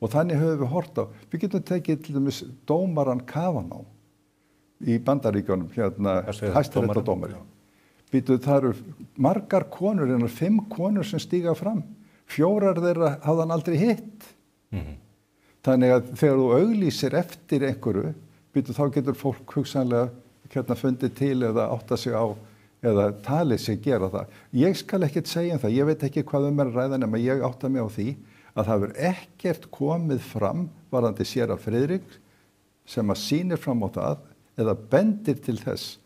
Og þannig höfum við hort á, við getum tekið til dæmis dómaran Kavanaugh í Bandaríkjunum, hérna hæstaréttardómari. Býtu, það eru margar konur, 5 konur sem stíga fram. 4 þeirra hafði hann aldrei hitt. Þannig að þegar þú auglýsir eftir einhverju, býtu, þá getur fólk hugsanlega fundið til eða átta sig á eða talið sig gera það. Ég skal ekkert segja það, ég veit ekki hvað að ræða nema ég átta mig á því að það hefur ekkert komið fram varðandi séra Friðrik sem að sýnir fram á það eða bendir til þess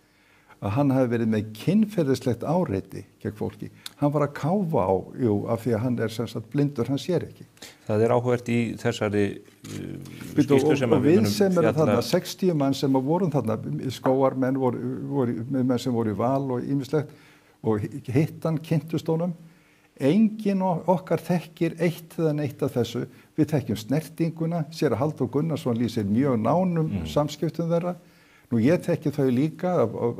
að hann hafi verið með kynferðislegt áreiti gegn fólki. Hann var að káfa á, af því að hann er sem sagt blindur, hann sér ekki. Það er áhugavert í þessari skýrslu sem við munum sem eru þarna 60 mann sem voru þarna, skóarmenn menn sem voru í val og ýmislegt og hittan kynntust honum. Enginn okkar þekkir eitt eða neitt af þessu. Við þekkjum snertinguna, séra Halldór Gunnarsson lýsir mjög nánum samskiptum þeirra. Nú ég þekki þau líka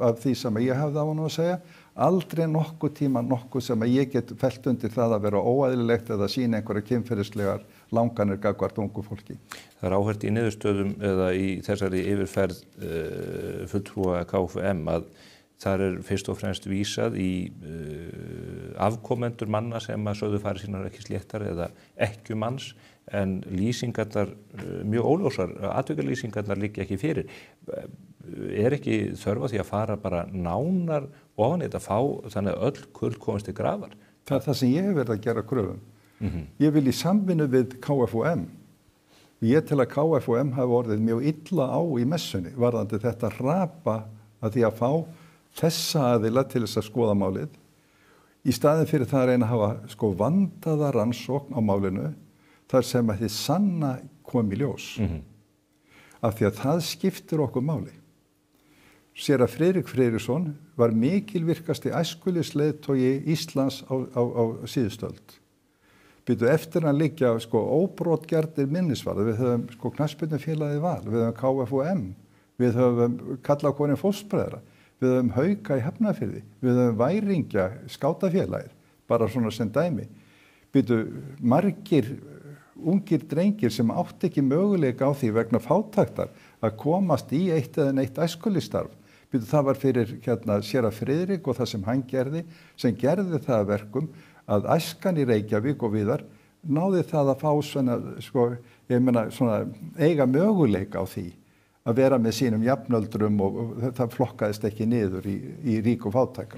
af því sem ég hefði á honum að segja. Aldrei nokkuð tíma nokkuð sem ég get fellt undir það að vera óæðilegt eða sína einhverja kynferðislegar langanir gagnvart ungu fólki. Það er áhört í niðurstöðum eða í þessari yfirferð fulltrúa KFUM að þar er fyrst og fremst vísað í afkomendur manna sem að sögðu fari sínar ekki sléttar eða ekkjumanns en lýsingarnar mjög óljósar, atvikalýsingarnar liggja ekki fyrir. Er ekki þörf á því að fara bara nánar ofan þetta fá þannig að öll kurl komist til grafar? Það er það sem ég hef verið að gera kröfum. Ég vil í samvinnu við KFUM. Ég tel að KFUM hafi orðið mjög illa á í messunni varðandi þetta rapa að því að fá þessa aðila til þess að skoða málið. Í staðin fyrir það að reyna að hafa vandaða rannsókn á málinu þar sem að þið sanna kom í ljós. Af því að það skiptir okkur máli. Séra Friðrik Friðriksson var mikilvirkasti æskulýðsleiðtogi Íslands á síðustöld. Býtu eftir hann liggja óbrotgjarnir minnisvarða. Við höfum knattspyrnufélagið Val, við höfum KFUM, við höfum Karlakonur fóstbræðra, við höfum Hauka í Hafnarfirði, við höfum Væringja skátafélagið, bara svona sem dæmi. Býtu margir ungir drengir sem átt ekki möguleika á því vegna fátæktar að komast í eitt eða neitt æskulýðsstarf. Það var fyrir séra Friðrik og það sem hann gerði, sem gerði það verkum að æskan í Reykjavík og víðar náði það að fá svona, eiga möguleika á því að vera með sínum jafnöldrum og það flokkaðist ekki niður í rík og fátæka.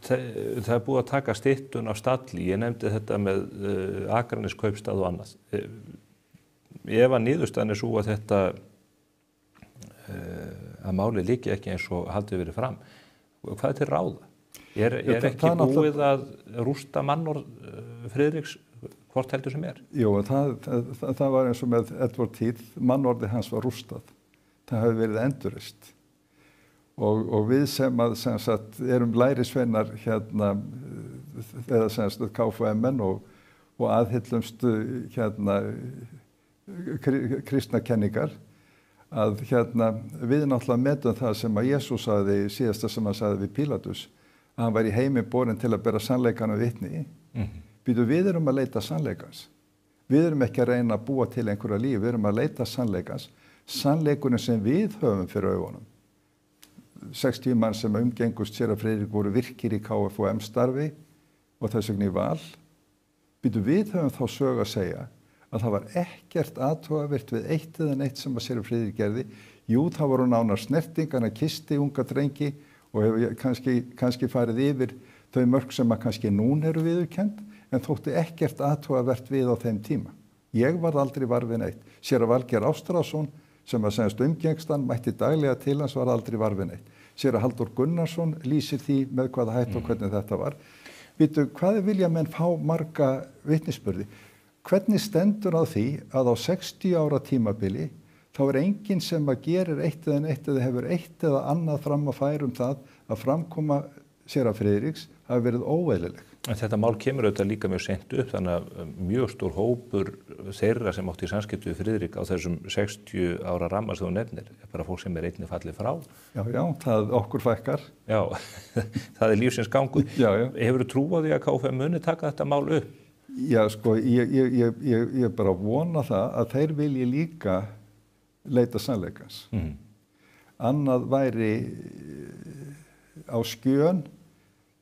Það er búið að taka styttun á stalli, ég nefndi þetta með Akranes kaupstað og annað. Ef að niðurstaðan er svo að þetta að málið liggi ekki eins og haldið verið fram, hvað er til ráða? Er ekki búið að rústa mannorð Friðriks hvort heldur sem er? Jú, það var eins og með Edward Heath, mannorði hans var rústað. Það hefði verið endurreist. Og við sem sagt, erum lærisveinar hérna, eða sem sagt KFUM-menn og aðhyllumst hérna, kristna kenningar, að hérna, við náttúrulega metum það sem að Jesús sagði, síðasta sem hann sagði við Pílatus, að hann var í heimi borinn til að bera sannleikanum vitni. Við erum að leita sannleikans. Við erum ekki að reyna að búa til einhverja líf, við erum að leita sannleikans. Sannleikurinn sem við höfum fyrir augunum. 60 mann sem umgengust séra Friðrik voru virkir í KFUM starfi og þess vegna í val. Við höfum þá sög að segja að það var ekkert athugavert við eitt eða neitt sem að séra Friðrik gerði. Jú, það voru nánar snertingan að kisti unga drengi og hefur kannski farið yfir þau mörk sem að kannski núna eru viðurkennd, en þótti ekkert athugavert við á þeim tíma. Ég var aldrei var við neitt. Séra Valgeir Ástráðsson, sem að segast umgengstan, mætti daglega til hans, var aldrei var við neitt. Séra Halldór Gunnarsson lýsir því með hvaða hætt og hvernig þetta var. Vitu, hvað vilja menn fá marga vitnisburði? Hvernig stendur á því að á 60 ára tímabili þá er enginn sem að gerir eitt eða neitt eða hefur eitt eða annað fram að færa það að framkoma séra Friðriks hafi verið óeðlileg. En þetta mál kemur auðvitað líka mjög seint upp, þannig að mjög stór hópur þeirra sem átti í samskipti við Friðrik á þessum 60 ára ramma sem þú nefnir, er bara fólk sem er einnig fallið frá. Já, það okkur fækkar. Já, það er lífsins gangur. Já. Hefur þú trú á því að KFUM muni taka þetta mál upp? Já, sko, ég bara vona það að þeir vilji líka leita sannleikans. Annað væri á skjön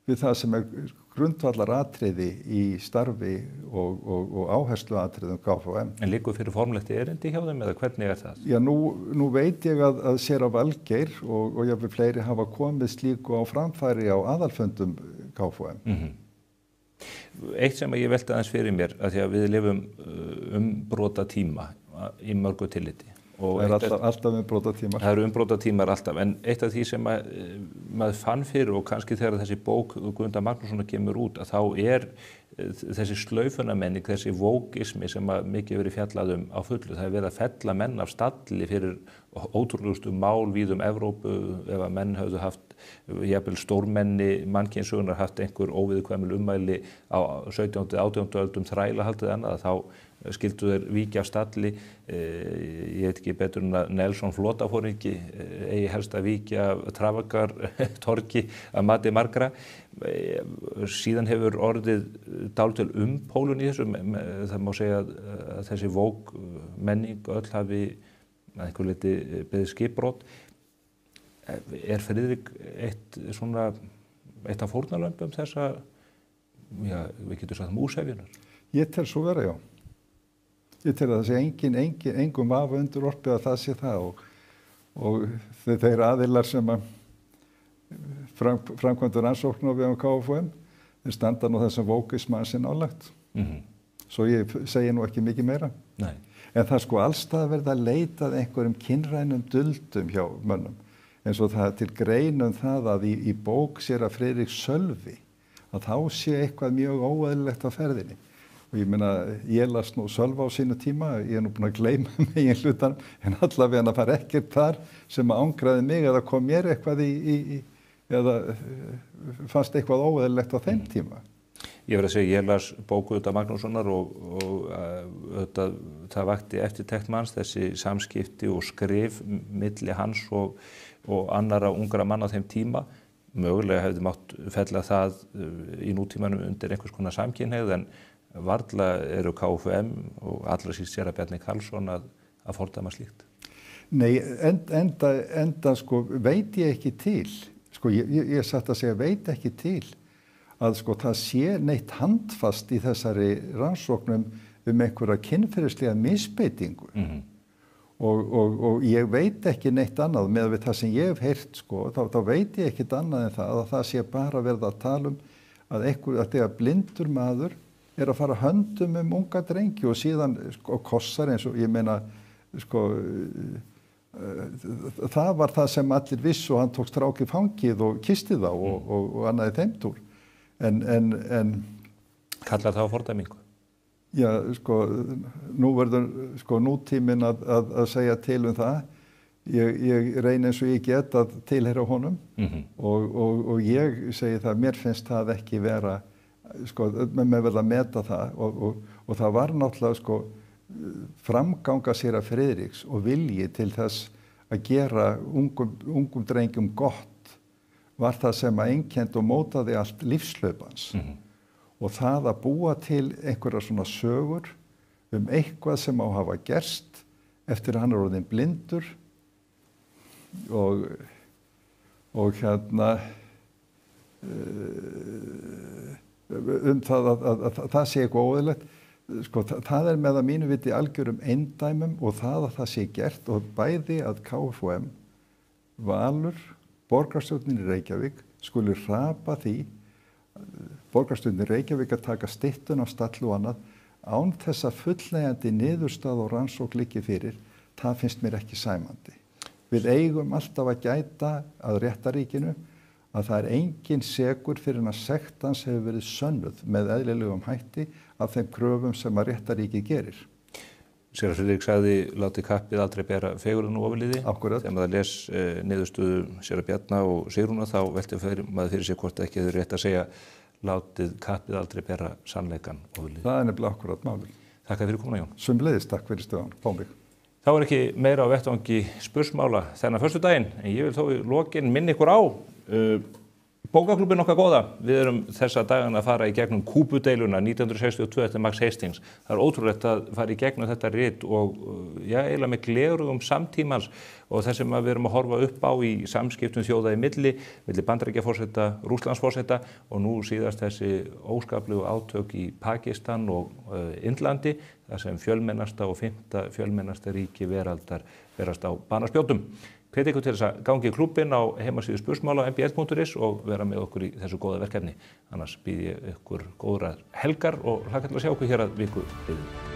við það sem er grundvallar atriði í starfi og áherslu atriðum KFUM. En liggur fyrir formlegt erindi hjá þeim eða hvernig er það? Já, nú veit ég að séra Valgeir og jáfnvel fleiri hafa komið slíku á framfæri á aðalfundum KFUM. Eitt sem ég velti aðeins fyrir mér, að því að við lifum umbrota tíma í mörgu tilliti. Það er alltaf umbrotatímar. Það eru umbrotatímar alltaf, en eitt af því sem maður fann fyrir og kannski þegar þessi bók Guðmundar Magnússonar kemur út, að þá er þessi slaufunamenning, þessi vókismi sem mikið verið fjallað á fullu. Það er verið að fella menn af stalli fyrir ótrúlegustu mál víðum Evrópu, ef að menn höfðu haft, jafnvel stórmenni mannkynssögunar haft einhver óviðkvæmul ummæli á 17. og 18. öldum þrælahaldið annað, þá skildu þeir víkja af stalli. Ég veit ekki betur en að Nelson flotafóringi eigi helst að víkja Trafalgar torgi að mati margra. Síðan hefur orðið dálítil pólun í þessu. Það má segja að þessi vók menning öll hafi að einhver leyti beðið skipbrot. Er Friðrik eitt af fórnarlömbum þessa, við getum sagt múshefjunar? Ég tel svo vera, já. Ég tel að það sé engum vafa undirorpið að það sé það og þeir aðilar sem að framkvæmdu rannsókn á vegum KFUM, þeir standa nú þessum vókismann sinna álagt. Svo ég segi nú ekki mikið meira. Nei. En það sko allstað verið að leita að einhverjum kynrænum duldum hjá mönnum. Eins og það til greinum það að í bók séra Friðrik Sölvi að þá sé eitthvað mjög óeðlilegt á ferðinni. Og ég meina, ég las nú Sölva á sínu tíma, ég er nú búin að gleyma megin hlutan, en allavega það var ekkert þar sem að angraði mig eða kom mér eitthvað eða fannst eitthvað óeðlilegt á þeim tíma. Ég verð að segja, ég las bók Guðmundar Magnússonar og það vakti eftirtekt manns, þessi samskipti og skrif milli hans og annara ungra manna á þeim tíma. Mögulega hefði mátt fella það í nútímanum undir einhvers konar samkynhneigð, en varla eru KFUM og allra síst séra Bjarni Karlsson að fordæma slíkt. Nei, enda sko veit ég ekki til, sko ég satt að segja veit ekki til að sko það sé neitt handfast í þessari rannsóknum einhverja kynferðislega misbeitingu. Og ég veit ekki neitt annað með við það sem ég hef heyrt, sko, þá veit ég ekkit annað en það að það sé bara verið að tala að þegar blindur maður er að fara höndum unga drengi og síðan sko kossar eins og ég meina sko það var það sem allir vissu og hann tók strák í fangið og kisti þá og annaði þeim túr. En kallar það á fordæmingu? Já, sko, nú verður sko nútíminn að segja til það. Ég reyni eins og ég get að tilheyra honum og ég segi það, mér finnst það ekki vera, sko, með verða að meta það og það var náttúrulega, sko, framganga séra Friðriks og vilji til þess að gera ungum drengjum gott var það sem að einkenndi og mótaði allt lífslaupans. Og það að búa til einhverja svona sögur eitthvað sem á hafa gerst eftir að hann orðinn blindur og hérna það að það sé eitthvað óeðlilegt. Sko, það með að mínu viti algjörum eindæmum og það að það sé gert og bæði að KFUM, Valur, borgarstjórnin í Reykjavík skuli hrapa því, borgarstjórnin í Reykjavík að taka styttun á stall og annað án þess að fullnægjandi niðurstað og rannsókn liggi fyrir, það finnst mér ekki sæmandi. Við eigum alltaf að gæta að réttaríkinu að það engin sekur fyrir að sekt hans hefur verið sönnuð með eðlilegum hætti af þeim kröfum sem að réttaríkið gerir. Séra Friðrik sagði láti kappið aldrei bera fegurðan ofurliði. Akkurat. Þegar maður les niðurstöðu séra Bjarna og Sigrúnar þá velti maður fyrir sér hvort ekki hefur rétt að segja látið kappið aldrei bera sannleikann ofurliði. Það er nefnilega akkurat málið. Þakka fyrir komuna, Jón. Sömuleiðis, takk fyrir stöðan. Fá mig. Þá er ekki meira á vettvangi spursmála þennan föstudaginn, en ég vil þó í lokin minna ykkur á bókaklúbbinn okkar góða. Við erum þessa dagana að fara í gegnum Kúbudeiluna 1962 eftir Max Hastings. Það er ótrúlegt að fara í gegnum þetta rit og eiginlega með glerugum samtímans og þess sem við erum að horfa upp á í samskiptum þjóða í milli Bandaríkjaforseta, Rússlandsforseta og nú síðast þessi óskaplegu átök í Pakistan og Indlandi, þar sem fjölmennasta og 5. fjölmennasta ríki veraldar berast á banaspjótum. Hvet ykkur til þess að gangi í klúbbinn á heimasíðu spursmála á mbl.is og vera með okkur í þessu góða verkefni. Annars býð ég ykkur góðrar helgar og hlakka til að sjá okkur hér að viku liðinni.